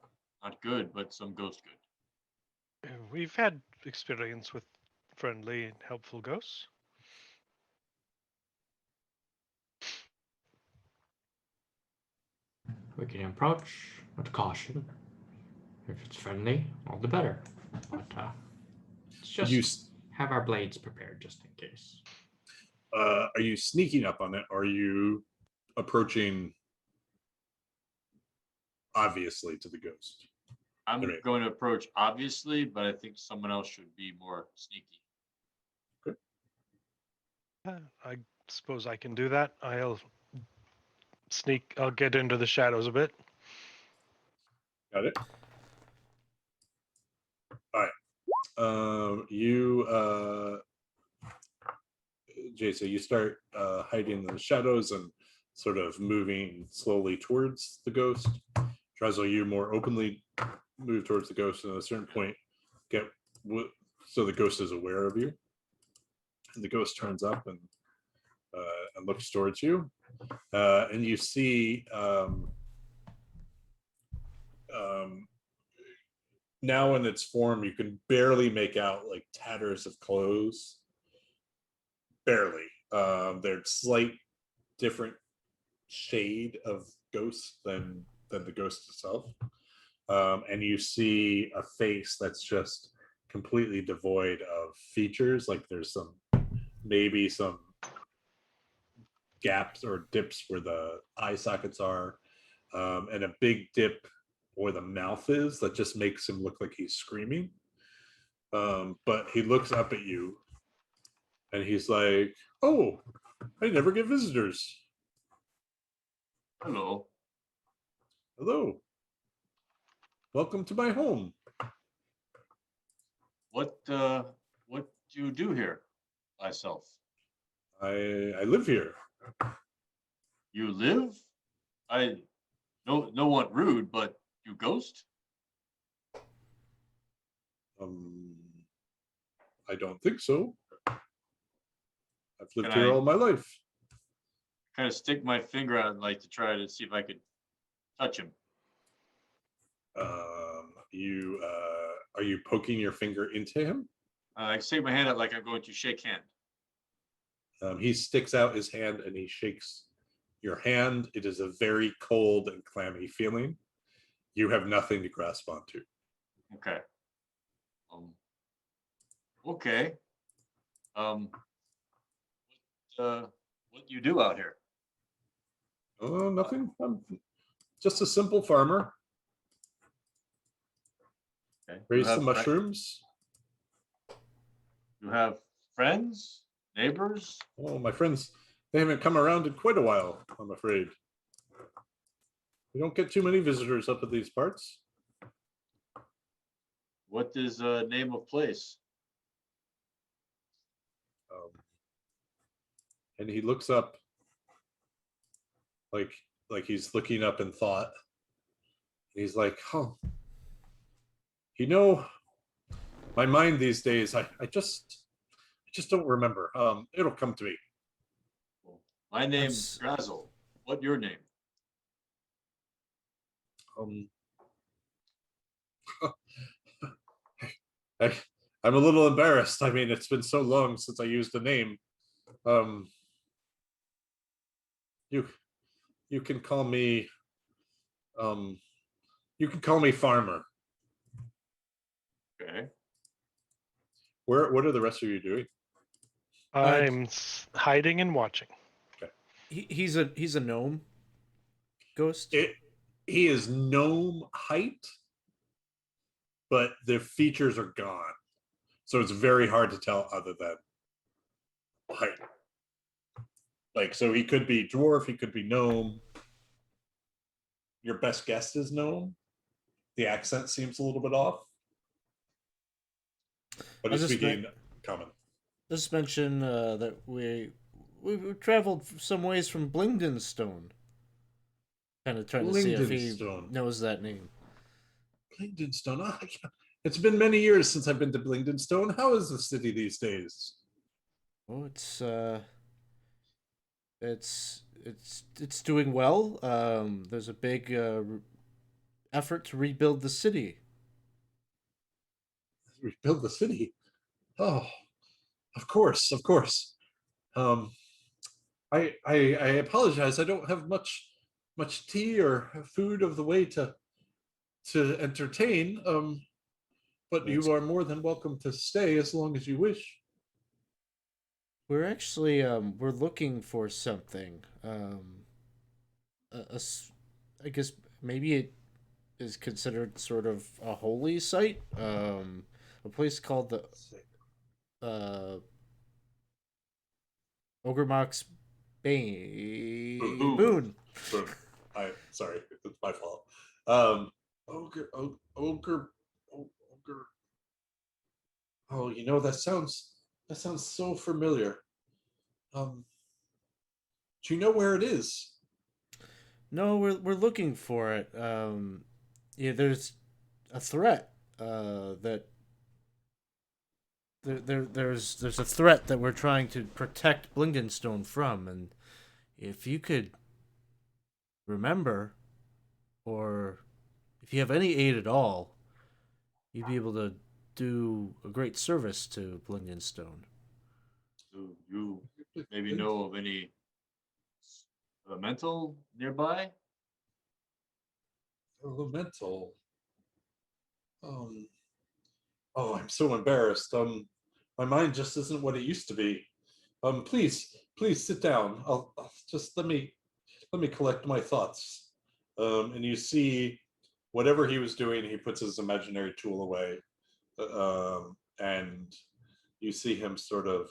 good, but some ghost good. We've had experience with friendly and helpful ghosts. We can approach with caution. If it's friendly, all the better. But let's just have our blades prepared just in case. Are you sneaking up on it? Or are you approaching obviously to the ghost? I'm going to approach obviously, but I think someone else should be more sneaky. Okay. I suppose I can do that. I'll get into the shadows a bit. Got it. All right. Jason, you start hiding in the shadows and sort of moving slowly towards the ghost. Drazzle, you more openly move towards the ghost, and at a certain point, so the ghost is aware of you, and the ghost turns up and looks towards you, and you see now in its form, you can barely make out like tatters of clothes. Barely. They're slight different shade of ghost than the ghost itself. And you see a face that's just completely devoid of features. Like there's maybe some gaps or dips where the eye sockets are, and a big dip where the mouth is that just makes him look like he's screaming. But he looks up at you and he's like, "Oh, I never get visitors. Hello. Hello. Welcome to my home. What do you do here, myself? I live here." You live? No one rude, but you ghost? I don't think so. I've lived Can here I- all my life. kind of stick my finger out, like to try to see if I could touch him. You are you poking your finger into him? I stick my hand out like I'm going to shake hand. He sticks out his hand and he shakes your hand. It is a very cold and clammy feeling. You have nothing to grasp onto. Okay. Okay. What do you do out here? Oh, nothing. I'm just a simple farmer. Okay. Raise some mushrooms. You have friends, neighbors? Oh, my friends, they haven't come around in quite a while, I'm afraid. We don't get too many visitors up at these parts. What is the name of place? And he looks up like he's looking up in thought. He's like, oh, my mind these days, I just don't remember. It'll come to me. My name's Drazzle. What your name? I'm a little embarrassed. I mean, it's been so long since I used a name. You can call me Farmer. Okay. What are the rest of you doing? I'm hiding and watching. Okay. He's a gnome ghost. He is gnome height, but the features are gone, so it's very hard to tell other than height. Like, so he could be dwarf, he could be gnome. Your best guess is gnome. The accent seems a little bit off, but he's speaking common. Let's mention that we traveled some ways from Blingdenstone. Kind of trying to see if he knows that name. Blingdenstone. Oh, it's been many years since I've been to Blingdenstone. How is the city these days? Oh, it's doing well. There's a big effort to rebuild the city. Rebuild the city? Oh, of course. I apologize. I don't have much tea or food of the way to entertain. But you are more than welcome to stay as long as you wish. We're actually we're looking for something. I guess maybe it is considered sort of a holy site. A place called the Ogremok's Boon. Sorry, it's my fault. Ogre. Oh, that sounds so familiar. Do you know where it is? No, we're looking for it. Yeah, there's a threat that there's a threat that we're trying to protect Blingdenstone from, and if you could remember, or if you have any aid at all, you'd be able to do a great service to Blingdenstone. Do you maybe know of any elemental nearby? Elemental. Oh, I'm so embarrassed. My mind just isn't what it used to be. Please sit down. I'll just let me collect my thoughts. And you see, whatever he was doing, he puts his imaginary tool away, and you see him sort of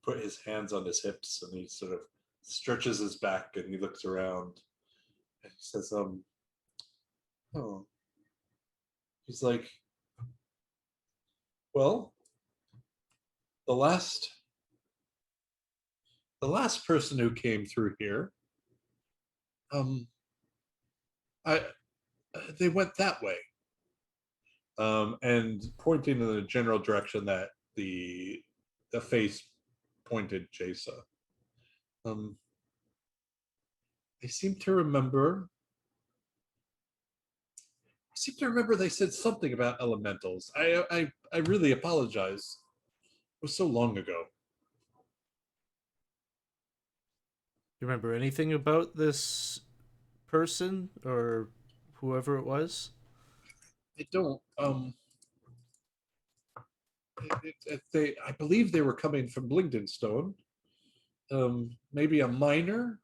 put his hands on his hips, and he sort of stretches his back, and he looks around, and he says, "Oh." He's like, "Well, the last person who came through here, they went that way," and pointing in the general direction that the face pointed Jasa. seem to remember. I seem to remember they said something about elementals. I really apologize. It was so long ago. You remember anything about this person or whoever it was? I don't. I believe they were coming from Blingdenstone. Maybe a minor.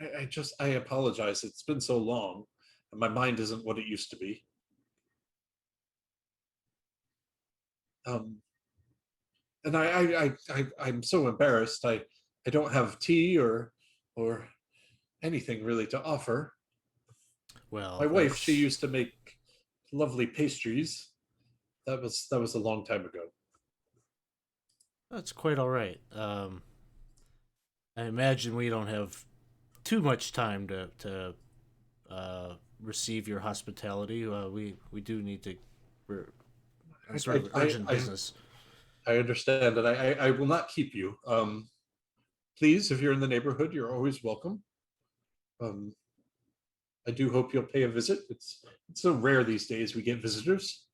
I apologize. It's been so long, and my mind isn't what it used to be. And I'm so embarrassed. I don't have tea or anything really to offer. Well, My wife, she used to make lovely pastries. That was a long time ago. That's quite all right. I imagine we don't have too much time to receive your hospitality. We do need to. We're on sort of urgent business. I understand, and I will not keep you. Please, if you're in the neighborhood, you're always welcome. I do hope you'll pay a visit. It's so rare these days we get visitors.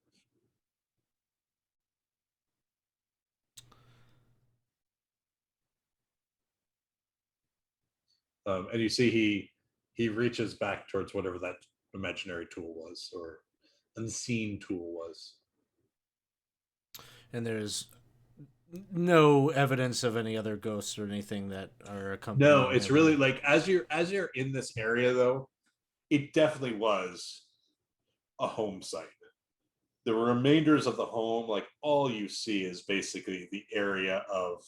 And you see he reaches back towards whatever that imaginary tool was or unseen tool was. And there's no evidence of any other ghosts or anything that are accompanying. No, it's really like as you're in this area though, it definitely was a home site. The remainders of the home, like all you see is basically the area of,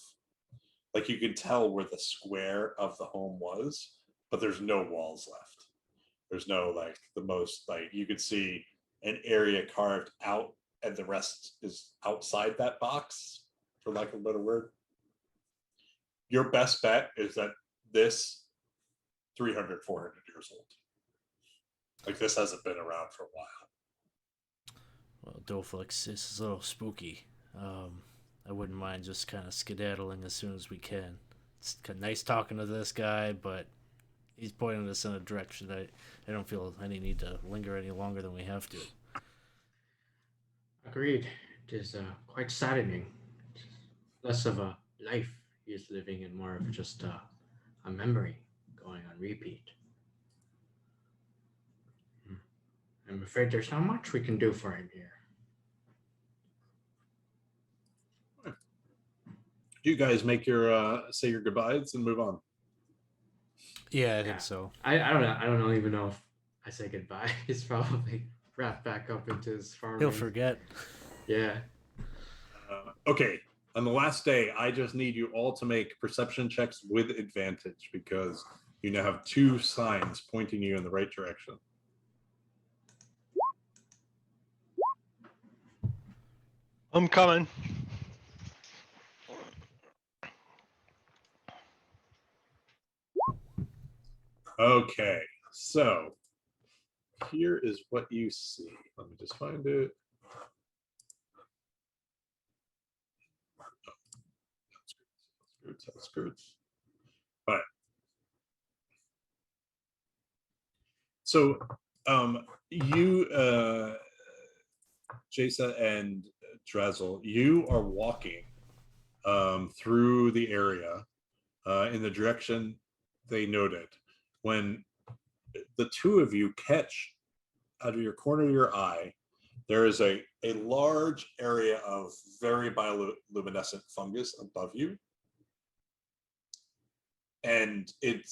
like you can tell where the square of the home was, but there's no walls left. There's no like the most like you could see an area carved out and the rest is outside that box, for lack of a better word. Your best bet is that this 300, 400 years old. Like this hasn't been around for a while. Well, Dolphix is a little spooky. I wouldn't mind just kind of skedaddling as soon as we can. It's nice talking to this guy, but he's pointing us in a direction I don't feel any need to linger any longer than we have to. Agreed. It is quite saddening. It's less of a life he is living and more of just a memory going on repeat. I'm afraid there's not much we can do for him here. Do you guys make your say your goodbyes and move on? Yeah, I think so. I don't know. I don't even know if I say goodbye. He's probably wrapped back up into his farming. He'll forget. Yeah. Okay. On the last day, I just need you all to make perception checks with advantage because you now have 2 signs pointing you in the right direction. I'm coming. Okay, so here is what you see. Let me just find it. Outskirts. All right. So you, Jasa and Drazel, you are walking through the area in the direction they noted. When the 2 of you catch out of your corner of your eye, there is a large area of very bioluminescent fungus above you. And it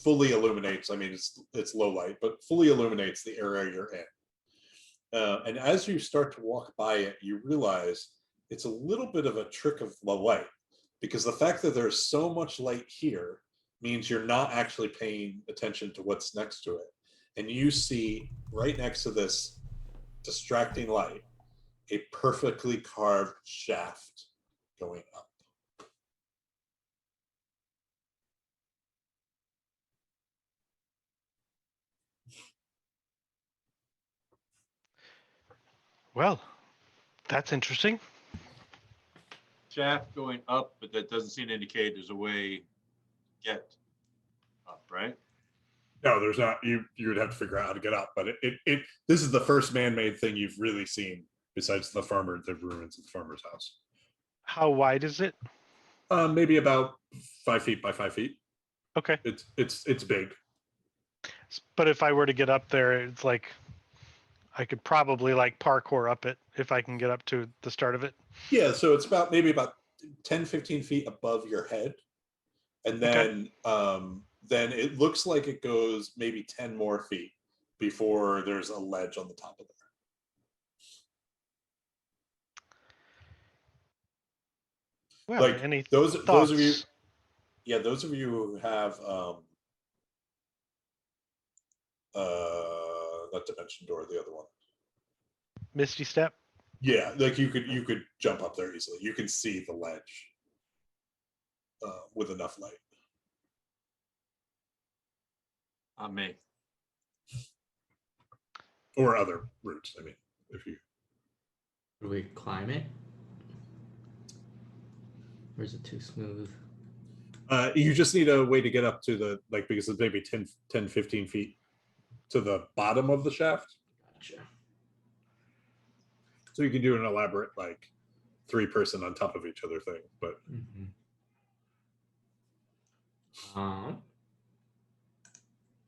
fully illuminates. I mean, it's low light, but fully illuminates the area you're in. And as you start to walk by it, you realize it's a little bit of a trick of the light, because the fact that there's so much light here means you're not actually paying attention to what's next to it. And you see right next to this distracting light, a perfectly carved shaft going up. Well, that's interesting. Shaft going up, but that doesn't seem to indicate there's a way to get up, right? No, there's not. You would have to figure out how to get up, but this is the first man-made thing you've really seen besides the ruins of the farmer's house. How wide is it? Maybe about 5 feet by 5 feet. Okay. It's big. But if I were to get up there, it's like I could probably like parkour up it if I can get up to the start of it. Yeah, so it's maybe about 10, 15 feet above your head. And then then it looks like it goes maybe 10 more feet before there's a ledge on the top of there. Well, Like any those of you, thoughts? yeah, those of you who have not Dimension Door, the other one. Misty Step? Yeah, like you could jump up there easily. You can see the ledge with enough light. On me. Or other routes, I mean, if you... Do we climb it? Or is it too smooth? You just need a way to get up to the, like, because it's maybe 10, 15 feet to the bottom of the shaft. Gotcha. So you can do an elaborate, like, 3-person on top of each other thing, but... Mm-hmm.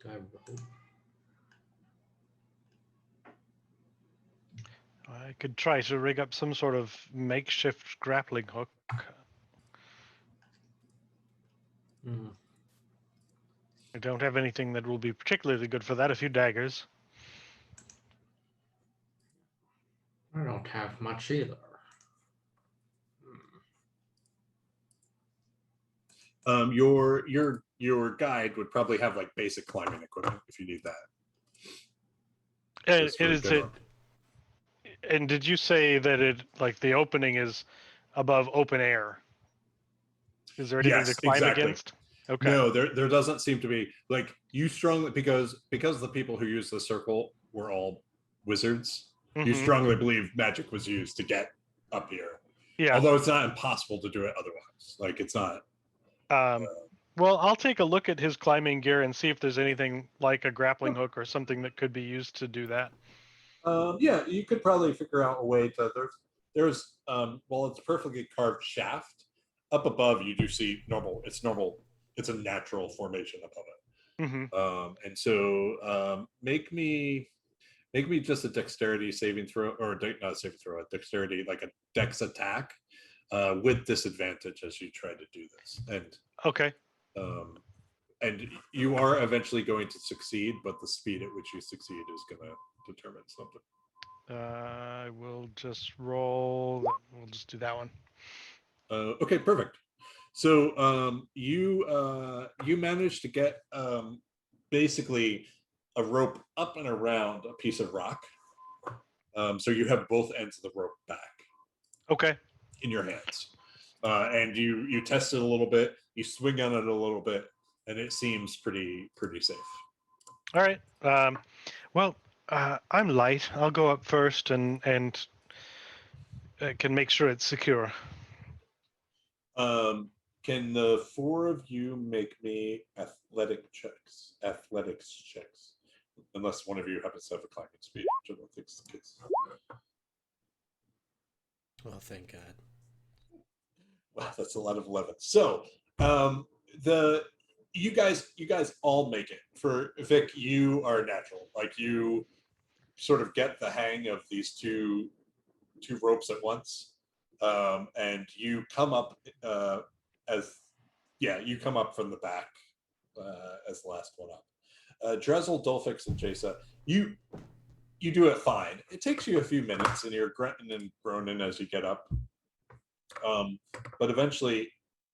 Do I roll? I could try to rig up some sort of makeshift grappling hook. I don't have anything that will be particularly good for that. A few daggers. I don't have much either. Your guide would probably have like basic climbing equipment if you need that. And Just for is it? general. And did you say that it like the opening is above open air? Is there anything Yes, to climb exactly. against? Okay. No, there doesn't seem to be. Like, you strongly, because the people who use the circle were all wizards. You Mhm. strongly believe magic was used to get up here. Yeah. Although it's not impossible to do it otherwise. Like, it's not. Well, I'll take a look at his climbing gear and see if there's anything like a grappling hook or something that could be used to do that. Yeah, you could probably figure out a way to. There's well, it's a perfectly carved shaft. Up above, you do see normal. It's normal. It's a natural formation above it. Mm-hmm. And so make me just a dexterity saving throw, or not saving throw, a dexterity, like a dex attack with disadvantage as you try to do this. And Okay. And you are eventually going to succeed, but the speed at which you succeed is going to determine something. I will just roll. We'll just do that one. Okay, perfect. So you managed to get basically a rope up and around a piece of rock. So you have both ends of the rope back. Okay. In your hands, and you test it a little bit. You swing on it a little bit, and it seems pretty safe. All right. Well, I'm light. I'll go up first and can make sure it's secure. Can the 4 of you make me athletics checks? Unless one of you happens to have a climbing speed, which I don't think is the case. Well, thank God. Wow, that's a lot of 11. So you guys all make it. For Vic, you are natural. Like, you sort of get the hang of these two ropes at once, and you come up you come up from the back as the last one up. Drezel, Dolphix, and Jasa, you do it fine. It takes you a few minutes, and you're grunting and groaning as you get up. But eventually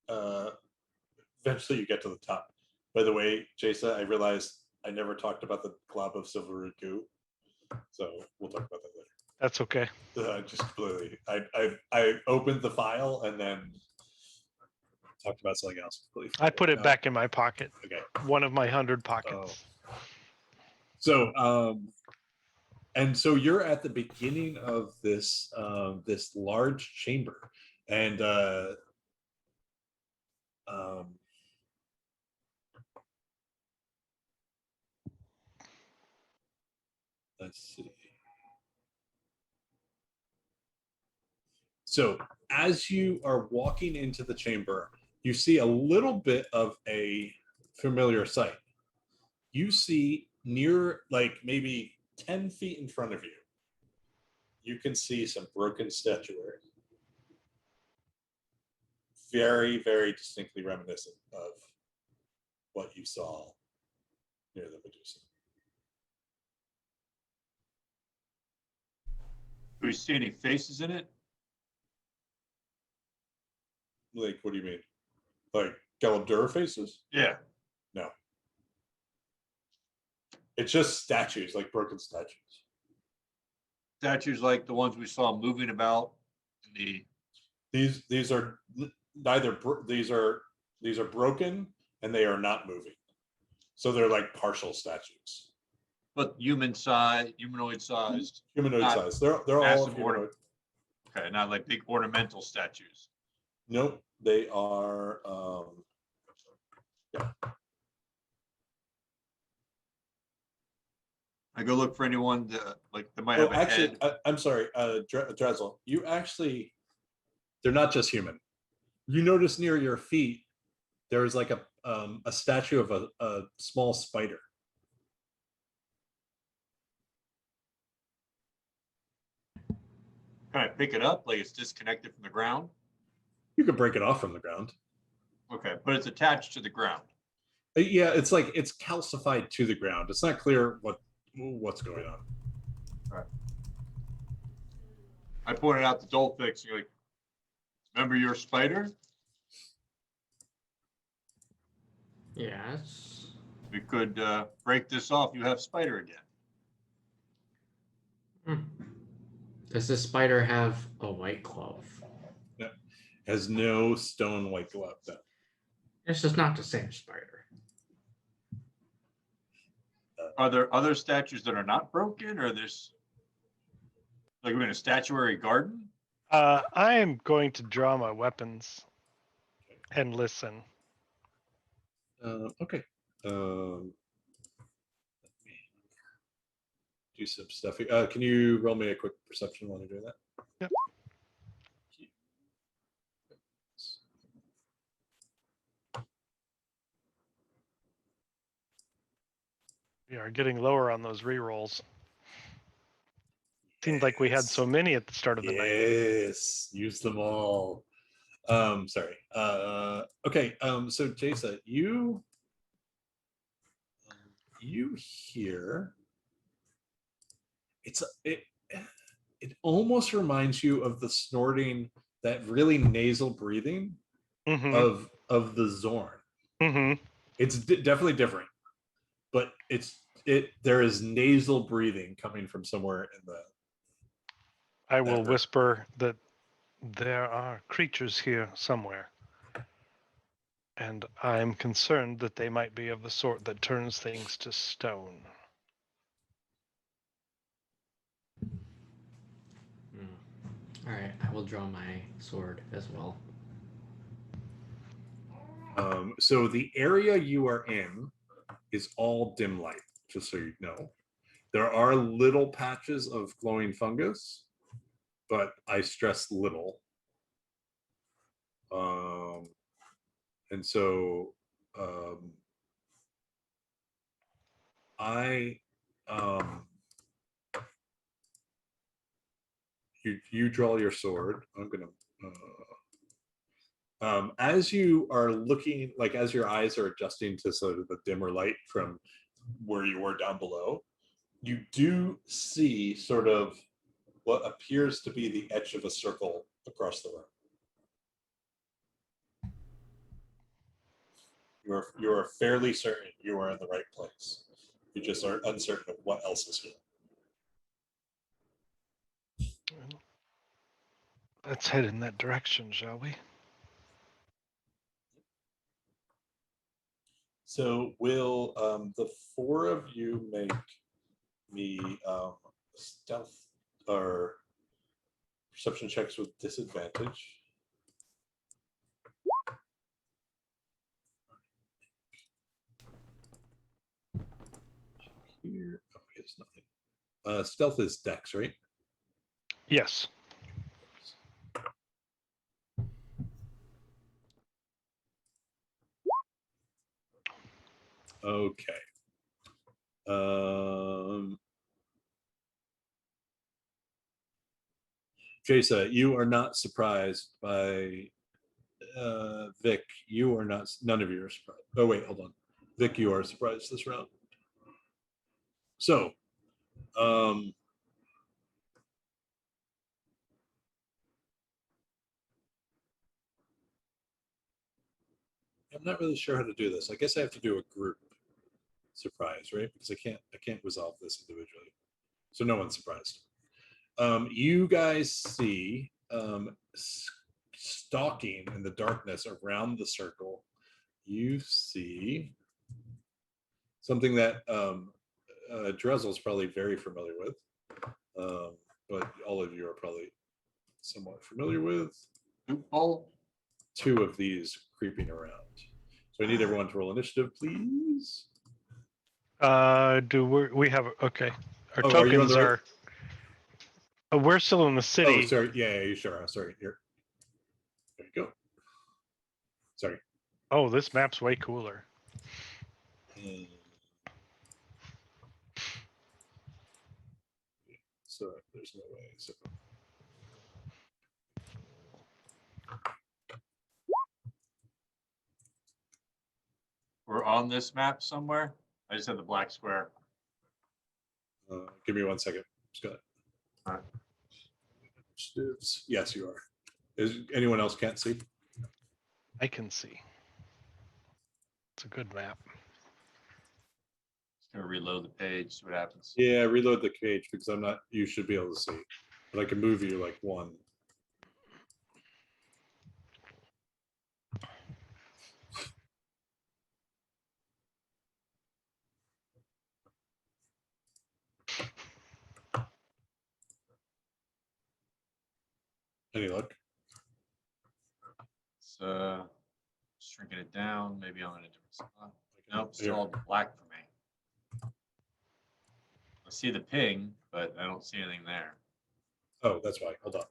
you get to the top. By the way, Jasa, I realized I never talked about the glob of silver goo, so we'll talk about that later. That's okay. Just completely. I opened the file and then talked about something else. I put it back in my pocket. Okay. One of my 100 pockets. So and so you're at the beginning of this this large chamber, and see. So as you are walking into the chamber, you see a little bit of a familiar sight. You see near, like maybe 10 feet in front of you, you can see some broken statuary. Very, very distinctly reminiscent of what you saw near the Medusa. Do we see any faces in it? Like, what do you mean? Like Galadura faces? Yeah. No. It's just statues, like broken statues. Statues like the ones we saw moving about in the. These are neither. These are broken and they are not moving. So they're like partial statues. But humanoid sized. Humanoid Not size. They're all massive humanoid. Okay, not like big ornamental statues. Nope, they are. Yeah. I go look for anyone that might have a actually, head. I'm sorry, Drezel. You actually, they're not just human. You notice near your feet there is like a statue of a small spider. Can I pick it up like it's disconnected from the ground? You could break it off from the ground. Okay, but it's attached to the ground. Yeah, it's like it's calcified to the ground. It's not clear what's going on. All right. I pointed out to Dolphix. You're like, remember your spider? Yes. We could break this off. You have spider again. Does this spider have a white glove? No, has no stone white glove though. This is not the same spider. Are there other statues that are not broken, or there's like we're in a statuary garden? I am going to draw my weapons and listen. Okay. Let me do some stuff. Can you roll me a quick perception while you're doing that? Yep. We are getting lower on those rerolls. Seemed like we had so many at the start of the night. Yes, use them all. Sorry. Okay. So Jason, you hear it almost reminds you of the snorting, that really nasal breathing of the Zorn. It's definitely different, but there is nasal breathing coming from somewhere in the. I will whisper that there are creatures here somewhere. And I'm concerned that they might be of the sort that turns things to stone. All right, I will draw my sword as well. So the area you are in is all dim light, just so you know. There are little patches of glowing fungus, but I stress little. And so you draw your sword. I'm gonna as you are looking, like as your eyes are adjusting to sort of the dimmer light from where you were down below, you do see sort of what appears to be the edge of a circle across the room. You are fairly certain you are in the right place. You just are uncertain of what else is here. Let's head in that direction, shall we? So will the four of you make me stealth or perception checks with disadvantage? Here, oh, he has nothing. Stealth is Dex, right? Yes. Okay. Jasa, you are not surprised by Vic. You are not. None of you are surprised. Oh wait, hold on. Vic, you are surprised this round. So, I'm not really sure how to do this. I guess I have to do a group surprise, right? Because I can't resolve this individually. So no one's surprised. You guys see stalking in the darkness around the circle. You see something that Drezel's probably very familiar with, but all of you are probably somewhat familiar with. Ball. Two of these creeping around. So I need everyone to roll initiative, please. We have okay? Our Oh, are you on tokens the right- are. We're still in the city. Oh, sorry. Yeah, you sure? Sorry. Here. There you go. Sorry. Oh, this map's way cooler. So there's no way. So. We're on this map somewhere. I just have the black square. Give me 1 second. Just got it. All right. Yes, you are. Is anyone else can't see? I can see. It's a good map. Just gonna reload the page, see what happens. Yeah, reload the page because I'm not. You should be able to see, but I can move you like one. Any luck? It's shrinking it down. Maybe I'm in a different spot. Nope, still all black for me. I see the ping, but I don't see anything there. Oh, that's why. Hold on.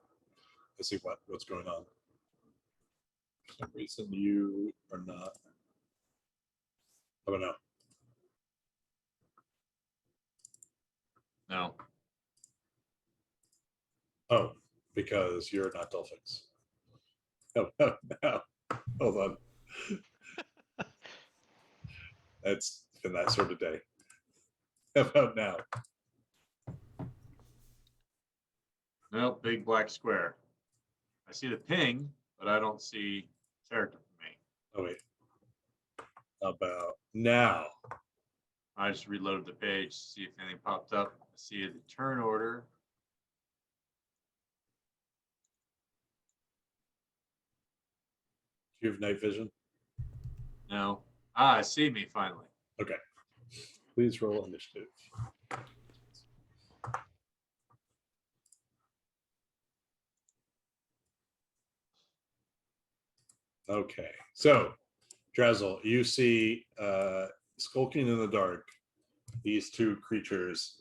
Let's see what's going on. For some reason, you are not. How about now? No. Oh, because you're not Dolphix. No. Hold on. It's been that sort of day. How about now? Nope, big black square. I see the ping, but I don't see character for me. Oh wait. How about now? I just reloaded the page to see if anything popped up. I see the turn order. Do you have night vision? No. I see me finally. Okay. Please roll initiative. Okay. So, Drezel, you see skulking in the dark, these two creatures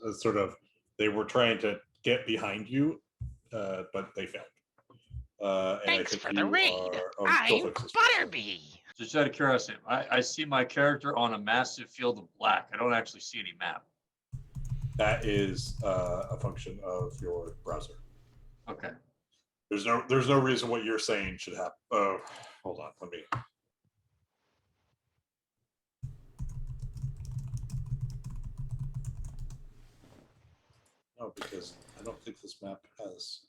they were trying to get behind you, but they failed. Thanks for the raid. I'm Butterby. Just out of curiosity, I see my character on a massive field of black. I don't actually see any map. That is a function of your browser. Okay. There's no reason what you're saying should happen. Oh, hold on. Let me. No, because I don't think this map has.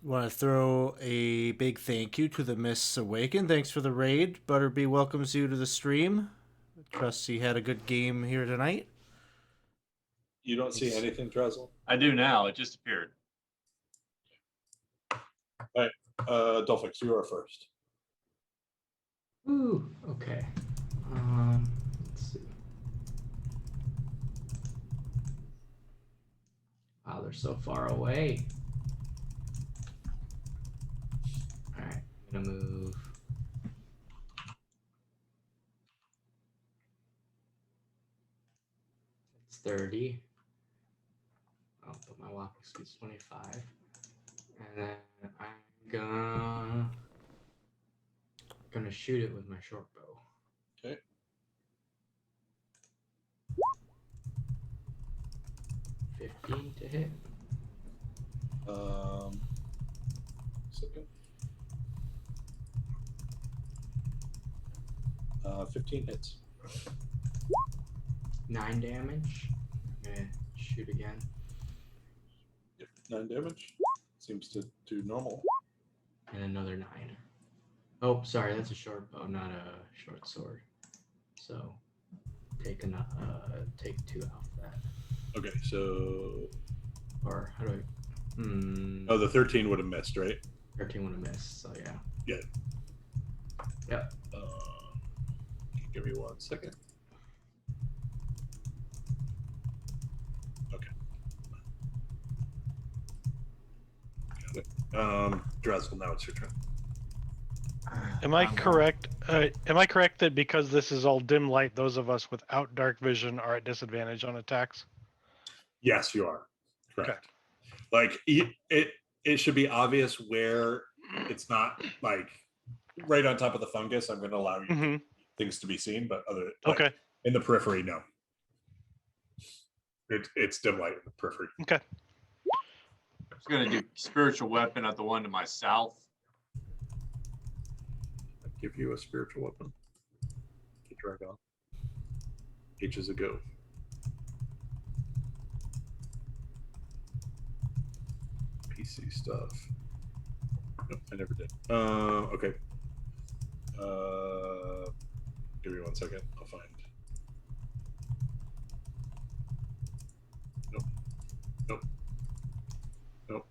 Want to throw a big thank you to the Mists Awaken. Thanks for the raid. Butterby welcomes you to the stream. Trust you had a good game here tonight. You don't see anything, Drezel? I do now. It just appeared. All right, Dolphix, you are first. Ooh, okay. Let's see. Wow, they're so far away. All right, I'm gonna move. It's 30. Excuse 25. And then I'm gonna shoot it with my short bow. Okay. 15 to hit. Second. 15 hits. 9 damage. I'm gonna shoot again. Yep, 9 damage. Seems to do normal. And another 9. Oh, sorry, that's a short bow, not a short sword. So take 2 off that. Okay, so. Or how do I? Oh, the 13 would have missed, right? 13 would have missed. So yeah. Yeah. Yep. Give me 1 second. Okay. Got it. Drazel, now it's your turn. Am I correct? Am I correct that because this is all dim light, those of us without dark vision are at disadvantage on attacks? Yes, you are. Correct. Okay. Like it should be obvious where it's not like right on top of the fungus. I'm going to allow you things to be seen, but Okay. In the periphery, no. It's dim light in the periphery. Okay. I was gonna do spiritual weapon at the one to my south. I'll give you a spiritual weapon. Drag on. Ages ago. PC stuff. Nope, I never did. Okay. Give me 1 second. I'll find. Nope. Nope. Nope.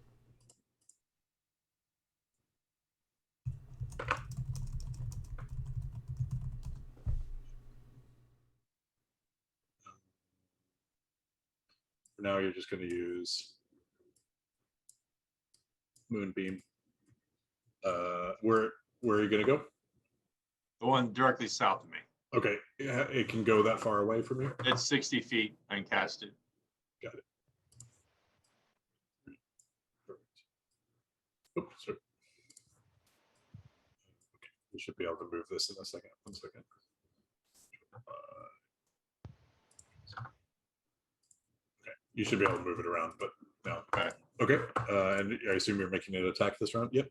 For now, you're just going to use Moonbeam. Where are you going to go? The one directly south of me. Okay, yeah, it can go that far away from you. It's 60 feet. I can cast it. Got it. Perfect. Oops, sorry. Okay, we should be able to move this in a second. 1 second. Okay, you should be able to move it around, but no. Okay, and I assume you're making an attack this round. Yep.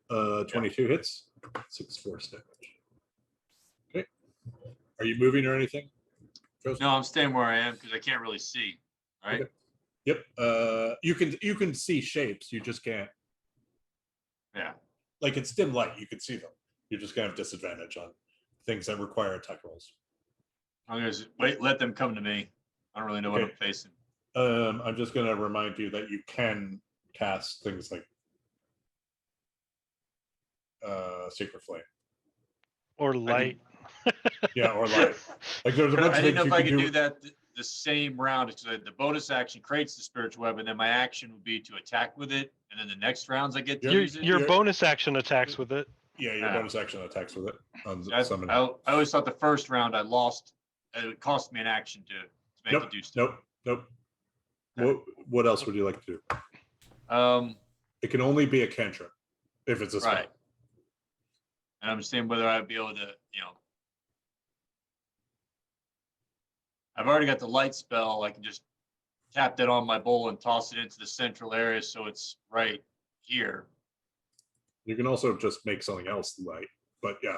22 hits, 6 force damage. Okay. Are you moving or anything? Joseph? No, I'm staying where I am because I can't really see. Right. Okay. Yep. You can see shapes. You just can't. Yeah. Like it's dim light. You can see them. You're just gonna have disadvantage on things that require attack rolls. I'm gonna wait. Let them come to me. I don't really know what I'm facing. I'm just gonna remind you that you can cast things like Sacred Flame. Or light. Yeah, or light. Like there's a bunch I of didn't know things if you I can could do that the same round. Because the bonus action creates the spiritual weapon, then my action would be to attack with it, and then the next rounds I get to use it. Your bonus action attacks with it. Yeah, your bonus action attacks with it on summon. I always thought the first round I lost. It would cost me an action to make it do stuff. Nope. What else would you like to do? It can only be a cantrip if it's a spell. Right. And I'm saying whether I'd be able to, I've already got the light spell. I can just tap that on my bowl and toss it into the central area so it's right here. You can also just make something else light, but yeah.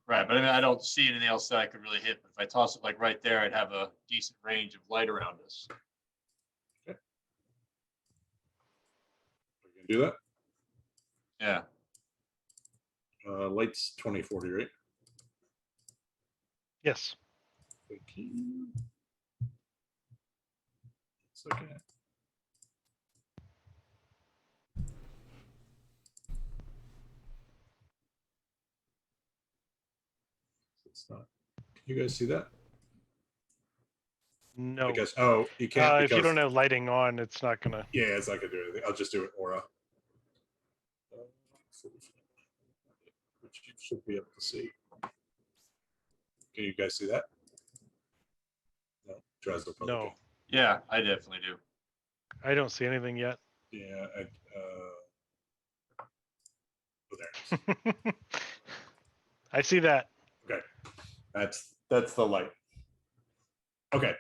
Right, but I mean, I don't see anything else that I could really hit. But if I toss it like right there, I'd have a decent range of light around us. Okay. We can do that. Yeah. Light's 2040, right? Yes. Thank you. Second. It's not. Can you guys see that? No. I guess. Oh, you can't. If you don't have lighting on, it's not gonna. Yeah, it's not gonna do anything. I'll just do it aura. Which you should be able to see. Can you guys see that? No. No. Yeah, I definitely do. I don't see anything yet. Yeah. Oh, there it is. I see that. Okay. That's the light. Okay.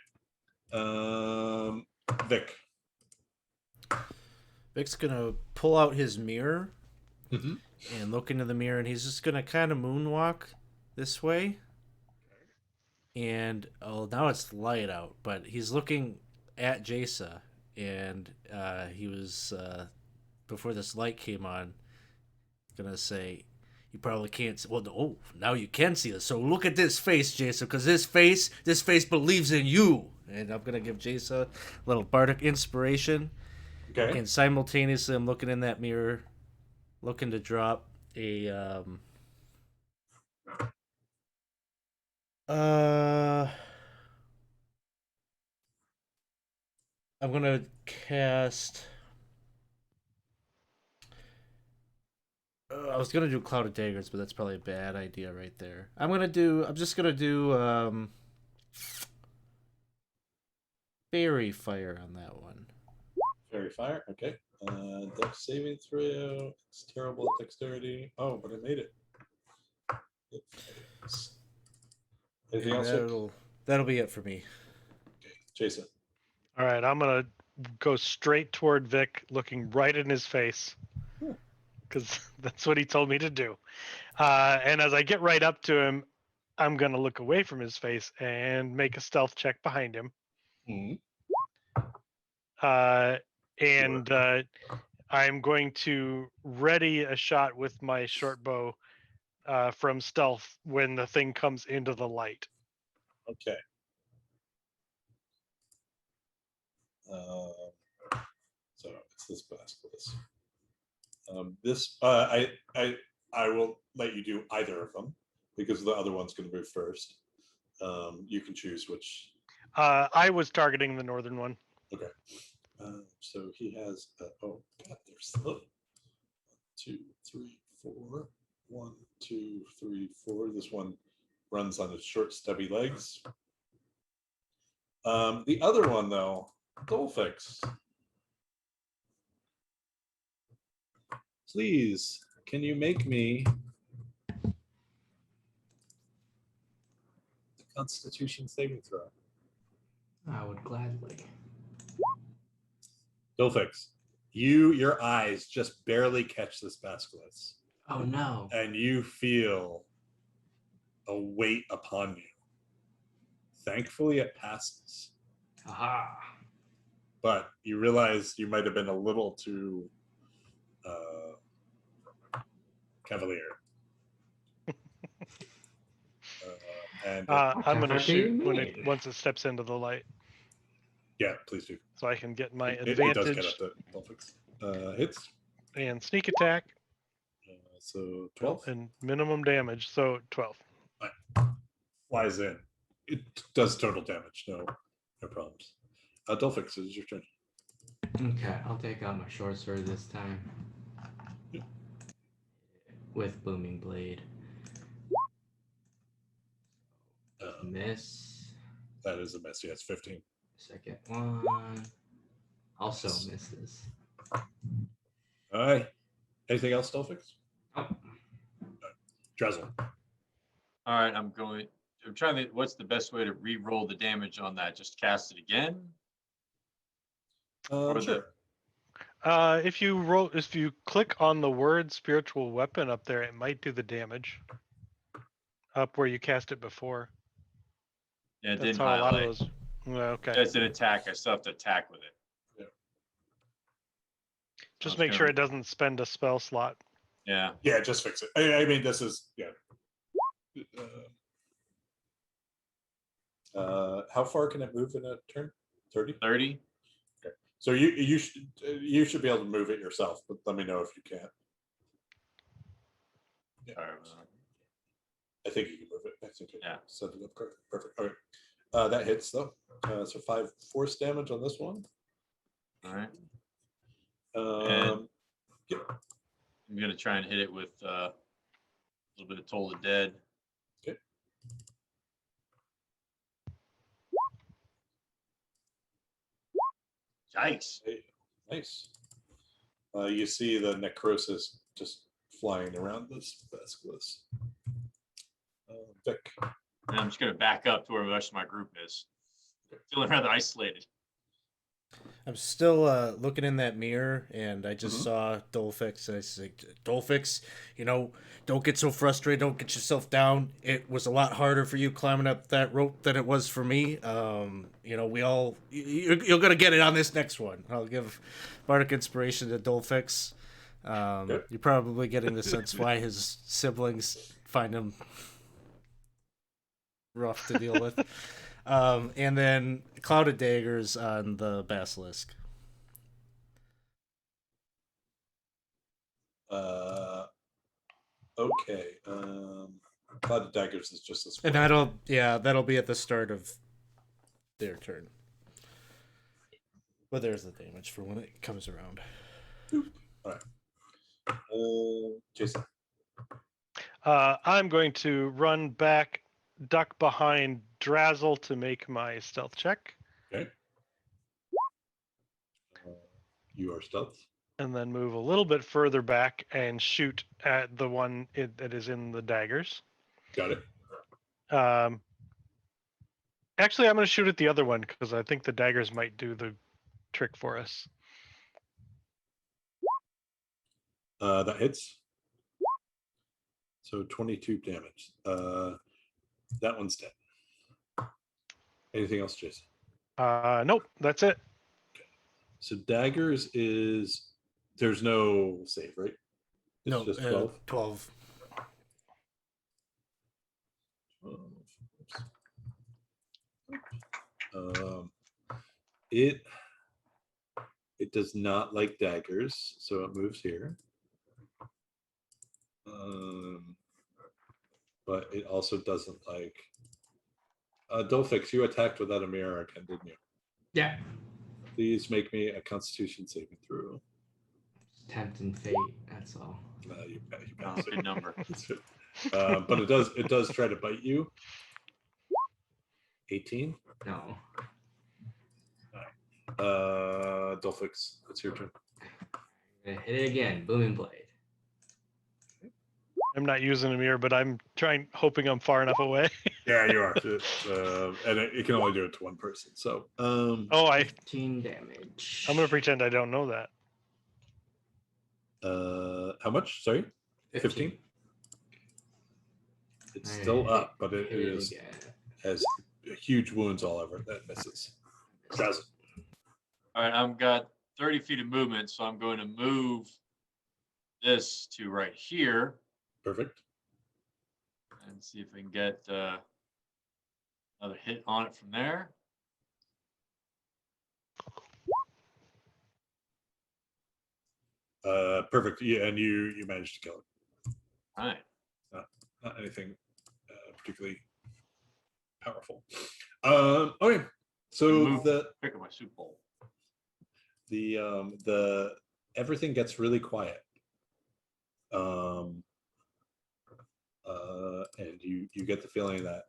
Vic. Vic's gonna pull out his mirror Mm-hmm. and look into the mirror, and he's just gonna kind of moonwalk this way. And now it's light out, but he's looking at Jasa, and he was before this light came on, gonna say, "You probably can't." Well, oh, now you can see this. So look at this face, Jasa, because this face believes in you. And I'm gonna give Jasa a little bardic inspiration, Okay. and simultaneously, I'm looking in that mirror, looking to drop a I'm gonna cast. I was gonna do Cloud of Daggers, but that's probably a bad idea right there. I'm just gonna do Fairy Fire on that one. Fairy Fire. Okay. Dex saving throw. It's terrible at dexterity. Oh, but I made it. It fails. Anything else? That'll be it for me. Okay, Jason. All right, I'm gonna go straight toward Vic, looking right in his face, because that's what he told me to do. And as I get right up to him, I'm gonna look away from his face and make a stealth check behind him. Mm-hmm. And I'm going to ready a shot with my short bow from stealth when the thing comes into the light. Okay. So it's this basilisk. I will let you do either of them because the other one's going to move first. You can choose which. I was targeting the northern one. Okay. So he has. Oh God, there's 1, 2, 3, 4. 1, 2, 3, 4. This one runs on its short, stubby legs. The other one, though, Dolphix. Please, can you make me a Constitution saving throw? I would gladly. Dolphix, your eyes just barely catch this basilisk. Oh no. And you feel a weight upon you. Thankfully, it passes. Aha. But you realize you might have been a little too cavalier. And I'm going to What do you shoot mean? once it steps into the light, yeah, please do. so I can get my It does get up advantage to Dolphix. Hits. and sneak attack. So 12. And minimum damage, so 12. Flies in. It does total damage. No problems. Dolphix, it is your turn. Okay, I'll take out my short sword this time. Yeah. With Booming Blade. Miss. That is a miss. Yeah, it's 15. Second one. Also misses. All right. Anything else, Dolphix? Oh. Drizzle. All right, I'm trying to. What's the best way to re-roll the damage on that? Just cast it again. Sure. If you click on the word spiritual weapon up there, it might do the damage. Up where you cast it before. Yeah, it That's didn't how a lot of highlight. those. Well, okay. It's an attack. I still have to attack with it. Yeah. Just make sure it doesn't spend a spell slot. Yeah. Yeah, just fix it. I mean, this is how far can it move in a turn? 30? 30. Okay. So you should be able to move it yourself, but let me know if you can't. Yeah. I think you can move it. I think set it up correct. Perfect. Okay. That hits though. So 5 force damage on this one. All right. Yep. I'm gonna try and hit it with a little bit of Toll the Dead. Okay. Yikes. Hey, nice. You see the necrosis just flying around this basilisk. Vic. And I'm just going to back up to where the rest of my group is. Feeling rather isolated. I'm still looking in that mirror, and I just saw Dolphix. I said, Dolphix, don't get so frustrated. Don't get yourself down. It was a lot harder for you climbing up that rope than it was for me. We all... You're going to get it on this next one. I'll give Bardic Inspiration to Dolphix. You're probably getting the sense why his siblings find him rough to deal with. And then Cloud of Daggers on the Basilisk. Okay. Cloud of Daggers is just this one. And that'll be at the start of their turn. But there's the damage for when it comes around. All right. Jason. I'm going to run back, duck behind Drazzle to make my stealth check. Okay. You are stealth. And then move a little bit further back and shoot at the one that is in the daggers. Got it. Actually, I'm going to shoot at the other one because I think the daggers might do the trick for us. That hits. So 22 damage. That one's dead. Anything else, Jason? Nope, that's it. Okay. So daggers is there's no save, right? It's No, just 12. 12. It does not like daggers, so it moves here. But it also doesn't like Dolphix, you attacked without a mirror again, didn't you? Yeah. Please make me a Constitution saving throw. Tempting fate, that's all. You Good number. But it does try to bite you. 18. No. Dolphix, it's your turn. I'm gonna hit it again. Booming blade. I'm not using a mirror, but I'm hoping I'm far enough away. Yeah, you are. And it can only do it to one person. So 15 damage. I'm gonna pretend I don't know that. How much? Sorry? 15? It's still up, but it has huge wounds all over. That misses. Doesn't. All right, I've got 30 feet of movement, so I'm going to move this to right here. Perfect. And see if I can get another hit on it from there. Perfect. Yeah, and you managed to kill it. All right. Not anything particularly powerful. Okay. So pick up my soup bowl. The everything gets really quiet. And you get the feeling that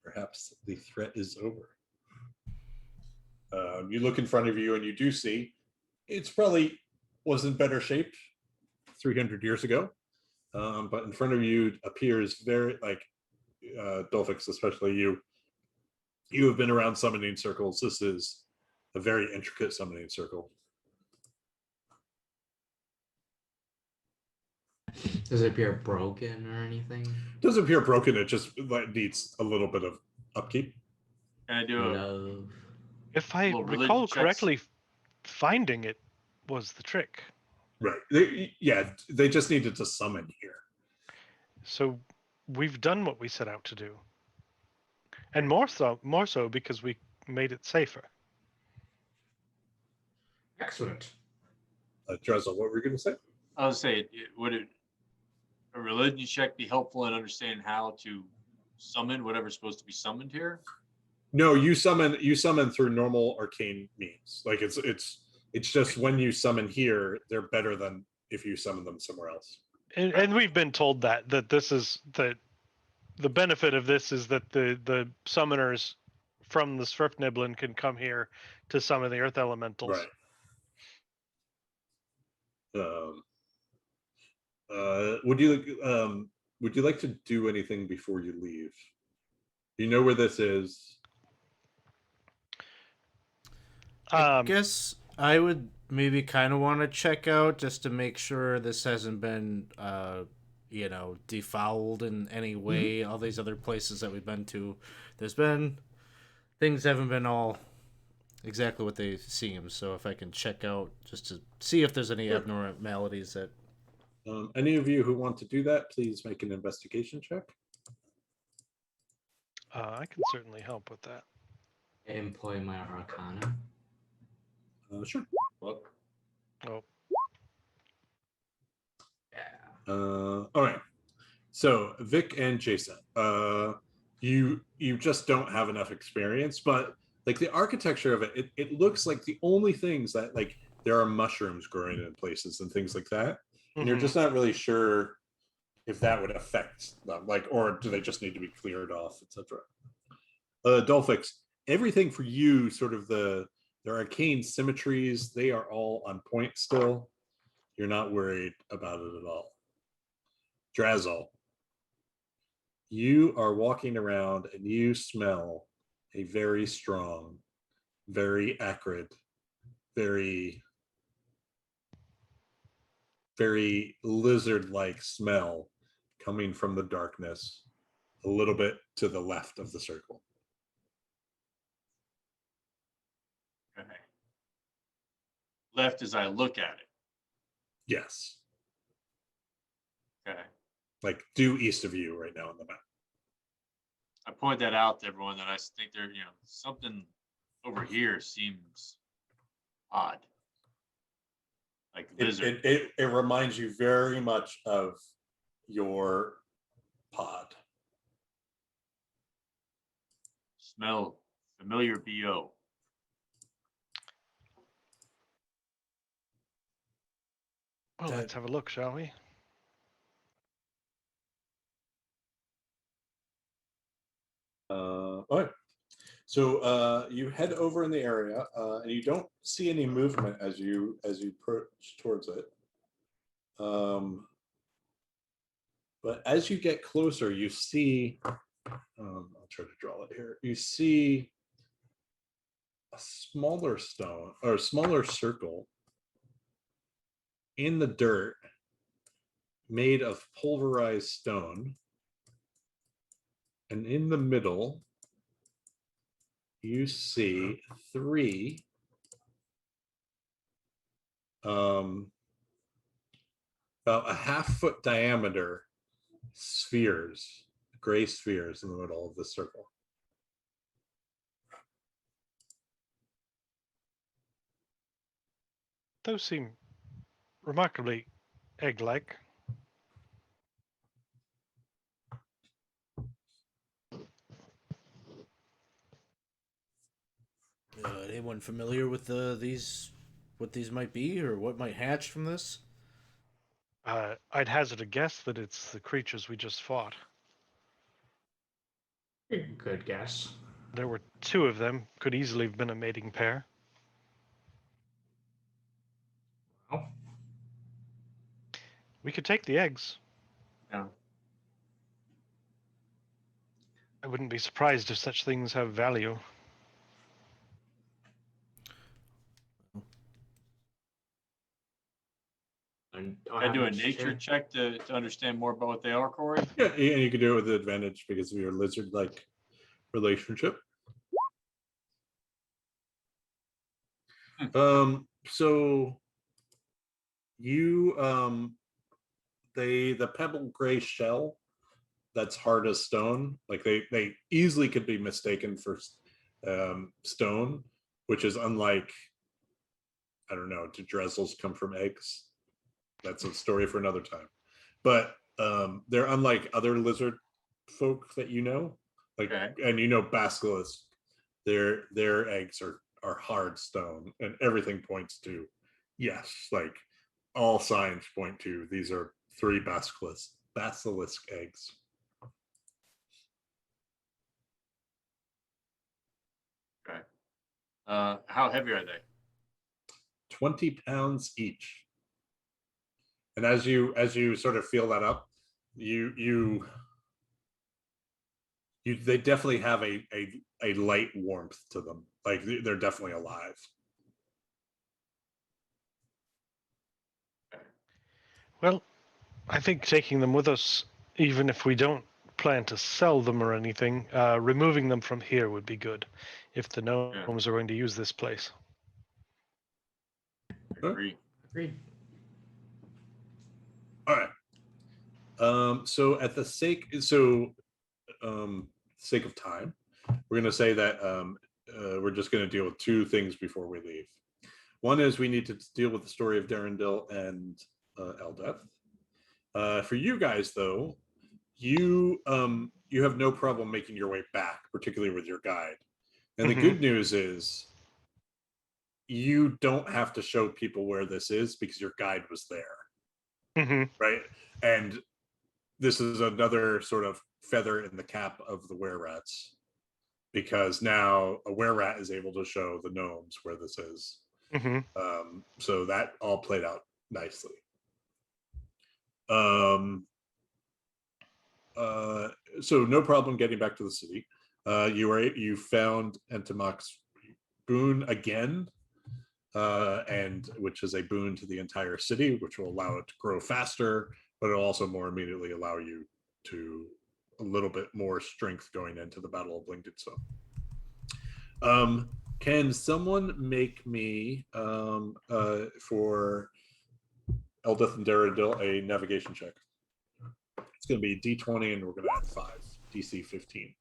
perhaps the threat is over. You look in front of you and you do see it's probably was in better shape 300 years ago. But in front of you appears very like Dolphix, especially you have been around summoning circles. This is a very intricate summoning circle. Does it appear broken or anything? It doesn't appear broken. It just needs a little bit of upkeep. Can I do If I recall correctly, finding it was the trick. Right. They just needed to summon here. So we've done what we set out to do. And more so because we made it safer. Excellent. Drezel, what were you going to say? I was saying, would a religion check be helpful in understanding how to summon whatever's supposed to be summoned here? No, you summon through normal arcane means. Like it's just when you summon here, they're better than if you summon them somewhere else. And we've been told that this is the benefit of this is that the summoners from the Swiftniblin can come here to summon the earth elementals. Right. Um, would you like to do anything before you leave? You know where this is. I guess I would maybe kind of want to check out just to make sure this hasn't been, defouled in any way. All these other places that we've been to, there's been things haven't been all exactly what they seem. So if I can check out just to see if there's any abnormalities that. Any of you who want to do that, please make an investigation check. I can certainly help with that. Employ my Arcana. Sure. Look. Oh, Yeah. All right. So Vic and Jason, you just don't have enough experience, but like the architecture of it, it looks like the only things that like there are mushrooms growing in places and things like that, and you're just not really sure if that would affect them, like, or do they just need to be cleared off, etc. Dolphix, everything for you, sort of their arcane symmetries, they are all on point still. You're not worried about it at all. Drazzle, you are walking around and you smell a very strong, very acrid, very, very lizard-like smell coming from the darkness a little bit to the left of the circle. Okay. Left as I look at it. Yes. Okay. Like due east of you right now on the map. I point that out to everyone that I think there, something over here seems odd. Like lizard. It reminds you very much of your pod. Smell familiar BO. Well, let's have a look, shall we? All right. So you head over in the area, and you don't see any movement as you approach towards it. But as you get closer, you see. I'll try to draw it here. You see a smaller stone or a smaller circle in the dirt, made of pulverized stone, and in the middle, you see three about a half-foot diameter spheres, gray spheres in the middle of the circle. Those seem remarkably egg-like. Anyone familiar with these? What these might be, or what might hatch from this? I'd hazard a guess that it's the creatures we just fought. Good guess. There were two of them. Could easily have been a mating pair. Well, We could take the eggs. Yeah. I wouldn't be surprised if such things have value. Can I do a nature check to understand more about what they are, Corey? Yeah, and you can do it with advantage because of your lizard-like relationship. So you the pebble gray shell that's hard as stone, like they easily could be mistaken for stone, which is unlike, I don't know, do Drezzles come from eggs? That's a story for another time. But they're unlike other lizard folk that you know, like, and you know, basilisk, their eggs are hard stone, and everything points to, yes, like all signs point to these are three basilisk eggs. Okay. How heavy are they? 20 pounds each. And as you sort of feel that up, they definitely have a light warmth to them. Like they're definitely alive. Well, I think taking them with us, even if we don't plan to sell them or anything, removing them from here would be good if the gnomes are going to use this place. Agree. Agreed. All right. So at the sake of time, we're going to say that we're just going to deal with two things before we leave. One is we need to deal with the story of Darendil and Eldeth. For you guys, though, you have no problem making your way back, particularly with your guide. And the good news is you don't have to show people where this is because your guide was there. Right? And this is another sort of feather in the cap of the were-rats, because now a were-rat is able to show the gnomes where this is. So that all played out nicely. So no problem getting back to the city. You found Entomoc's boon again, and which is a boon to the entire city, which will allow it to grow faster, but it'll also more immediately allow you to a little bit more strength going into the Battle of Blingdenstone. Can someone make me for Eldeth and Darendil a navigation check? It's going to be D20, and we're going to add 5, DC 15.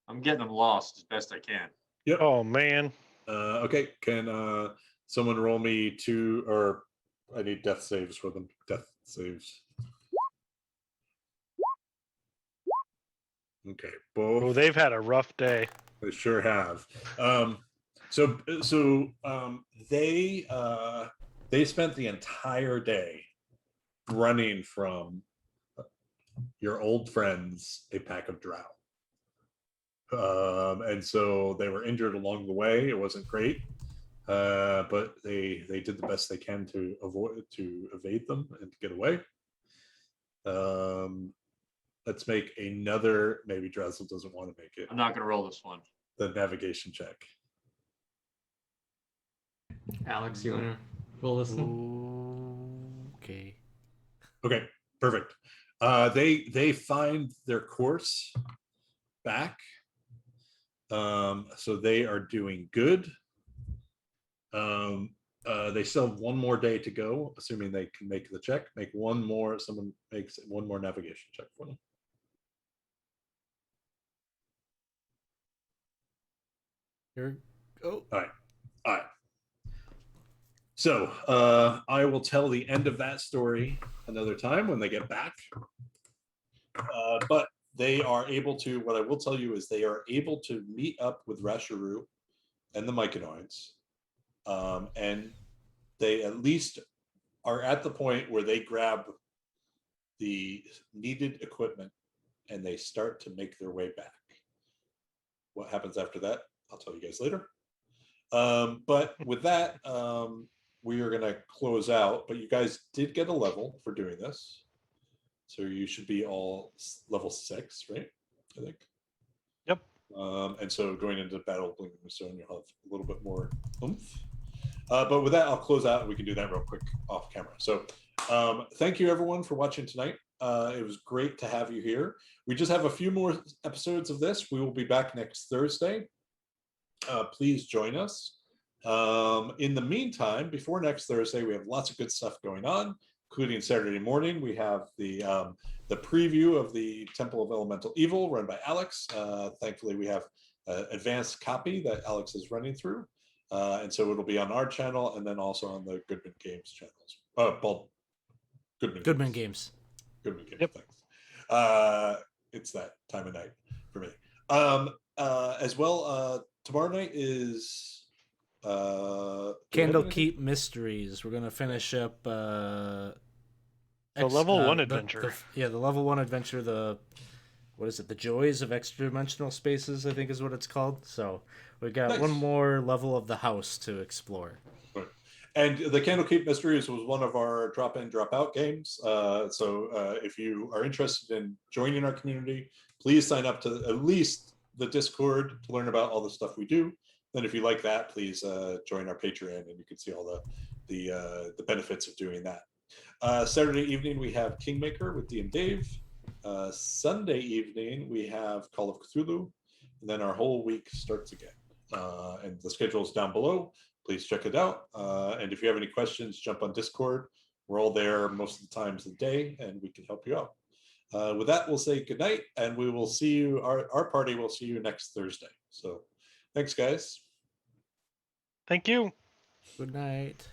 I'm getting them lost as best I can. Yep. Oh man. Okay. Can someone roll me 2, or I need death saves for them. Death saves. Okay. Both. Oh, they've had a rough day. They sure have. So they spent the entire day running from your old friends, a pack of drow. And so they were injured along the way. It wasn't great, but they did the best they can to evade them and to get away. Let's make another. Maybe Drazzle doesn't want to make it. I'm not going to roll this one. The navigation check. Alex, you wanna roll this one? Okay. Okay, perfect. They find their course back. So they are doing good. They still have one more day to go, assuming they can make the check. Make one more. Someone makes one more navigation check for them. Here. Oh. All right. So I will tell the end of that story another time when they get back. But they are able to. What I will tell you is they are able to meet up with Rasharu and the Myconoids, and they at least are at the point where they grab the needed equipment and they start to make their way back. What happens after that, I'll tell you guys later. But with that, we are going to close out. But you guys did get a level for doing this. So you should be all level 6, right? I think. Yep. And so going into Battle of Blingdenstone, you'll have a little bit more oomph. But with that, I'll close out and we can do that real quick off camera. So thank you everyone for watching tonight. It was great to have you here. We just have a few more episodes of this. We will be back next Thursday. Please join us. In the meantime, before next Thursday, we have lots of good stuff going on, including Saturday morning. We have the preview of the Temple of Elemental Evil run by Alex. Thankfully, we have an advanced copy that Alex is running through. And so it'll be on our channel and then also on the Goodman Games channels. Goodman Games. Goodman Games, yep. Thanks. It's that time of night for me. As well, tomorrow night is Candlekeep Mysteries. We're gonna finish up the level 1 adventure. The level 1 adventure. What is it? The Joys of Extra-Dimensional Spaces, I think is what it's called. So we got one more level of the house to explore. Right. And the Candlekeep Mysteries was one of our drop-in, drop-out games. So if you are interested in joining our community, please sign up to at least the Discord to learn about all the stuff we do. Then if you like that, please join our Patreon, and you can see all the benefits of doing that. Saturday evening, we have Kingmaker with D and Dave. Sunday evening, we have Call of Cthulhu. And then our whole week starts again. And the schedule is down below. Please check it out. And if you have any questions, jump on Discord. We're all there most of the times of the day, and we can help you out. With that, we'll say goodnight, and we will see you, our party will see you next Thursday. So thanks, guys. Thank you. Good night.